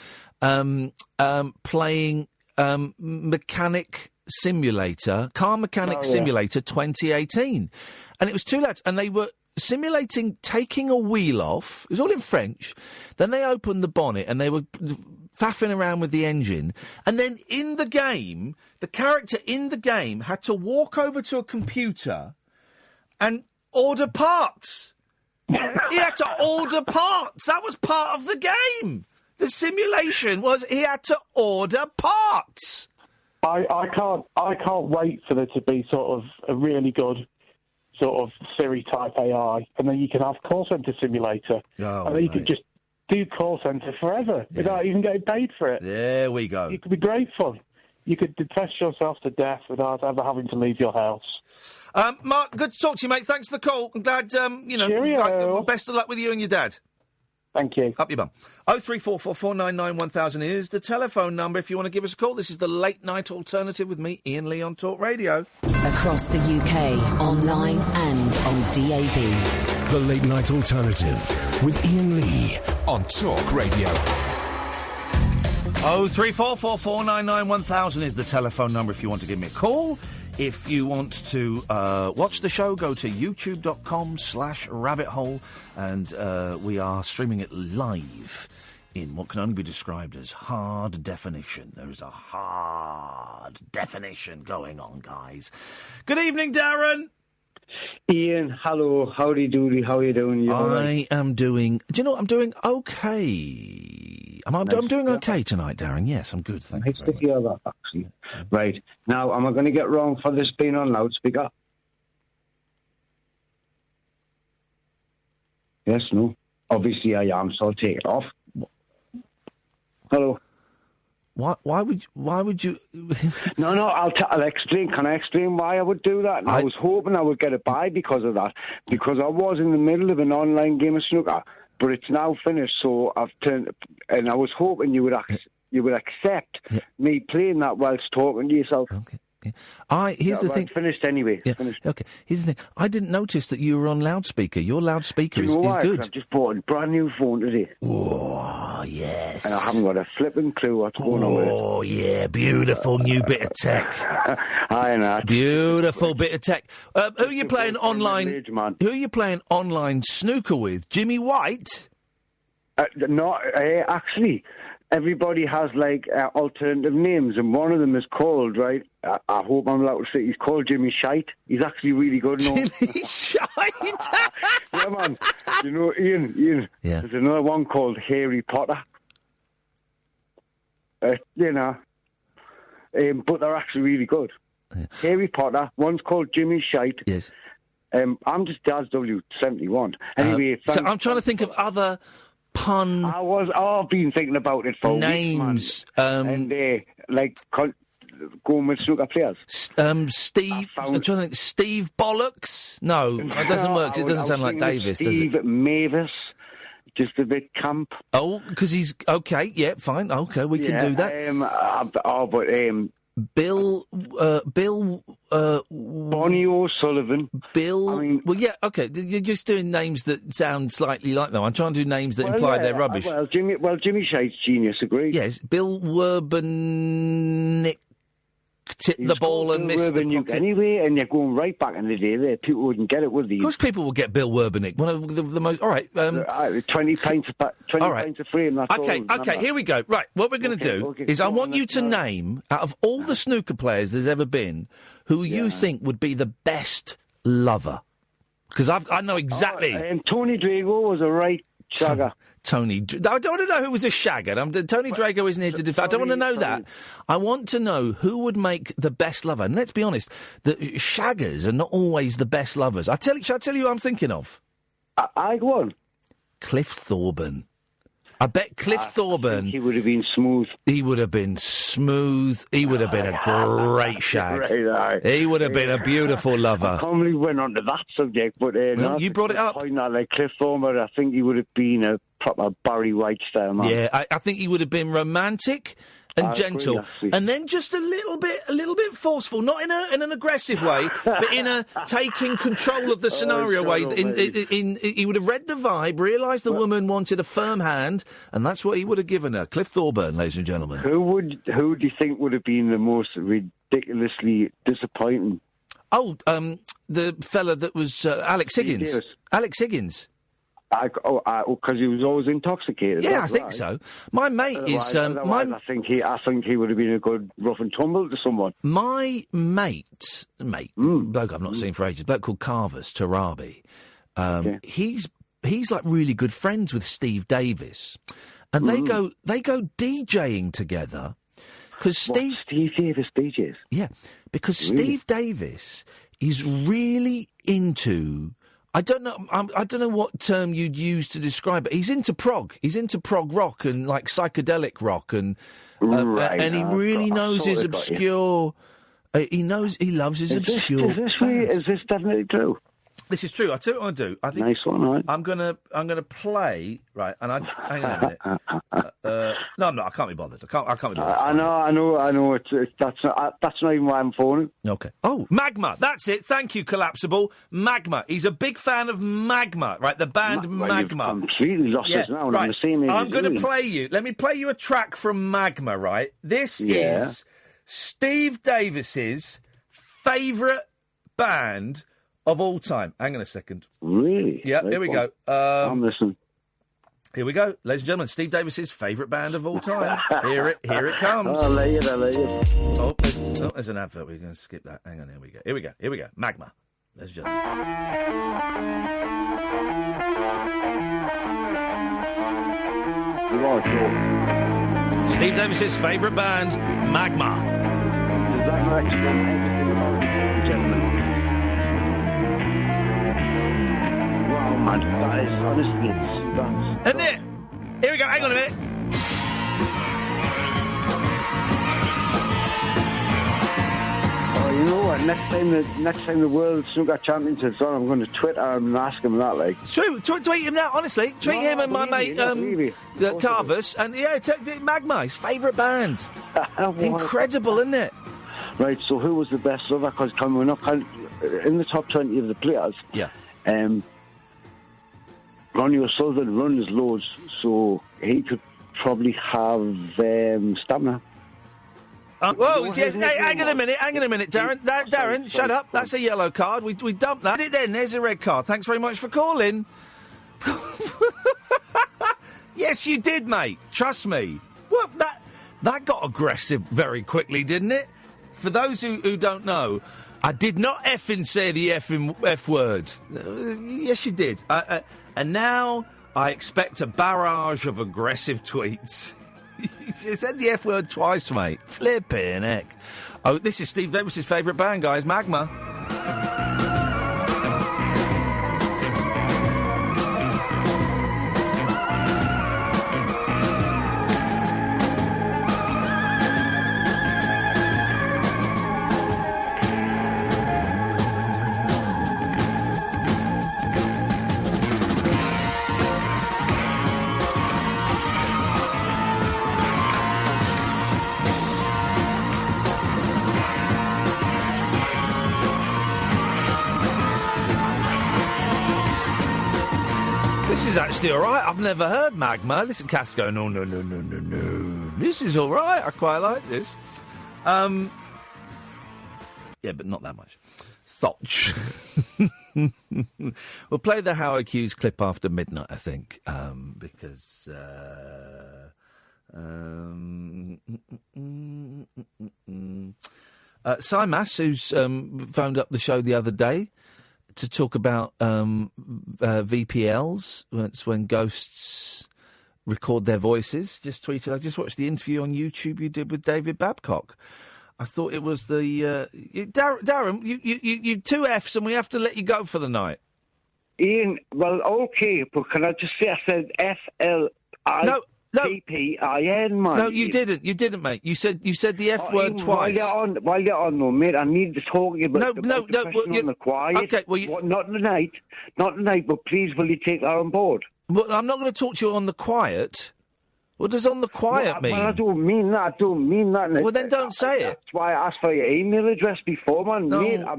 Playing Mechanic Simulator, Car Mechanic Simulator 2018. And it was two lads. And they were simulating taking a wheel off. It was all in French. Then they opened the bonnet and they were faffing around with the engine, and then in the game, the character in the game had to walk over to a computer and order parts. He had to order parts. That was part of the game. The simulation was he had to order parts. I can't wait for there to be sort of a really good sort of Siri type AI, and then you can have call centre simulator, and then you could just do call centre forever without even getting paid for it. There we go. It could be great fun. You could depress yourself to death without ever having to leave your house. Mark, good to talk to you, mate. Thanks for the call. I'm glad, best of luck with you and your dad. Thank you. Up your bum. 03444991000 is the telephone number if you want to give us a call. This is the Late Night Alternative with me, Iain Lee, on Talk Radio. Across the UK, online and on DAB. The Late Night Alternative with Iain Lee on Talk Radio. 03444991000 is the telephone number if you want to give me a call. If you want to watch the show, go to youtube.com/rabbithole, and we are streaming it live in what can only be described as hard definition. There is a hard definition going on, guys. Good evening, Darren. Ian, hello. Howdy doody. How are you doing? I am doing... Do you know what? I'm doing okay. I'm doing okay tonight, Darren. Yes, I'm good, thank you very much. Nice to hear that, actually. Right. Now, am I going to get wrong for this being on loudspeaker? Yes, no? Obviously I am, so I'll take it off. Hello? Why would you... No, I'll explain. Can I explain why I would do that? And I was hoping I would get it by because of that. Because I was in the middle of an online game of snooker, but it's now finished, so I've turned... And I was hoping you would accept me playing that whilst talking to yourself. Okay. Here's the thing. Finished anyway. Yeah. Finished. Okay. Here's the thing. I didn't notice that you were on loudspeaker. Your loudspeaker is good. I've just bought a brand new phone today. Oh, yes. And I haven't got a flipping clue what's going on with it. Oh, yeah. Beautiful new bit of tech. I know. Beautiful bit of tech. Who are you playing online? Who are you playing online snooker with? Jimmy White? Actually. Everybody has, alternative names, and one of them is called, right, I hope I'm allowed to say, he's called Jimmy Shite. He's actually really good. Jimmy Shite? Yeah, man. You know, Ian, there's another one called Harry Potter. But they're actually really good. Yeah. Harry Potter, one's called Jimmy Shite. Yes. I'm just Daz W71. Anyway, so I'm trying to think of other... pun. I've been thinking about it for names. Weeks, and going with snooker players. Steve. I'm trying to think. Steve Bollocks. No, it doesn't work. It doesn't sound like Davis. Steve does it? Mavis. Just a bit camp. Oh, because he's okay. Yeah, fine. Okay, we can do that. Bill, Bonnie O'Sullivan. Bill. Well, yeah, okay. You're just doing names that sound slightly like them. I'm trying to do names that imply they're rubbish. Jimmy Shite's genius, agreed. Yes, Bill Werbennick tip the ball and miss the pocket. Anyway, and you're going right back in the day there. People wouldn't get it, would they? Of course people will get Bill Werbeniuk. One of the most... All right. 20 pints of frame, that's all. Okay, here we go. Right, what we're going to do is I want you to name, out of all the snooker players there's ever been, who you think would be the best lover. Because I know exactly... Tony Drago was a right shagger. I don't want to know who was a shagger. Tony Drago isn't here to defend. I don't want to know that. I want to know who would make the best lover. And let's be honest, the shaggers are not always the best lovers. Shall I tell you who I'm thinking of? I go on. Cliff Thorburn. I bet Cliff Thorburn... He would have been smooth. He would have been smooth. He would have been a great shag. He would have been a beautiful lover. I can't believe we went on to that subject, but... you brought it up. Like Cliff Thorburn, I think he would have been a proper Barry White style man. Yeah, I think he would have been romantic and gentle, and then just a little bit forceful, not in an aggressive way, but in a taking control of the scenario way. He would have read the vibe, realised the woman wanted a firm hand, and that's what he would have given her. Cliff Thorburn, ladies and gentlemen. Who do you think would have been the most ridiculously disappointing? Oh, the fella that was Alex Higgins. Alex Higgins. Because he was always intoxicated. Yeah, I think so. My mate is... I think he would have been a good rough and tumble to someone. My mate, bloke I've not seen for ages, bloke called Carvers Tarabi, he's like really good friends with Steve Davis. And they go DJing together. Because Steve Davis DJs? Yeah, because Steve Davis is really into... I don't know what term you'd use to describe it. He's into prog. He's into prog rock and like psychedelic rock, and and he really knows his obscure. He loves his obscure. Is this definitely true? This is true. I tell you what I do. I think nice one, right? I'm gonna play right, and hang on a minute. No, I'm not. I can't be bothered. I can't be bothered. I know. That's not even why I'm phoning. Okay. Oh, Magma. That's it. Thank you, Collapsible. Magma. He's a big fan of Magma, right? The band Magma. You've completely lost us now. Right. I'm the same age. I'm going to play you. Let me play you a track from Magma. Right. This is Steve Davis's favourite band of all time. Hang on a second. Really? Yeah, here we go. I'm listening. Here we go. Ladies and gentlemen, Steve Davis's favourite band of all time. Here it comes. I'll lay it. Oh, there's an advert. We're going to skip that. Hang on, Here we go. Magma. Ladies and gentlemen. Steve Davis's favourite band, Magma. Does that not explain everything about it, gentlemen? Wow, man, that is honestly... And there! Here we go, hang on a minute. Oh, you know what? Next time the World Snooker Championships on, I'm going to Twitter and ask him that, like. It's true. Tweet him that, honestly. Tweet him and my mate Carvers. And yeah, Magma, his favourite band. Incredible, isn't it? Right, so who was the best lover? Because coming up in the top 20 of the players, Ronnie O'Sullivan runs loads, so he could probably have Stamina. Whoa, yes, hang on a minute, Darren. Darren, shut up. That's a yellow card. We dumped that. Then there's a red card. Thanks very much for calling. Yes, you did, mate. Trust me. Well, that got aggressive very quickly, didn't it? For those who don't know, I did not effing say the F word. Yes, you did. And now I expect a barrage of aggressive tweets. You said the F word twice, mate. Flipping heck. Oh, this is Steve Davis's favourite band, guys, Magma. Actually, all right. I've never heard Magma. This is Kath's going, no. This is all right. I quite like this. Yeah, but not that much. Thoch. We'll play the Howard Hughes clip after midnight, I think, because... Simas, who's phoned up the show the other day to talk about VPLs. It's when ghosts record their voices. Just tweeted, I just watched the interview on YouTube you did with David Babcock. I thought it was the... Darren, you two Fs and we have to let you go for the night. Ian, well, OK, but can I just say I said F-L-I-P-P-I-N, man. No, you didn't. You didn't, mate. You said the F word twice. While you're on, though, mate, I need to talk to you about the question on the quiet. Okay, well... Not tonight, but please, will you take that on board? Well, I'm not going to talk to you on the quiet. What does on the quiet mean? Well, I don't mean that. Well, then don't say it. That's why I asked for your email address before, man. No. Mate, I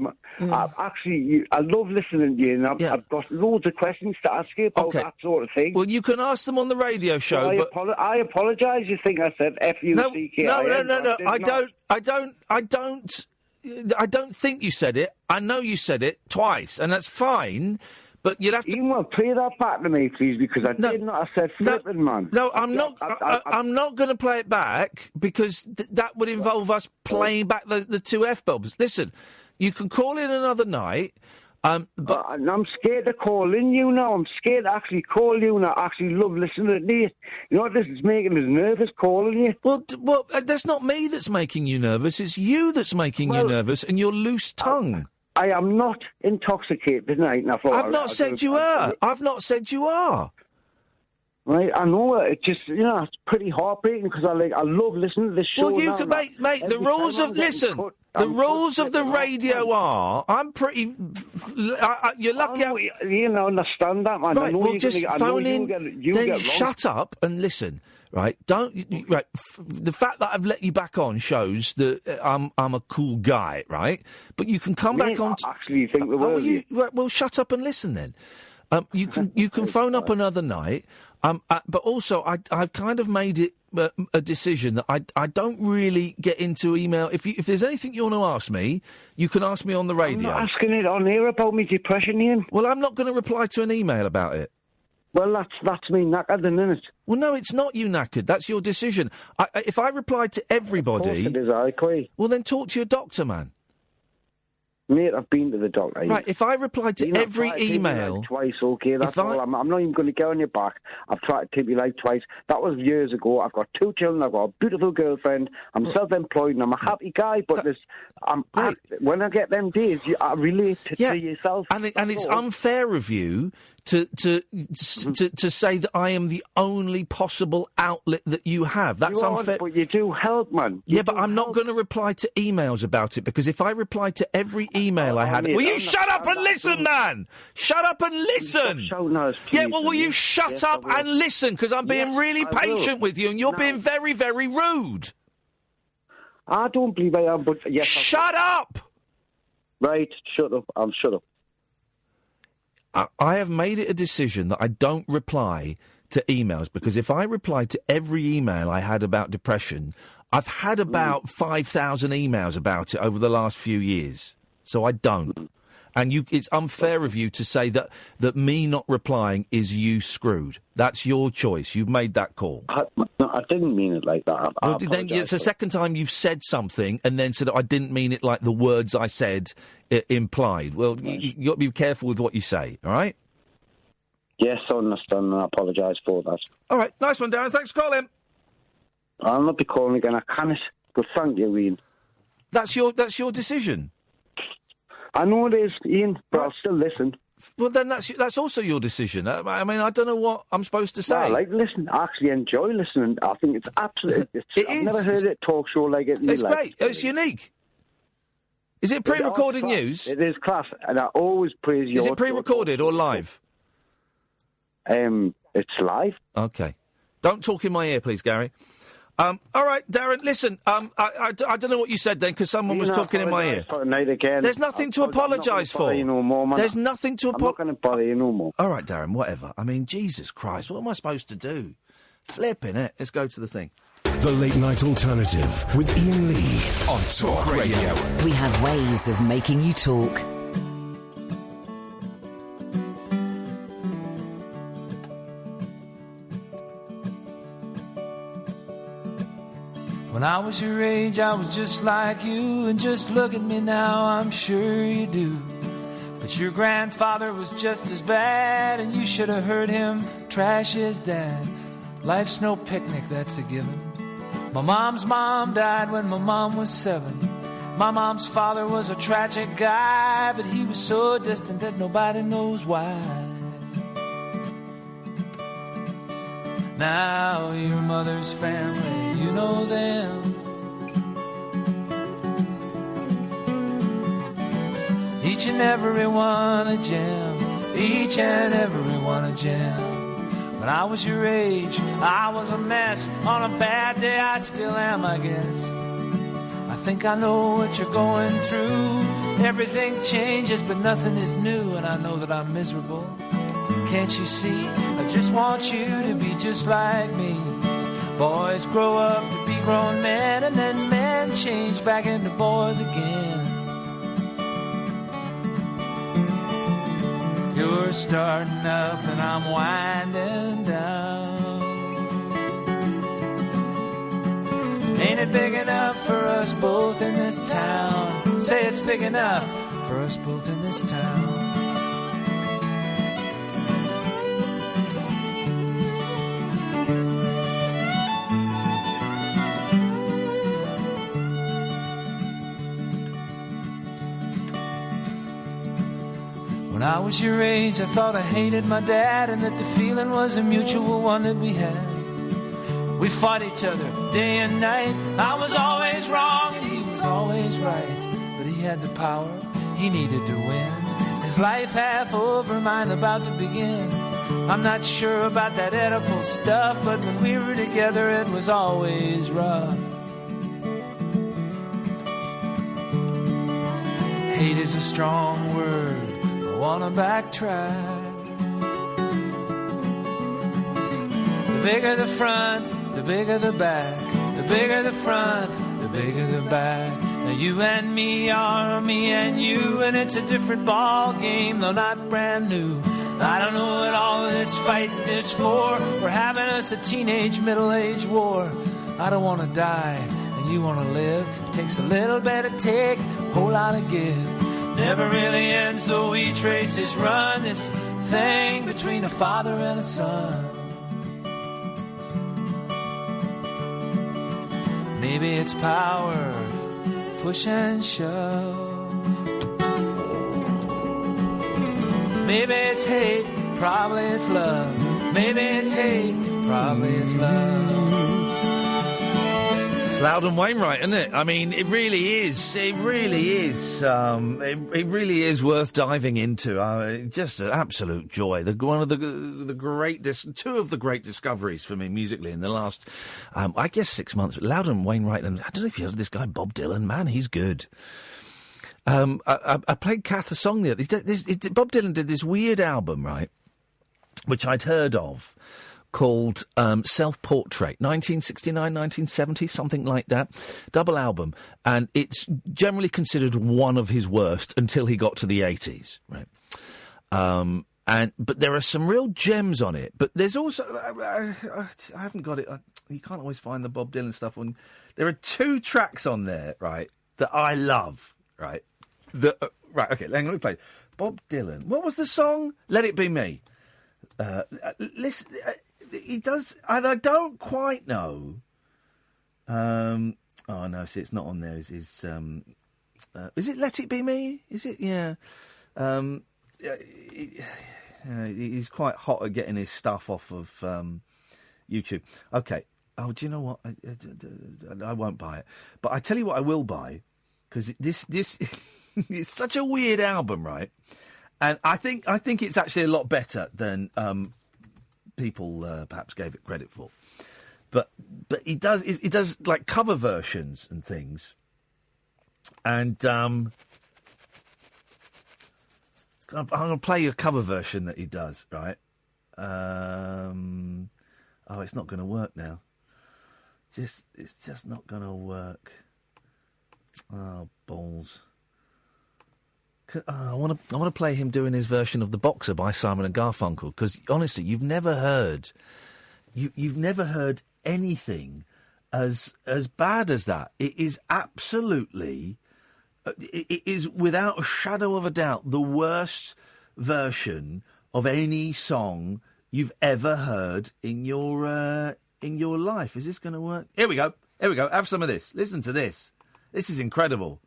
love listening to you, and I've got loads of questions to ask you about that sort of thing. Well, you can ask them on the radio show. I apologise. You think I said F-U-C-K-I-N? No. I don't think you said it. I know you said it twice, and that's fine. But you'd have to... You want to play that back to me, please, because I did not. I said flipping, man. No, I'm not. I'm not going to play it back because that would involve us playing back the two F-bombs. Listen, you can call in another night. But I'm scared to call in you now. I'm scared to actually call you, and I actually love listening to you. You know what this is making us nervous, calling you? Well, that's not me that's making you nervous. It's you that's making you nervous, and your loose tongue. I am not intoxicated tonight. And I've not said you are. I've not said you are. Right, I know it. Just it's pretty heartbreaking because I love listening to this show. Well, you can mate. The rules of the rules of the radio are. I'm pretty. You're lucky. You know, understand that, man. Right. Well, just phone in. Then shut up and listen. Right, the fact that I've let you back on shows that I'm a cool guy, right? But you can come back on. I actually think the word. Well, shut up and listen then. You can phone up another night. But also, I've kind of made it a decision that I don't really get into email. If there's anything you want to ask me, you can ask me on the radio. I'm not asking it on here about me depression, Ian. Well, I'm not going to reply to an email about it. Well, that's me knackered, then, isn't it? Well, no, it's not you knackered. That's your decision. If I replied to everybody... Of course it is, I agree. Well, then talk to your doctor, man. Mate, I've been to the doctor. Right, if I replied to every email... Twice, OK, that's all. I'm not even going to get on your back. I've tried to take your life twice. That was years ago. I've got 2 children, I've got a beautiful girlfriend, I'm self-employed and I'm a happy guy, but when I get them days, I relate to yourself. And it's unfair of you to say that I am the only possible outlet that you have. That's unfair. But you do help, man. But I'm not going to reply to emails about it, because if I reply to every email I had... Will you shut up and listen, man? Shut up and listen! Will you shut up and listen, because I'm being really patient with you and you're being very, very rude. I don't believe I am, but... Yes, shut up! Right, shut up. I'll shut up. I have made it a decision that I don't reply to emails, because if I replied to every email I had about depression, I've had about 5,000 emails about it over the last few years. So I don't. And it's unfair of you to say that me not replying is you screwed. That's your choice. You've made that call. I didn't mean it like that. Then it's the second time you've said something and then said, I didn't mean it like the words I said implied. Well, you've got to be careful with what you say, all right? Yes, I understand, and I apologise for that. All right, nice one, Darren. Thanks for calling. I'll not be calling again. I can't. But thank you, Ian. That's your decision. I know it is, Ian, but I'll still listen. Well, then that's also your decision. I mean, I don't know what I'm supposed to say. I listen. I actually enjoy listening. I think it's absolutely... I've never heard a talk show like it. It's great. It's unique. Is it pre-recorded news? It is class, and I always praise your... Is it pre-recorded or live? It's live. OK. Don't talk in my ear, please, Gary. All right, Darren, listen, I don't know what you said then, because someone was talking in my ear. There's nothing to apologise for. There's nothing to apologise for. I'm not going to bother you no more. All right, Darren, whatever. I mean, Jesus Christ, what am I supposed to do? Flipping it. Let's go to the thing. The Late Night Alternative with Iain Lee on Talk Radio. We have ways of making you talk. When I was your age, I was just like you, and just look at me now, I'm sure you do. But your grandfather was just as bad, and you should have heard him trash his dad. Life's no picnic, that's a given. My mom's mom died when my mom was 7. My mom's father was a tragic guy, but he was so distant that nobody knows why. Now your mother's family, you know them. Each and every one a gem, each and every one a gem. When I was your age, I was a mess. On a bad day, I still am, I guess. I think I know what you're going through. Everything changes, but nothing is new, and I know that I'm miserable. Can't you see? I just want you to be just like me. Boys grow up to be grown men, and then men change back into boys again. You're starting up and I'm winding down. Ain't it big enough for us both in this town? Say it's big enough for us both in this town. When I was your age, I thought I hated my dad, and that the feeling was a mutual one that we had. We fought each other day and night. I was always wrong and he was always right. But he had the power, he needed to win. His life half over, mine about to begin. I'm not sure about that edible stuff, but when we were together it was always rough. Hate is a strong word, I wanna backtrack. The bigger the front, the bigger the back. The bigger the front, the bigger the back. Now you and me are me and you, and it's a different ball game, though not brand new. I don't know what all this fighting is for. We're having us a teenage middle-age war. I don't want to die, and you want to live. It takes a little bit to take, a whole lot to give. Never really ends, though each race is run. This thing between a father and a son. Maybe it's power, push and shove. Maybe it's hate, probably it's love. Maybe it's hate, probably it's love. It's Loudon Wainwright, isn't it? I mean, it really is. It really is. It really is worth diving into. Just an absolute joy. One of the great, two of the great discoveries for me musically in the last, I guess, 6 months. Loudon Wainwright, and I don't know if you heard of this guy Bob Dylan. Man, he's good. I played Kath a song the other day. Bob Dylan did this weird album, right, which I'd heard of, called Self-Portrait, 1969, 1970, something like that. Double album. And it's generally considered one of his worst until he got to the 80s, right? But there are some real gems on it. But there's also... I haven't got it. You can't always find the Bob Dylan stuff. There are 2 tracks on there, right, that I love, right? Right, okay, let me play. Bob Dylan. What was the song? Let It Be Me. Listen, he does, and I don't quite know. Oh no, see, it's not on there. Is it Let It Be Me? Is it? Yeah. He's quite hot at getting his stuff off of YouTube. Okay. Oh, do you know what? I won't buy it, but I tell you what, I will buy, because this it's such a weird album, right? And I think it's actually a lot better than people perhaps gave it credit for. But he does like cover versions and things. And I'm going to play you a cover version that he does, right? Oh, it's not going to work now. It's just not going to work. Oh, balls. I want to play him doing his version of The Boxer by Simon and Garfunkel, because honestly, you've never heard anything as bad as that. It is absolutely, it is without a shadow of a doubt the worst version of any song you've ever heard in your life. Is this going to work? Here we go. Have some of this. Listen to this. This is incredible.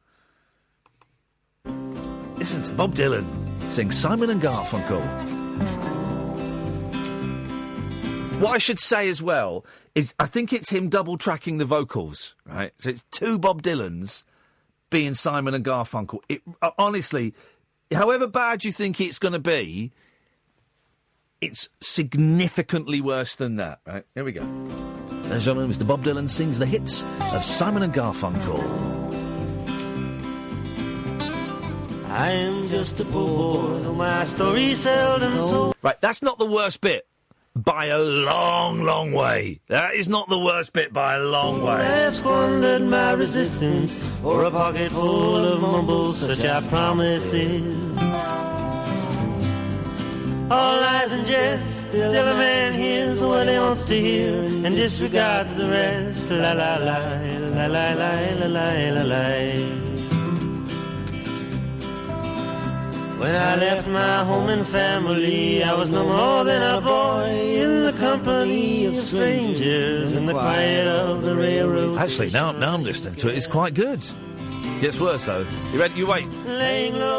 Listen to Bob Dylan sing Simon and Garfunkel. What I should say as well is I think it's him double-tracking the vocals, right? So it's two Bob Dylans being Simon and Garfunkel. Honestly, however bad you think it's going to be, it's significantly worse than that, right? Here we go. Ladies and gentlemen, Mr. Bob Dylan sings the hits of Simon and Garfunkel. I am just a boy, my story seldom told. Right, that's not the worst bit by a long, long way. That is not the worst bit by a long way. I've squandered my resistance for a pocket full of mumbles, such are promises. All lies and jest, still a man hears what he wants to hear and disregards the rest. La la la, la la la, la la la la. When I left my home and family, I was no more than a boy in the company of strangers in the quiet of the railroad. Actually, now I'm listening to it. It's quite good. Gets worse though. You ready? You wait.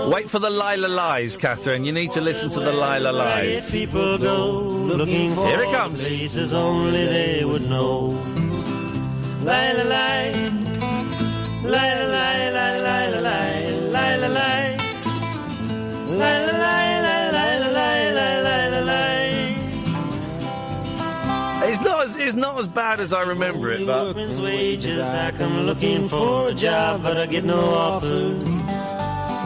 Wait for the Lila Lies, Catherine. You need to listen to the Lila Lies. People go looking for Here it comes. Places only they would know. Lila Lie, Lila Lie, Lila Lie, Lila Lie, Lila Lie. It's not as bad as I remember it, but wages, I come looking for a job, but I get no offers.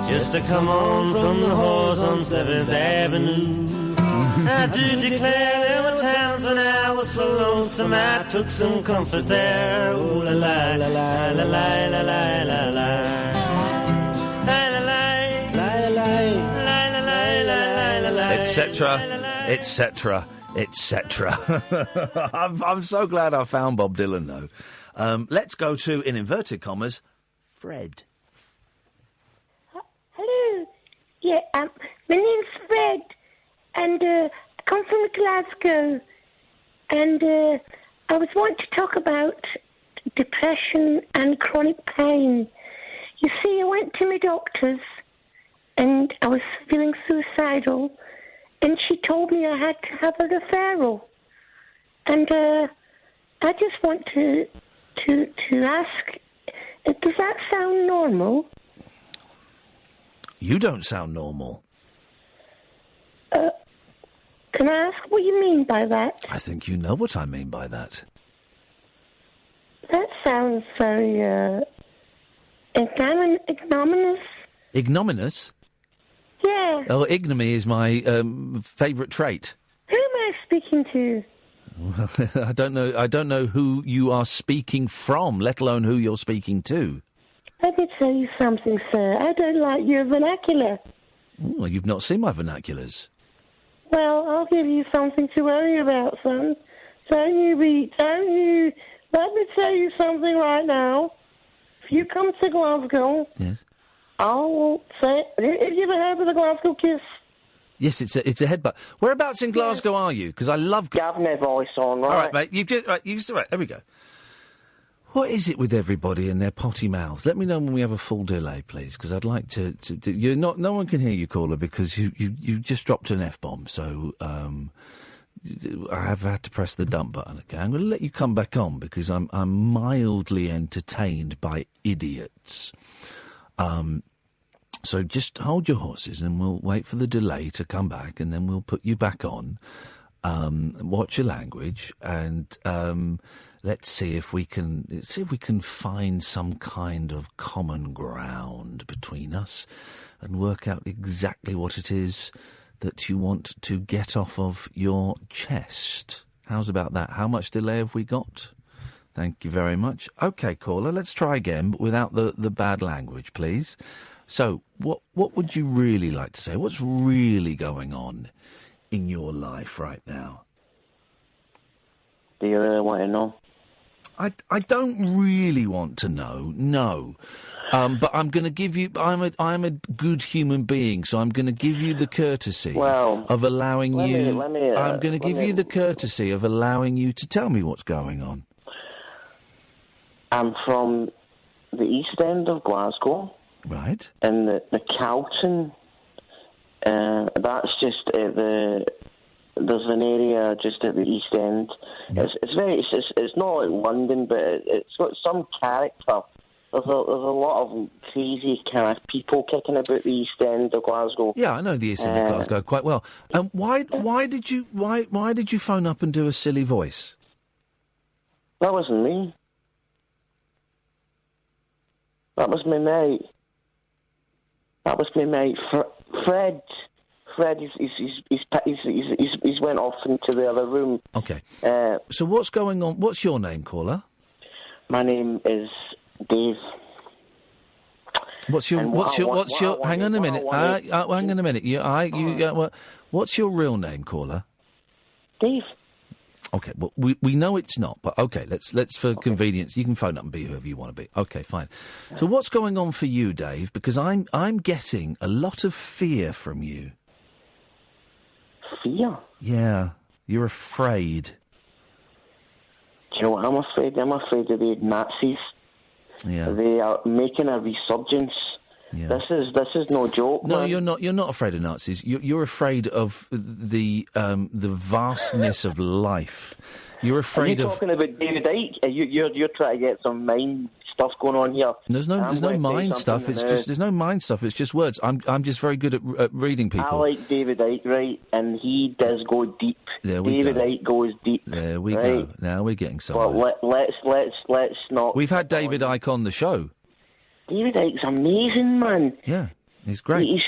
Just to come on from the horse on 7th Avenue. I do declare there were times when I was so lonesome I took some comfort there. Oh la la la la la la la la la la. etc., etc., etc. I'm so glad I found Bob Dylan, though. Let's go to, in inverted commas, Fred. Hello. Yeah, my name's Fred, and I come from Glasgow, and I was wanting to talk about depression and chronic pain. You see, I went to my doctor's, and I was feeling suicidal, and she told me I had to have a referral. And I just want to ask, does that sound normal? You don't sound normal. Can I ask what you mean by that? I think you know what I mean by that. That sounds very ignominious. Ignominious? Yeah. Oh, ignominy is my favourite trait. Who am I speaking to? I don't know who you are speaking from, let alone who you're speaking to. Let me tell you something, sir. I don't like your vernacular. Oh, you've not seen my vernaculars. Well, I'll give you something to worry about, son. Let me tell you something right now. If you come to Glasgow... Yes. I'll say, have you ever heard of the Glasgow kiss? Yes, it's a headbutt. Whereabouts in Glasgow are you? Because I love... Having their voice on, right? All right, mate. Right, there we go. What is it with everybody and their potty mouths? Let me know when we have a full delay, please, because I'd like to you're not. No one can hear you, caller, because you just dropped an F-bomb. So I have had to press the dump button. Okay, I'm going to let you come back on because I'm mildly entertained by idiots. So just hold your horses and we'll wait for the delay to come back and then we'll put you back on, watch your language and let's see if we can find some kind of common ground between us and work out exactly what it is that you want to get off of your chest. How's about that? How much delay have we got? Thank you very much. OK, caller, let's try again, but without the bad language, please. So, what would you really like to say? What's really going on in your life right now? Do you really want to know? I don't really want to know, no. But I'm going to give you... I'm a good human being, so I'm going to give you the courtesy of allowing you... I'm going to give you the courtesy of allowing you to tell me what's going on. I'm from the east end of Glasgow. Right. And the Calton, that's just at the... There's an area just at the east end. Yep. It's not like London, but it's got some character. There's a lot of crazy kind of people kicking about the east end of Glasgow. Yeah, I know the east end of Glasgow quite well. Why did you phone up and do a silly voice? That wasn't me. That was my mate. Fred. Fred, he's went off into the other room. Okay. So what's going on? What's your name, caller? My name is Dave. What's your? Hang on a minute. Hang on a minute. What's your real name, caller? Dave. Okay. Well, we know it's not, but okay. Let's for convenience, you can phone up and be whoever you want to be. Okay, fine. So what's going on for you, Dave? Because I'm getting a lot of fear from you. Fear? Yeah, you're afraid. Do you know what I'm afraid? I'm afraid of the Nazis. Yeah. They are making a resurgence. Yeah. This is no joke. No, man. you're not. You're not afraid of Nazis. You're afraid of the vastness of life. You're afraid Are you talking about David Icke? You're trying to get some mind stuff going on here. There's no mind stuff. It's just there's no mind stuff. It's just words. I'm just very good at reading people. I like David Icke, right? And he does go deep. David Icke goes deep. There we right? go. Now we're getting somewhere. Well, let's not. We've had David Icke on the show. David Icke's amazing, man. Yeah, he's great. He's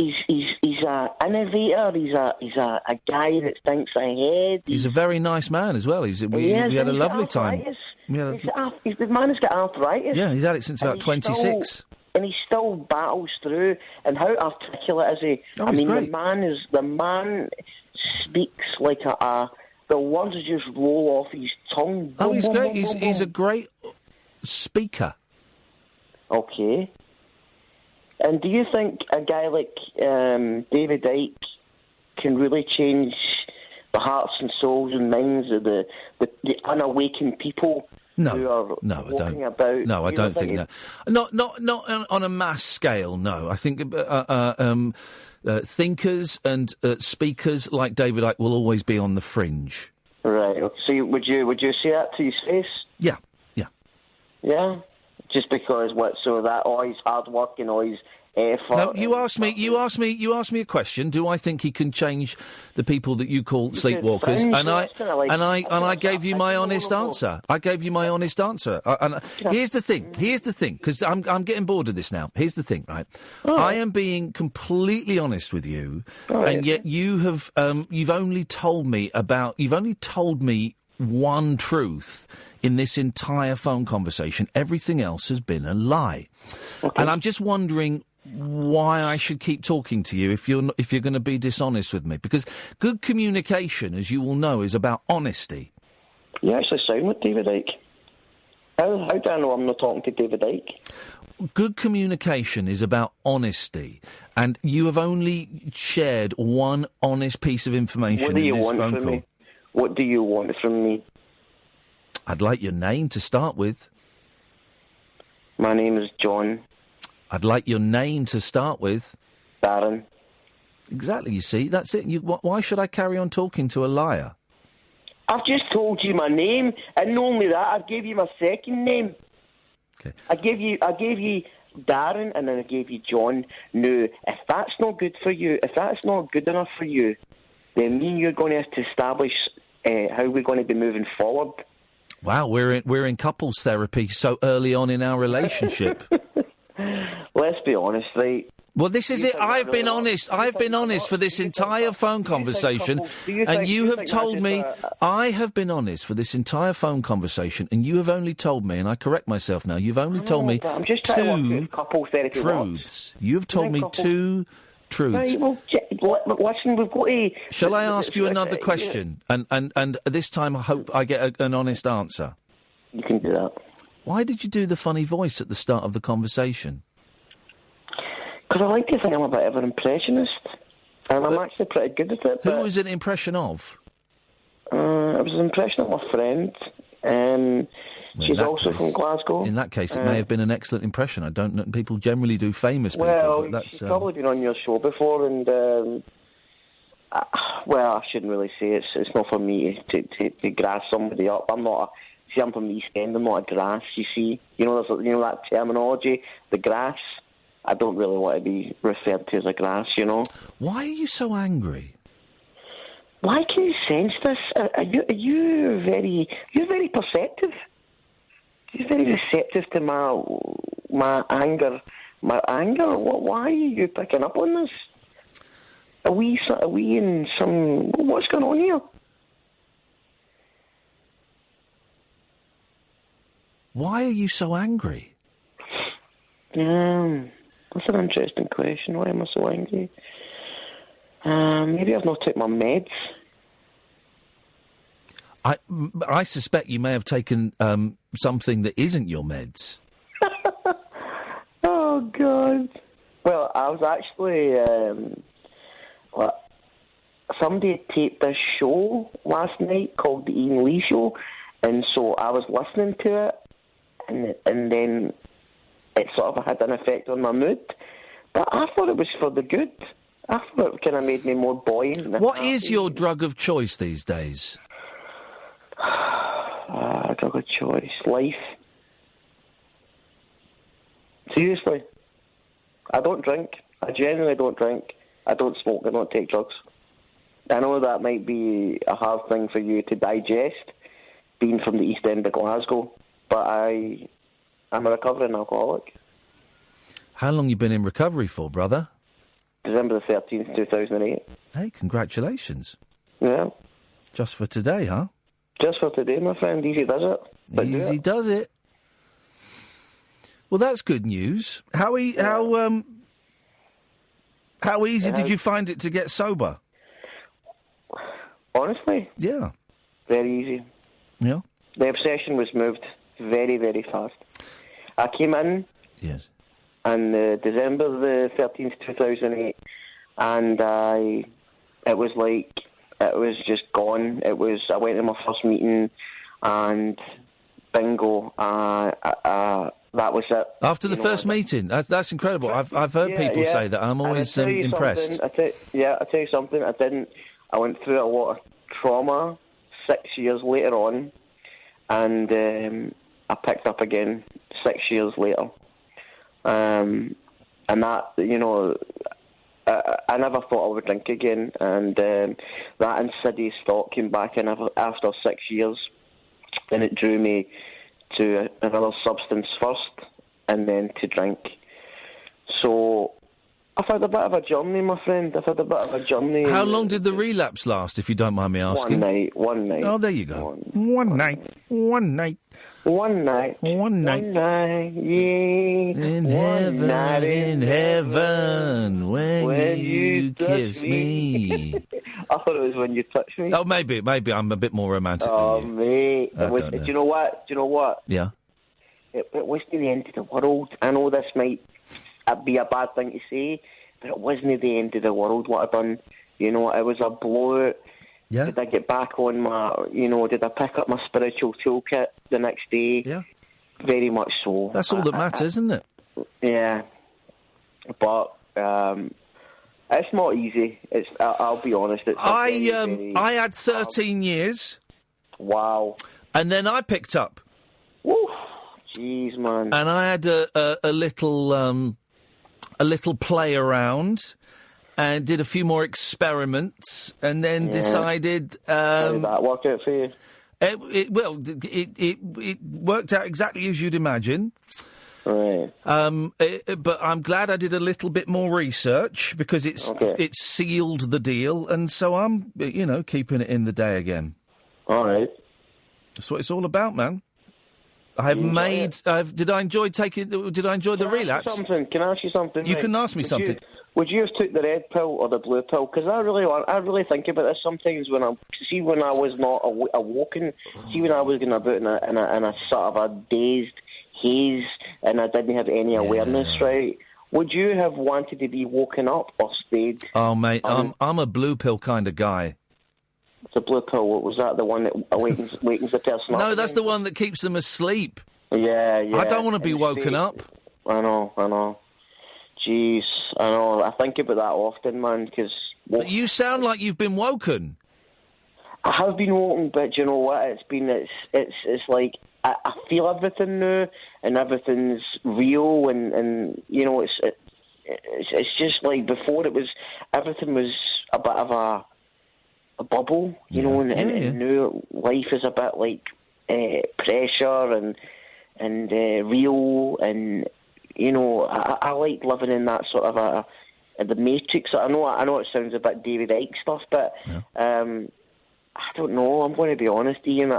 an innovator. He's a guy that thinks ahead. He's a very nice man as well. We had a lovely time. The man has got arthritis. Yeah, he's had it since about 26. And he still battles through. And how articulate is he? Oh, he's great. The man speaks like the words just roll off his tongue. Oh, he's great. He's a great speaker. Okay. And do you think a guy like David Icke can really change the hearts and souls and minds of the unawakened people who are walking about? No, I don't think that. Not on a mass scale. No, I think thinkers and speakers like David Icke will always be on the fringe. Right. So would you say that to his face? Yeah. Yeah. Just because he's hard working, or he's effort. No, you asked me a question. Do I think he can change the people that you call sleepwalkers? And I gave you my honest answer. Here's the thing, because I'm getting bored of this now. Here's the thing, right? Oh. I am being completely honest with you, and yet you've only told me one truth in this entire phone conversation. Everything else has been a lie. Okay. And I'm just wondering why I should keep talking to you if you're going to be dishonest with me. Because good communication, as you will know, is about honesty. You actually sound with David Icke. How do I know I'm not talking to David Icke? Good communication is about honesty, and you have only shared one honest piece of information in this phone call. What do you want from me? I'd like your name to start with. My name is John. I'd like your name to start with. Darren. Exactly, you see, that's it. Why should I carry on talking to a liar? I've just told you my name, and not only that, I gave you my second name. Okay. I gave you Darren, and then I gave you John. Now, if that's not good for you, if that's not good enough for you, then me and you're going to have to establish how we're going to be moving forward. Wow, we're in couples therapy so early on in our relationship. Let's be honest, right? Well, this is it. I've been honest. I've been honest for this entire phone conversation, and you have told me. I have been honest for this entire phone conversation, and you have only told me, and I correct myself now. You've only told me two truths. You've told me two truths. Right, well, listen, we've got to... Shall I ask you another question? And this time I hope I get an honest answer. You can do that. Why did you do the funny voice at the start of the conversation? Because I like to think I'm a bit of an impressionist, and I'm actually pretty good at it. Who was an impression of? It was an impression of my friend. She's also from Glasgow. In that case, it may have been an excellent impression. I don't know. People generally do famous people. Well, but that's, she's probably been on your show before, and well, I shouldn't really say it's not for me to grass somebody up. I'm from the East End. I'm not a grass. You see, you know that terminology, the grass. I don't really want to be referred to as a grass. You know. Why are you so angry? Why can you sense this? You're very perceptive. You're very receptive to my anger. My anger. Why are you picking up on this? Are we in some? What's going on here? Why are you so angry? That's an interesting question. Why am I so angry? Maybe I've not taken my meds. I suspect you may have taken something that isn't your meds. Oh, God. Well, I was actually... somebody had taped this show last night called The Iain Lee Show, and so I was listening to it, and then it sort of had an effect on my mood. But I thought it was for the good. I thought it kind of made me more buoyant. What is your drug of choice these days? Drug of choice. Life. Seriously. I don't drink. I genuinely don't drink. I don't smoke. I don't take drugs. I know that might be a hard thing for you to digest, being from the East End of Glasgow, but I'm a recovering alcoholic. How long you been in recovery for, brother? December the 13th, 2008. Hey, congratulations. Yeah. Just for today, huh? Just for today, my friend. Easy does it. But Easy does it. Well, that's good news. How easy did you find it to get sober? Honestly? Yeah. Very easy. Yeah? The obsession was moved very, very fast. I came in... Yes. On December the 13th, 2008, and it was like... It was just gone. I went to my first meeting, and bingo, that was it. After the first meeting? That's incredible. I've heard people say that, and I'm always impressed. I'll tell you something. I went through a lot of trauma 6 years later on, and I picked up again 6 years later. And that, I never thought I would drink again, and that insidious thought came back in after 6 years, and it drew me to another substance first, and then to drink. So I've had a bit of a journey, my friend. How long did the relapse last, if you don't mind me asking? One night. Oh, there you go. One night. Yeah. In heaven, when you kiss me. I thought it was when you touched me. Oh, maybe I'm a bit more romantic than you. Mate. Do you know what? Yeah. It wasn't the end of the world. I know this might be a bad thing to say, but it wasn't the end of the world what I'd done. It was a blowout. Yeah. Did I get back on my, did I pick up my spiritual toolkit the next day? Yeah. Very much so. That's all that matters, isn't it? Yeah. But it's not easy. I'll be honest. I had 13 years. Wow. And then I picked up. Woo. Jeez, man. And I had a little play around. And did a few more experiments, and then decided. How did that work out for you? It worked out exactly as you'd imagine. Right. But I'm glad I did a little bit more research because it's sealed the deal, and so I'm, keeping it in the day again. All right. That's what it's all about, man. Did I enjoy the relapse? Can I ask you something? You can ask me something. Would you have took the red pill or the blue pill? Because I really think about this sometimes when I was not awoken, when I was going about in a sort of a dazed haze and I didn't have any awareness, right? Would you have wanted to be woken up or stayed? Oh, mate, I'm a blue pill kind of guy. The blue pill, was that the one that awakens the person up? No, that's the one that keeps them asleep. Yeah. I don't want to be woken up. I know. Jeez, I know. I think about that often, man, because... But you sound like you've been woken. I have been woken, but you know what? It's like I feel everything now, and everything's real, and it's just like before everything was a bit of a bubble, and now life is a bit like pressure and real, and I like living in that sort of the Matrix. I know it sounds a bit David Icke stuff, but I don't know. I'm going to be honest, Ian.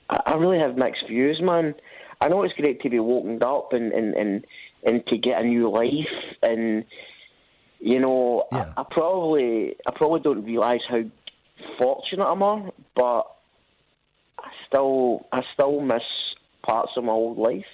I really have mixed views, man. I know it's great to be woken up and to get a new life, and I probably don't realise how fortunate I am, but I still miss parts of my old life.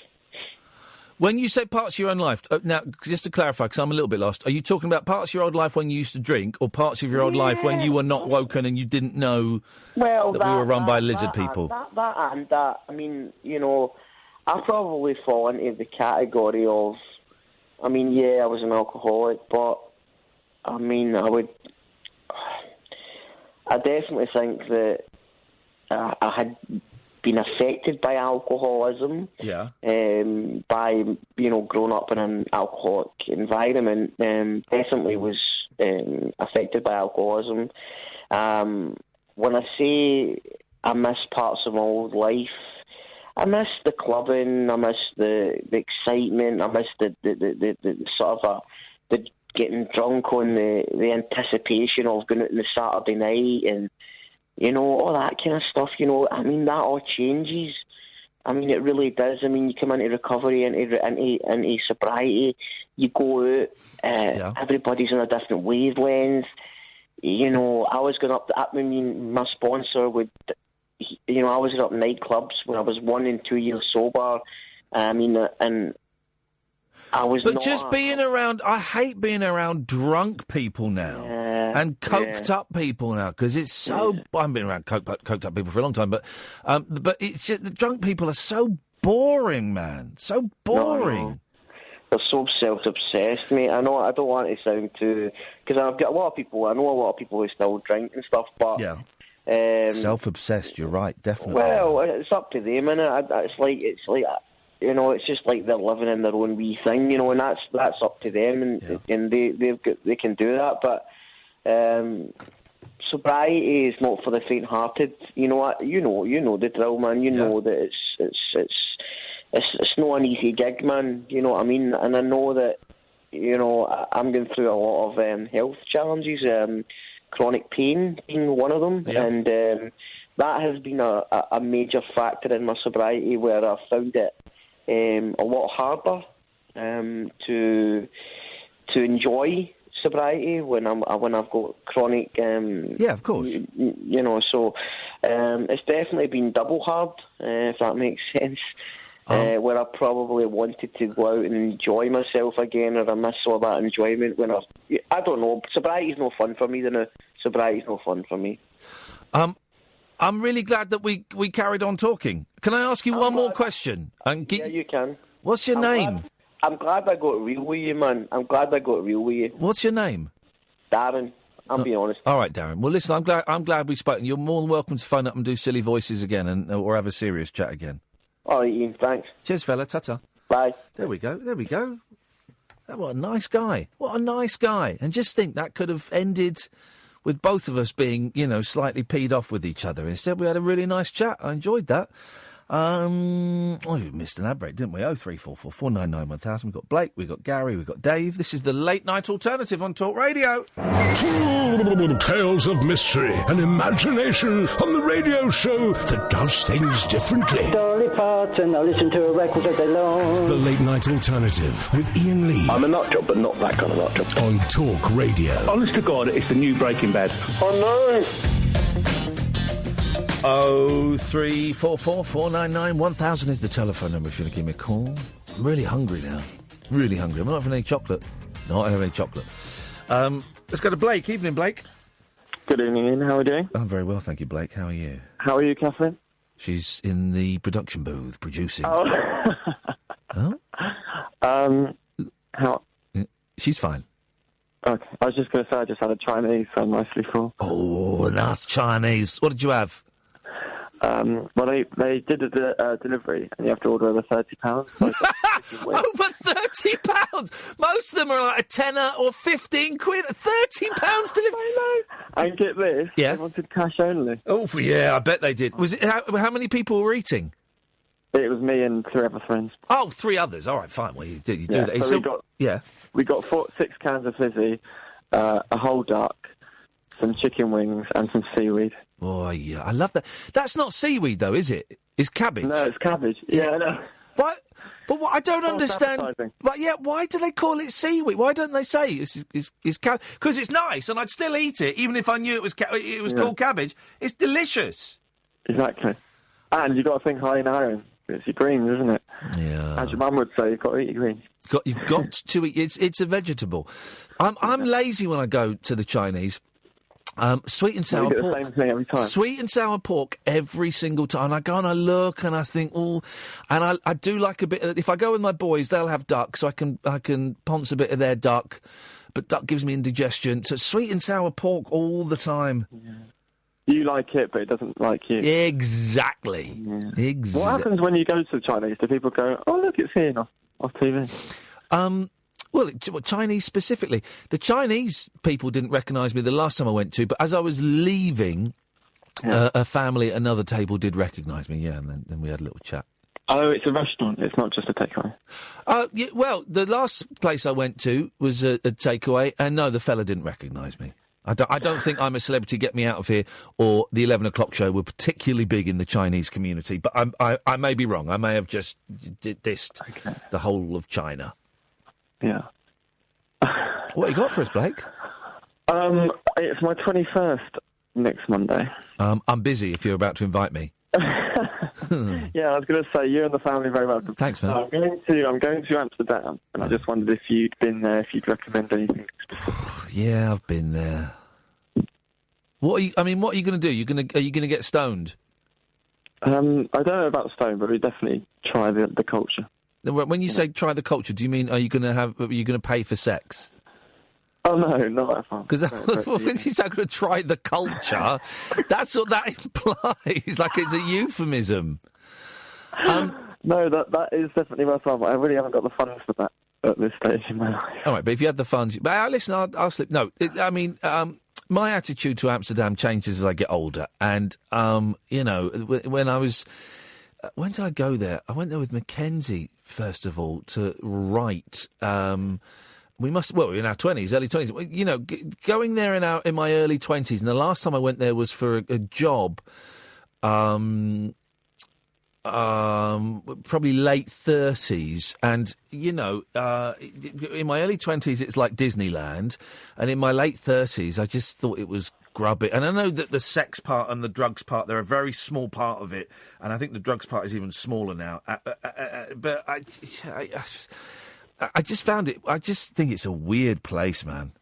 When you say parts of your own life, now, just to clarify, because I'm a little bit lost, are you talking about parts of your old life when you used to drink, or parts of your old life when you were not woken and you didn't know that we were run by lizard people? That. I mean, I probably fall into the category of, I was an alcoholic, but, I definitely think that I had been affected by alcoholism. Yeah. By growing up in an alcoholic environment, definitely was affected by alcoholism. When I say I miss parts of my old life, I miss the clubbing, I miss the excitement, I miss the sort of the getting drunk on the anticipation of going out on the Saturday night and all that kind of stuff, that all changes. It really does. You come into recovery, into sobriety, you go out, everybody's on a different wavelength. I was going up, my sponsor would, I was up nightclubs when I was 1 and 2 years sober. And I was being around, I hate being around drunk people now and coked up people now because it's so. I've been around coked up people for a long time, but it's just, the drunk people are so boring, man. So boring. No. They're so self-obsessed, mate. I know. I don't want to sound too, because I've got a lot of people. I know a lot of people who still drink and stuff, but self-obsessed. You're right, definitely. Well, it's up to them, innit? It's like. It's just like they're living in their own wee thing, and that's up to them, and they can do that. But sobriety is not for the faint-hearted. You know what? You know the drill, man. You know that it's not an easy gig, man. You know what I mean? And I know that I'm going through a lot of health challenges, chronic pain being one of them, and that has been a major factor in my sobriety, where I found it a lot harder to enjoy sobriety when I've got chronic. Of course. So it's definitely been double hard, if that makes sense. Where I probably wanted to go out and enjoy myself again, or I miss all that enjoyment when I don't know. Sobriety's no fun for me. Sobriety's no fun for me. I'm really glad that we carried on talking. Can I ask you one more question? Yeah, you can. What's your name? I'm glad I got real with you, man. I'm glad I got real with you. What's your name? Darren. I'm being honest. All right, Darren. Well, listen, I'm glad we've spoken. You're more than welcome to phone up and do silly voices again, or have a serious chat again. All right, Ian. Thanks. Cheers, fella. Ta-ta. Bye. There we go. What a nice guy. What a nice guy. And just think that could have ended with both of us being, slightly peed off with each other. Instead, we had a really nice chat. I enjoyed that. We missed an ad break, didn't we? 0344 499 1000. We've got Blake, we've got Gary, we've got Dave. This is the Late Night Alternative on Talk Radio. Tales of mystery and imagination on the radio show that does things differently. Dolly Parton, I listen to a record all day long. The Late Night Alternative with Iain Lee. I'm a nut job, but not that kind of nut job. On Talk Radio. Honest to God, it's the new Breaking Bad. Oh no! 0344 499 1000 is the telephone number if you want to give me a call. I'm really hungry now. Really hungry. I'm not having any chocolate. Not having any chocolate. Let's go to Blake. Evening, Blake. Good evening, Ian. How are you doing? I'm very well, thank you, Blake. How are you? How are you, Kathleen? She's in the production booth, producing. Oh. Huh? How? She's fine. Okay. I was just going to say I just had a Chinese, so I'm nicely full. Oh, nice Chinese. What did you have? Well, they did a delivery, and you have to order over £30. So over £30? Most of them are like a tenner or 15 quid. £30 delivery? I know. And get this. Yeah. They wanted cash only. Oh, yeah, I bet they did. Was it? How many people were eating? It was me and 3 other friends. Oh, 3 others. All right, fine. Well, you do that. So we got 6 cans of fizzy, a whole duck, some chicken wings, and some seaweed. Oh, yeah, I love that. That's not seaweed, though, is it? It's cabbage. No, it's cabbage. Yeah, I know. What? But what I don't understand. But yeah, why do they call it seaweed? Why don't they say it's cabbage? Because it's nice, and I'd still eat it, even if I knew it was called cabbage. It's delicious. Exactly. And you've got to think high in iron. It's your greens, isn't it? Yeah. As your mum would say, you've got to eat your greens. You've got to eat. It's a vegetable. I'm lazy when I go to the Chinese. Sweet and sour pork. The same thing every time. Sweet and sour pork every single time. And I go and I look and I think, and I do like a bit. If I go with my boys, they'll have duck, so I can ponce a bit of their duck. But duck gives me indigestion. So sweet and sour pork all the time. Yeah. You like it, but it doesn't like you. Exactly. Yeah. Exactly. What happens when you go to the Chinese? Do people go, "Oh, look, it's here off TV"? Well, Chinese specifically. The Chinese people didn't recognise me the last time I went to, but as I was leaving, a family at another table did recognise me, and then we had a little chat. Oh, it's a restaurant. It's not just a takeaway. Yeah, well, the last place I went to was a takeaway, and no, the fella didn't recognise me. I don't think I'm a Celebrity Get Me Out of Here or the 11 o'clock show were particularly big in the Chinese community, but I may be wrong. I may have just dissed the whole of China. Yeah. What you got for us, Blake? It's my 21st next Monday. I'm busy if you're about to invite me. Yeah, I was going to say, you and the family are very welcome. Thanks, man. I'm going to Amsterdam, and I just wondered if you'd been there, if you'd recommend anything specific. Yeah, I've been there. What are you going to do? Are you going to get stoned? I don't know about stone, but we definitely try the culture. When you say try the culture, do you mean are you going to pay for sex? Oh no, not that far. Because when you say I'm going to try the culture, that's what that implies. Like it's a euphemism. No, that is definitely worthwhile. But I really haven't got the funds for that at this stage in my life. All right, but if you had the funds, listen, I'll slip. No, my attitude to Amsterdam changes as I get older, and when I was. When did I go there? I went there with Mackenzie, first of all, to write. We were in our 20s, early 20s. You know, going there in my early 20s, and the last time I went there was for a job, probably late 30s. And, in my early 20s, it's like Disneyland. And in my late 30s, I just thought it was grubby. And I know that the sex part and the drugs part, they're a very small part of it. And I think the drugs part is even smaller now. But I just found it, I just think it's a weird place, man.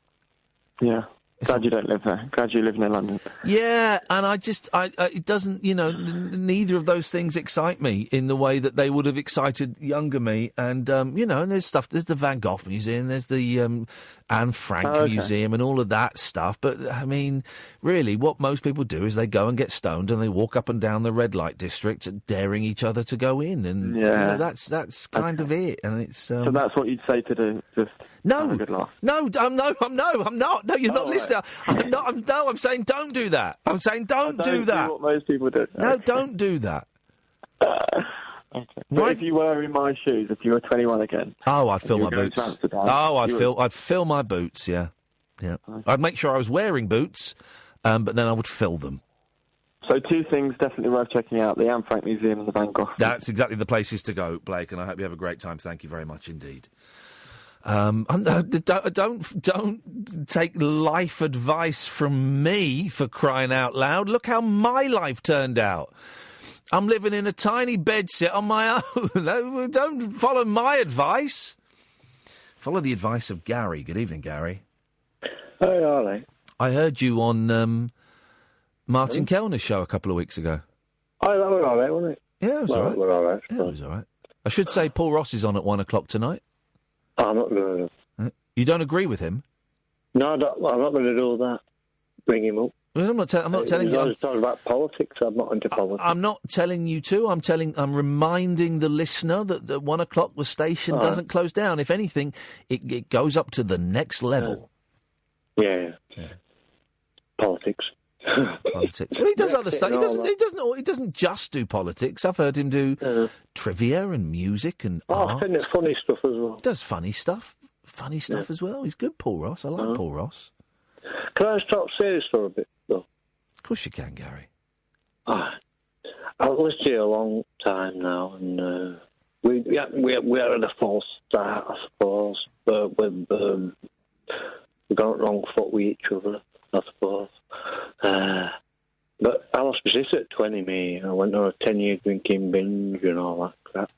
Yeah. Glad you don't live there. Glad you live near London. Yeah, and it doesn't, neither of those things excite me in the way that they would have excited younger me. And, and there's the Van Gogh Museum, there's the Anne Frank Museum and all of that stuff. But, I mean, really, what most people do is they go and get stoned and they walk up and down the red light district daring each other to go in. And that's kind of it. And it's... So that's what you'd say to do? Just have a good laugh? No, I'm not. No, you're not listening. I'm saying don't do that. I'm saying don't do that. Do what most people do. No, don't do that. Okay. But if you were in my shoes, if you were 21 again... Oh, I'd fill you my were going boots. to Amsterdam, I'd fill my boots, yeah. Yeah. I'd make sure I was wearing boots, but then I would fill them. So 2 things definitely worth checking out, the Anne Frank Museum and the Van Gogh. That's exactly the places to go, Blake, and I hope you have a great time. Thank you very much indeed. Don't take life advice from me, for crying out loud. Look how my life turned out. I'm living in a tiny bedsit on my own. Don't follow my advice. Follow the advice of Gary. Good evening, Gary. Hey, Ollie. I heard you on Martin Kellner's show a couple of weeks ago. Oh, that was all right, wasn't it? Yeah, it was all right. Yeah, it was all right. I should say Paul Ross is on at 1:00 tonight. I'm not going to. You don't agree with him? No, I'm not going to do that. Bring him up. Well, I'm not telling you. I was talking about politics. I'm not into politics. I'm not telling you to. I'm reminding the listener that the 1:00 the station doesn't close down. If anything, it goes up to the next level. Yeah. Politics. Politics. Well, he does other stuff. He doesn't just do politics. I've heard him do trivia and music and art. I think it's funny stuff as well. He does funny stuff as well. He's good, Paul Ross. I like Paul Ross. Can I stop serious for a bit, though? Of course you can, Gary. I've listened to you a long time now, and we are at a false start, I suppose. But we've gone wrong foot with each other, I suppose. But I lost my sister at 20, me. I went on a 10-year drinking binge and all that crap.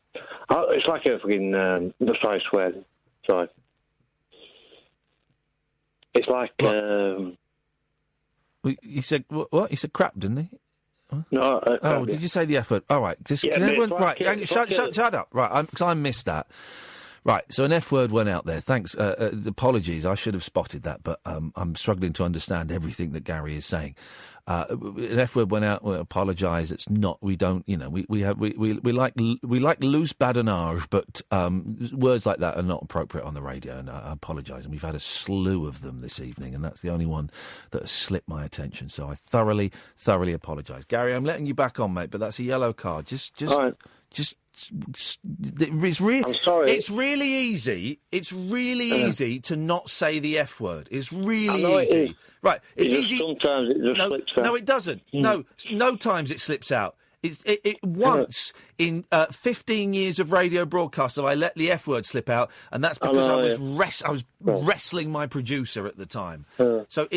It's like a fucking... sorry, I swear. Sorry. It's like... He said what? He said crap, didn't he? No. Crap, did you say the F word? All right. Just, yeah, shut up. Right, because I missed that. Right, so an F word went out there. Thanks. Apologies, I should have spotted that, but I'm struggling to understand everything that Gary is saying. An F word went out. We apologise. It's not. We don't. You know. We like loose badinage, but words like that are not appropriate on the radio. And I apologise. And we've had a slew of them this evening, and that's the only one that has slipped my attention. So I thoroughly apologise, Gary. I'm letting you back on, mate. But that's a yellow card. Just. I'm sorry. It's really easy. It's really easy to not say the F word. It's really easy. Right. It's easy. Sometimes it just slips out. No, it doesn't. No times it slips out. It once in 15 years of radio broadcast have I let the F word slip out, and that's because I was wrestling my producer at the time. So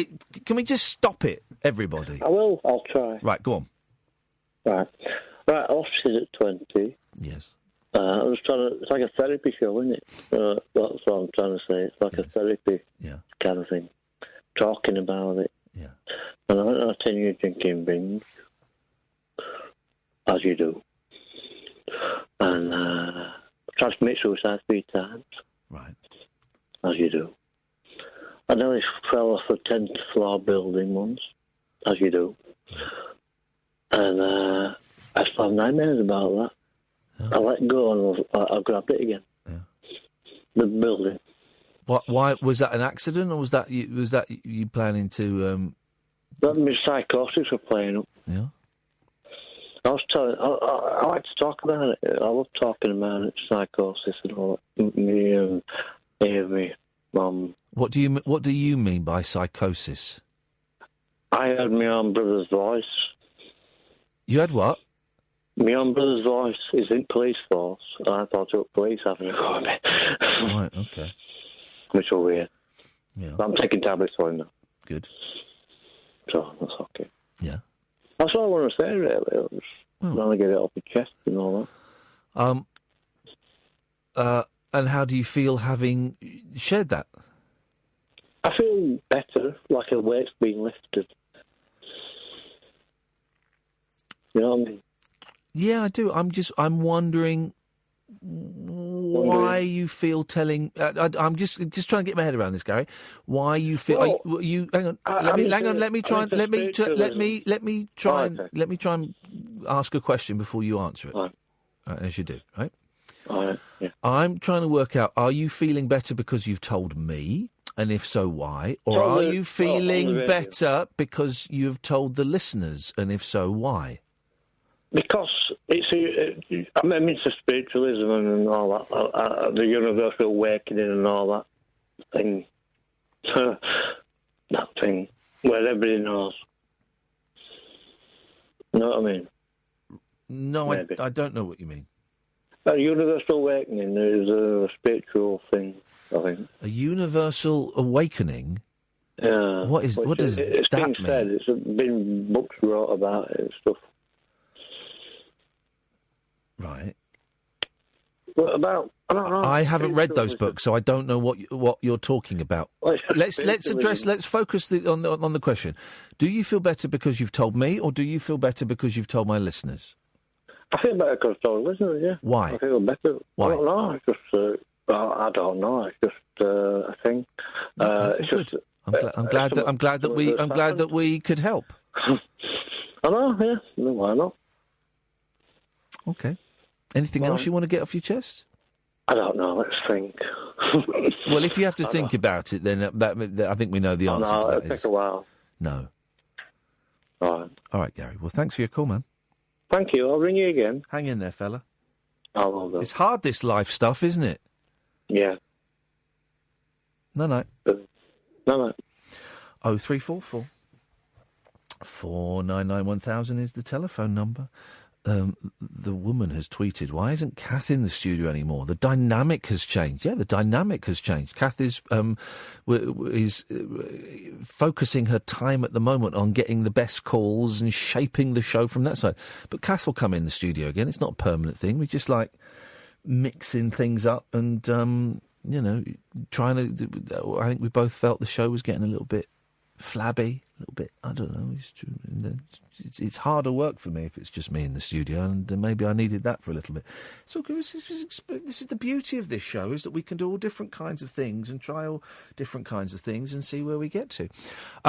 can we just stop it, everybody? I will. I'll try. Right, go on. Right, offices at 20. Yes. I was trying to. It's like a therapy show, isn't it? That's what I'm trying to say. It's like a therapy kind of thing. Talking about it. Yeah. And I went on a 10-year drinking binge, as you do. And tried to commit suicide 3 times. Right. As you do. I nearly fell off a 10th floor building once, as you do. And I still have nightmares about that. I let go and I grabbed it again. Yeah. The building. Why was that an accident, or was that you planning to? That my psychosis were playing up. Yeah. I like to talk about it. I love talking about it, psychosis and all that. Me, Amy, Mum. What do you mean by psychosis? I had my own brother's voice. You had what? My own brother's voice is in police force, and I thought it was police having a go at me. Right, okay. Which was weird. Yeah. But I'm taking tablets for him now. Good. So, that's okay. Yeah. That's all I want to say, really. I just want to get it off the chest and all that. And how do you feel having shared that? I feel better, like a weight's been lifted. You know what I mean? Yeah, I do. I'm wondering why you feel telling. I'm just trying to get my head around this, Gary. Why you feel? You hang on. Let me try and ask a question before you answer it. As you do, right? Yeah. I'm trying to work out: are you feeling better because you've told me? And if so, why? Or are you feeling better because you've told the listeners? And if so, why? Because I'm into spiritualism and all that, the universal awakening and all that thing. That thing where everybody knows. You know what I mean? No, I don't know what you mean. A universal awakening is a spiritual thing, I think. A universal awakening? Yeah. What does it's that been mean? said. It's been books wrote about it and stuff. Right. What about? I don't know. I haven't read those books, so I don't know what you're talking about. Well, Let's focus on the question. Do you feel better because you've told me, or do you feel better because you've told my listeners? I feel better because I told listeners, yeah. Why? I feel better. Why? I don't know. It's just, I don't know. It's just a thing. It's just. I'm glad that we could help. I know. Yeah. No, why not? Okay. Anything else you want to get off your chest? I don't know. Let's think. Well, if you have to think about it, then that I think we know the answer to that. It'll take a while. No. All right, Gary. Well, thanks for your call, man. Thank you. I'll ring you again. Hang in there, fella. I will do. It's hard, this life stuff, isn't it? Yeah. No. 0344 499 1000 is the telephone number. The woman has tweeted, why isn't Kath in the studio anymore? The dynamic has changed. Yeah, the dynamic has changed. Kath is focusing her time at the moment on getting the best calls and shaping the show from that side. But Kath will come in the studio again. It's not a permanent thing. We just like mixing things up and, trying to... I think we both felt the show was getting a little bit flabby, a little bit, I don't know. It's harder work for me if it's just me in the studio, and maybe I needed that for a little bit. So this is the beauty of this show, is that we can do all different kinds of things and try all different kinds of things and see where we get to.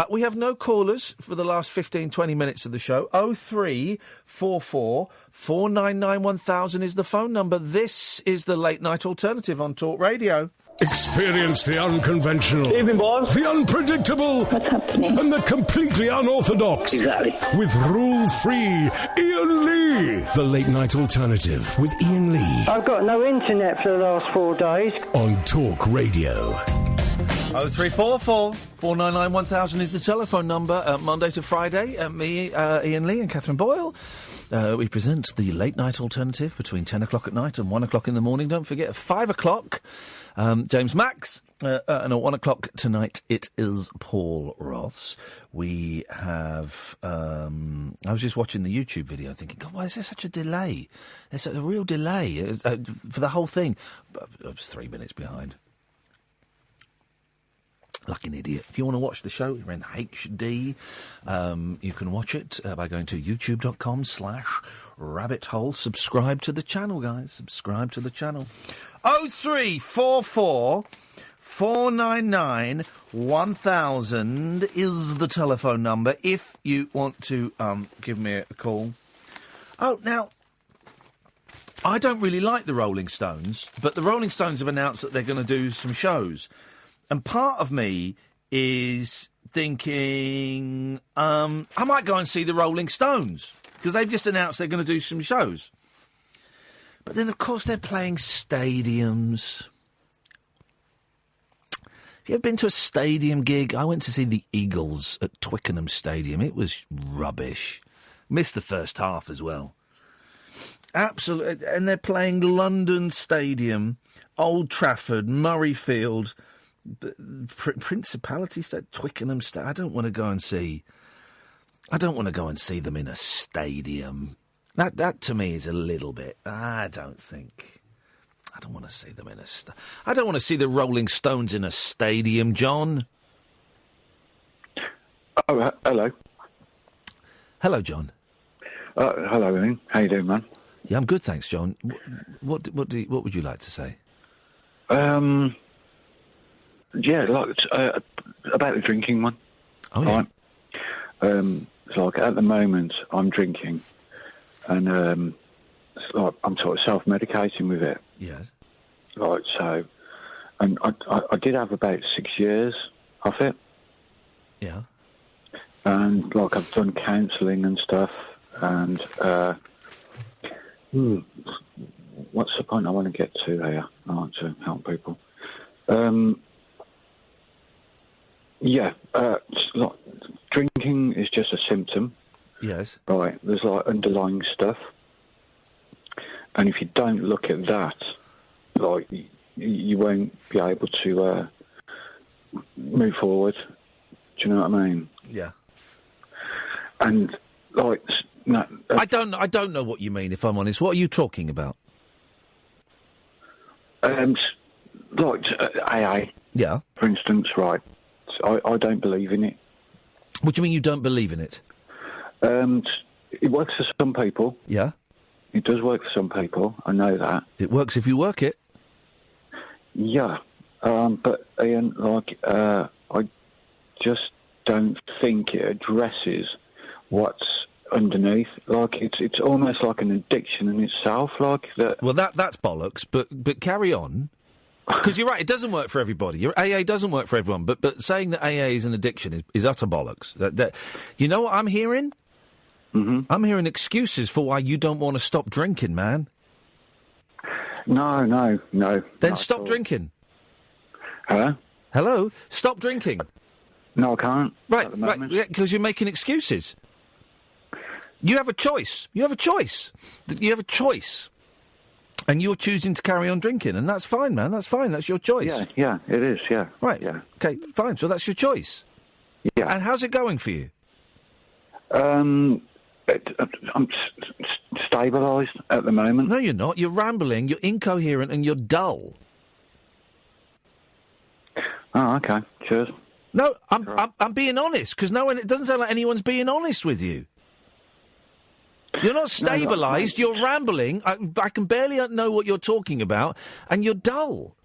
We have no callers for the last 15, 20 minutes of the show. 0344 499 1000 is the phone number. This is the Late Night Alternative on Talk Radio. Experience the unconventional, Evening, boss. the unpredictable, and the completely unorthodox. Exactly. With rule-free Iain Lee. The Late Night Alternative with Iain Lee. I've got no internet for the last 4 days. On Talk Radio. 0344 499 1000 is the telephone number. Monday to Friday, me, Iain Lee and Catherine Boyle. We present the Late Night Alternative between 10 o'clock at night and 1 o'clock in the morning. Don't forget, at 5 o'clock, James Max. And at 1 o'clock tonight, it is Paul Ross. We have... I was just watching the YouTube video thinking, God, why is there such a delay? There's a real delay for the whole thing. I was 3 minutes behind. Like an idiot. If you want to watch the show, you're in HD. You can watch it by going to youtube.com/rabbithole. Subscribe to the channel, guys. Subscribe to the channel. 0344 499 1000 is the telephone number if you want to give me a call. Oh, now, I don't really like the Rolling Stones, but the Rolling Stones have announced that they're going to do some shows. And part of me is thinking, I might go and see the Rolling Stones, because they've just announced they're going to do some shows. But then, of course, they're playing stadiums. Have you ever been to a stadium gig? I went to see the Eagles at Twickenham Stadium. It was rubbish. Missed the first half as well. Absolutely. And they're playing London Stadium, Old Trafford, Murrayfield... Principality State, Twickenham State. I don't want to go and see them in a stadium. That to me is a little bit. I don't want to see them in a. I don't want to see the Rolling Stones in a stadium, John. Oh, hello. Hello, John. Hello, Ian. How you doing, man? Yeah, I'm good, thanks, John. What would you like to say? Yeah, like about the drinking one. Oh, yeah. Right? It's like at the moment I'm drinking, and it's like I'm sort of self-medicating with it. Yes. Right, so, and I did have about 6 years of it. Yeah. And like I've done counselling and stuff, and What's the point I want to get to here? I want to help people. Drinking is just a symptom. Yes. Right, there's like underlying stuff. And if you don't look at that, like, you won't be able to move forward. Do you know what I mean? Yeah. And, like... No, I don't know what you mean, if I'm honest. What are you talking about? AA. Yeah. For instance, right. I don't believe in it. What do you mean you don't believe in it? It works for some people. Yeah. It does work for some people. I know that. It works if you work it. Yeah. But, Ian, I just don't think it addresses what's underneath. Like, it's almost like an addiction in itself, like that. Well, that's bollocks, but carry on. Because you're right, it doesn't work for everybody. Your AA doesn't work for everyone, but saying that AA is an addiction is utter bollocks. You know what I'm hearing? Mm-hmm. I'm hearing excuses for why you don't want to stop drinking, man. No. Then stop drinking. Hello? Stop drinking. No, I can't. Right, because you're making excuses. You have a choice. You have a choice. And you're choosing to carry on drinking, and that's fine, man. That's fine. That's your choice. Yeah, it is, yeah. Right. Yeah. Okay, fine. So that's your choice. Yeah. And how's it going for you? I'm stabilised at the moment. No, you're not. You're rambling, you're incoherent, and you're dull. Oh, okay. Cheers. No, I'm being honest, because it doesn't sound like anyone's being honest with you. You're not stabilised, you're rambling, I can barely know what you're talking about, and you're dull.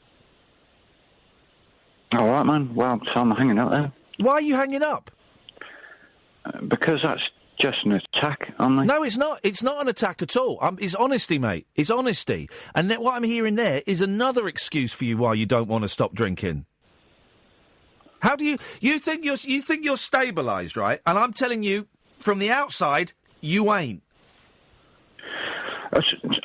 All right, man. Well, so I'm hanging up then. Why are you hanging up? Because that's just an attack on me. No, it's not. It's not an attack at all. It's honesty, mate. It's honesty. And what I'm hearing there is another excuse for you why you don't want to stop drinking. How do you think you're stabilised, right? And I'm telling you, from the outside, you ain't.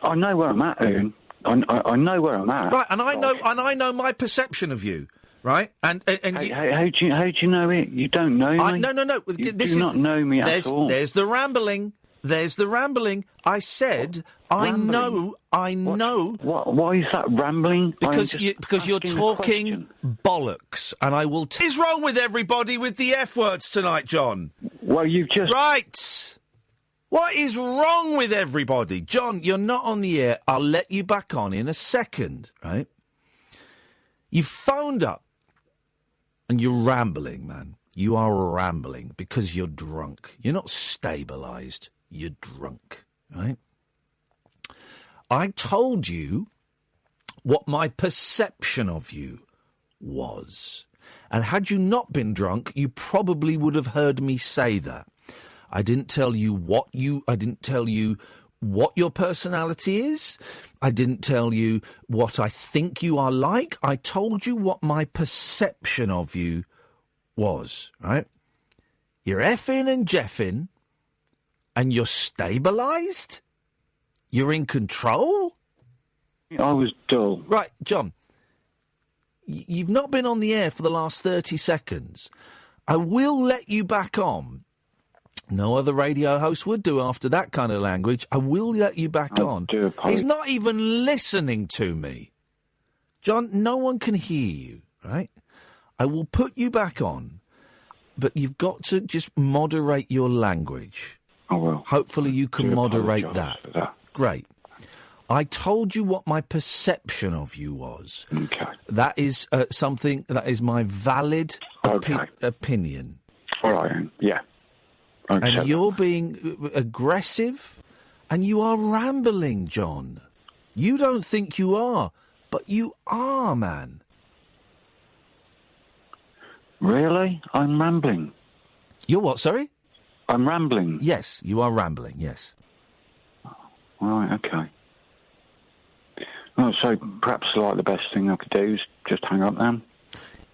I know where I'm at, Ian. I know where I'm at. Right, and I know my perception of you, right? And how do you know it? You don't know me. No. You do not know me at all. There's the rambling. I said, rambling. I know. Why is that rambling? Because you're talking bollocks, and I will. What is wrong with everybody with the F words tonight, John? Well, you've just right. What is wrong with everybody? John, you're not on the air. I'll let you back on in a second, right? You phoned up and you're rambling, man. You are rambling because you're drunk. You're not stabilised. You're drunk, right? I told you what my perception of you was. And had you not been drunk, you probably would have heard me say that. I didn't tell you what your personality is. I didn't tell you what I think you are like. I told you what my perception of you was, right? You're effing and jeffing, and you're stabilised? You're in control? I was dull. Right, John, you've not been on the air for the last 30 seconds. I will let you back on. No other radio host would do after that kind of language. I will let you back on. He's not even listening to me. John, no one can hear you, right? I will put you back on, but you've got to just moderate your language. I will. Hopefully you can moderate that. Great. I told you what my perception of you was. Okay. That is something that is my valid opinion. All right, yeah. And you're being aggressive, and you are rambling, John. You don't think you are, but you are, man. Really? I'm rambling. You're what, sorry? I'm rambling. Yes, you are rambling, yes. Right, okay. Well, so perhaps, like, the best thing I could do is just hang up then?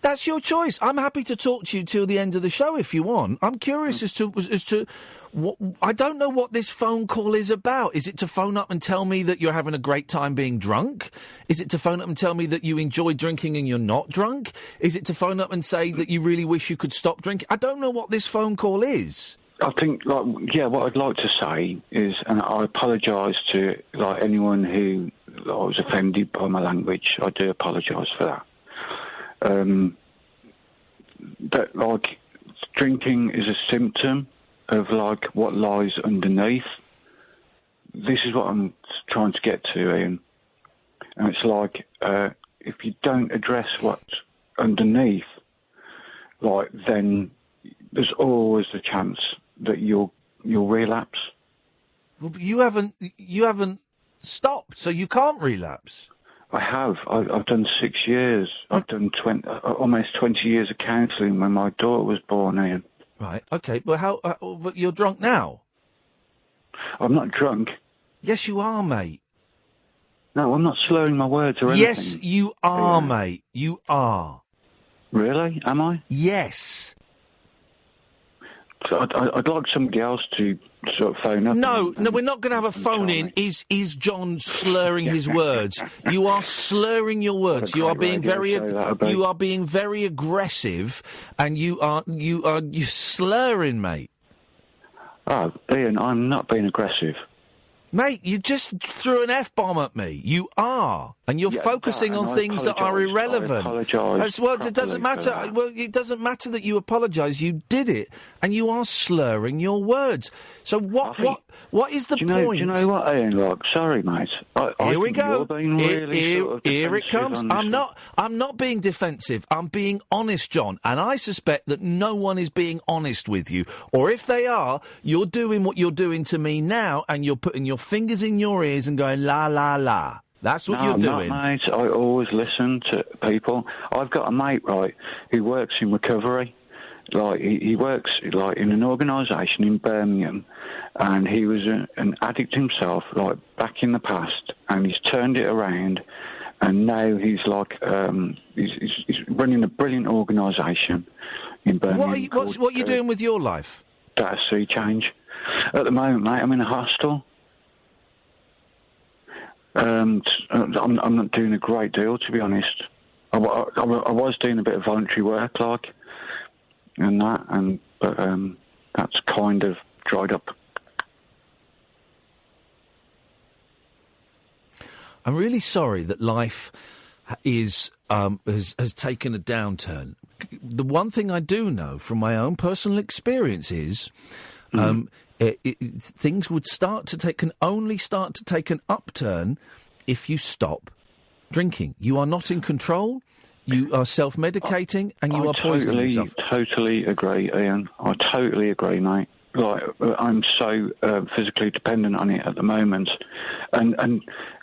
That's your choice. I'm happy to talk to you till the end of the show if you want. I'm curious as to what, I don't know what this phone call is about. Is it to phone up and tell me that you're having a great time being drunk? Is it to phone up and tell me that you enjoy drinking and you're not drunk? Is it to phone up and say that you really wish you could stop drinking? I don't know what this phone call is. I think, what I'd like to say is, and I apologise to anyone who was offended by my language. I do apologise for that. That drinking is a symptom of what lies underneath. This is what I'm trying to get to, Ian. And it's if you don't address what's underneath, then there's always the chance that you'll relapse. Well, but you haven't stopped, so you can't relapse. I have. I've done 6 years. I've done almost 20 years of counselling when my daughter was born, Ian. Right. Okay. But but you're drunk now. I'm not drunk. Yes, you are, mate. No, I'm not slurring my words or anything. Yes, you are, mate. You are. Really? Am I? Yes. So I'd like somebody else to sort of phone up. No, we're not going to have a phone in. Is John slurring his words? You are slurring your words. You are being very aggressive, and you're slurring, mate. Oh, Ian, I'm not being aggressive. Mate, you just threw an F-bomb at me. You are. And you're focusing on things that are irrelevant. I apologise. Well, it doesn't matter. Well, it doesn't matter that you apologise. You did it. And you are slurring your words. So what is the point? Do you know what, Ian? Sorry, mate. Here we go. Here it comes. I'm not being defensive. I'm being honest, John. And I suspect that no one is being honest with you. Or if they are, you're doing what you're doing to me now, and you're putting your fingers in your ears and going, la, la, la. That's what you're doing. No, mate. I always listen to people. I've got a mate, right, who works in recovery. He works, in an organisation in Birmingham, and he was an addict himself, back in the past, and he's turned it around, and now he's he's running a brilliant organisation in Birmingham. What are you doing with your life? That's a sea change. At the moment, mate, I'm in a hostel. I'm not doing a great deal, to be honest. I was doing a bit of voluntary work, but that's kind of dried up. I'm really sorry that life has taken a downturn. The one thing I do know from my own personal experience is things would only start to take an upturn if you stop drinking. You are not in control. You are self-medicating, and you are poisoning yourself. I totally agree, Ian. I totally agree, mate. I'm so physically dependent on it at the moment, and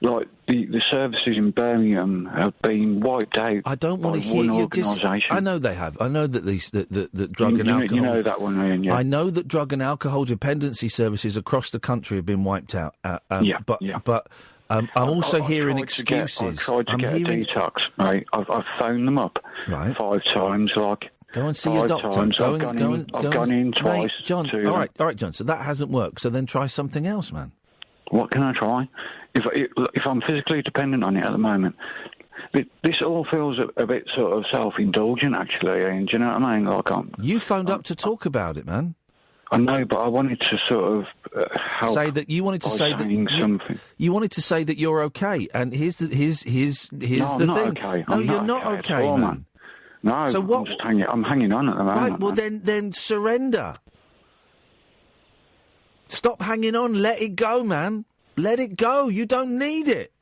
the services in Birmingham have been wiped out. I don't want to hear you. I know they have. I know that the drug and alcohol. You know that one, Ian. Yeah. I know that drug and alcohol dependency services across the country have been wiped out. But I'm also hearing excuses. I've tried to get a detox, mate. I've phoned them up 5 times, Go and see your doctor. I've gone in twice. Mate, John, all right, John. So that hasn't worked. So then try something else, man. What can I try? If I'm physically dependent on it at the moment, this all feels a bit sort of self-indulgent, actually. And do you know what I mean? You phoned up to talk about it, man. I know, but I wanted to sort of help. Say that you wanted to say that something. You wanted to say that you're okay, and here's the thing. Okay. No, you're not okay, all, man. No, so what? I'm hanging on at the moment. Right, well then surrender. Stop hanging on. Let it go, man. Let it go. You don't need it.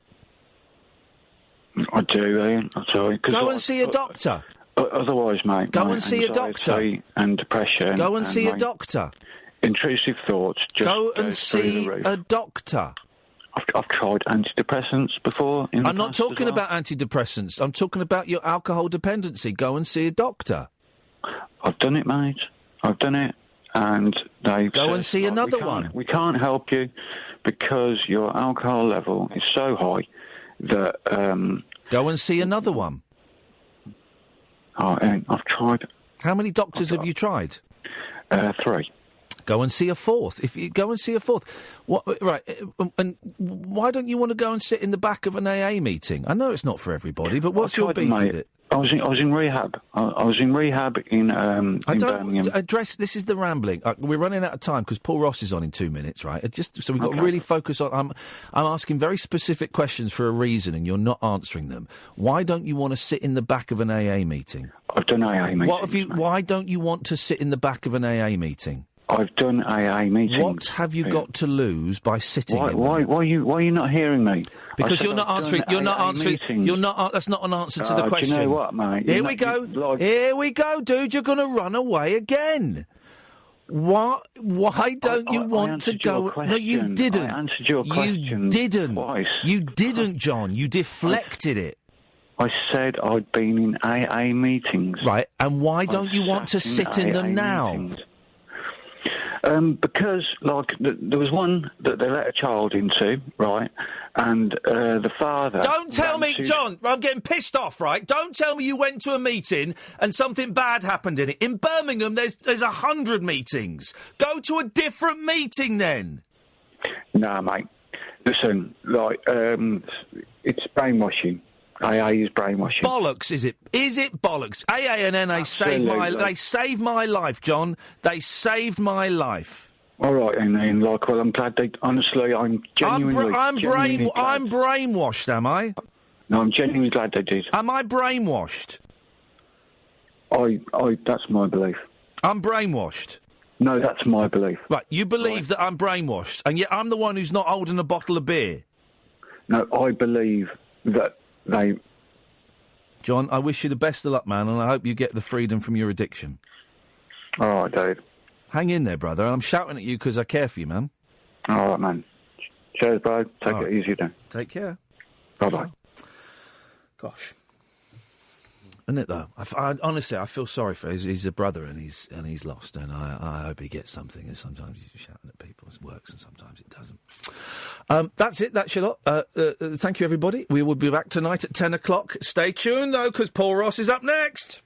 I do, Ian. I do. Go and see a doctor. Otherwise, mate. Go and see a doctor. And depression. Go and see a doctor. Intrusive thoughts. Go and see a doctor. I've tried antidepressants before. I'm not talking about antidepressants. I'm talking about your alcohol dependency. Go and see a doctor. I've done it, mate. I've done it. And they've Go and see another one. We can't help you because your alcohol level is so high that... Go and see another one. I've tried. How many doctors have you tried? 3. Go and see a fourth. If you go and see a fourth, and why don't you want to go and sit in the back of an AA meeting? I know it's not for everybody, but what's your beef with it? I was in rehab. I was in rehab in Birmingham. This is the rambling. We're running out of time because Paul Ross is on in 2 minutes, right? So we've got to really focus on. I'm asking very specific questions for a reason, and you're not answering them. Why don't you want to sit in the back of an AA meeting? I've done AA meetings. Why don't you want to sit in the back of an AA meeting? I've done AA meetings. What have you got to lose by sitting in them? Why are you not hearing me? Because you're not answering. You're not answering. You're not. That's not an answer to the question. Do you know what, mate? Here we go. Here we go, dude. You're going to run away again. Why don't you want to go? No, you didn't. I answered your question. You didn't. Twice. You didn't, John. You deflected it. I said I'd been in AA meetings. Right, and why don't you want to sit in them now? Meetings. Because, there was one that they let a child into, right, and the father... Don't tell me, John, I'm getting pissed off, right? Don't tell me you went to a meeting and something bad happened in it. In Birmingham, there's 100 meetings. Go to a different meeting, then. Nah, mate. Listen, it's brainwashing. AA is brainwashing. Bollocks, is it? Is it bollocks? AA and NA saved my life, John. They saved my life. All right, and I'm glad they... Honestly, I'm genuinely... I'm brainwashed, am I? No, I'm genuinely glad they did. Am I brainwashed? That's my belief. I'm brainwashed? No, that's my belief. Right, you believe that I'm brainwashed, and yet I'm the one who's not holding a bottle of beer? No, I believe that John, I wish you the best of luck, man, and I hope you get the freedom from your addiction. All right, Dave. Hang in there, brother. I'm shouting at you because I care for you, man. All right, man. Cheers, bro. Take it easy, then. Take care. Bye-bye. Gosh. Isn't it, though? Honestly, I feel sorry for him. He's a brother and he's lost, and I hope he gets something. And sometimes you're shouting at people, it works, and sometimes it doesn't. That's it. That's your lot. Thank you, everybody. We will be back tonight at 10 o'clock. Stay tuned, though, because Paul Ross is up next.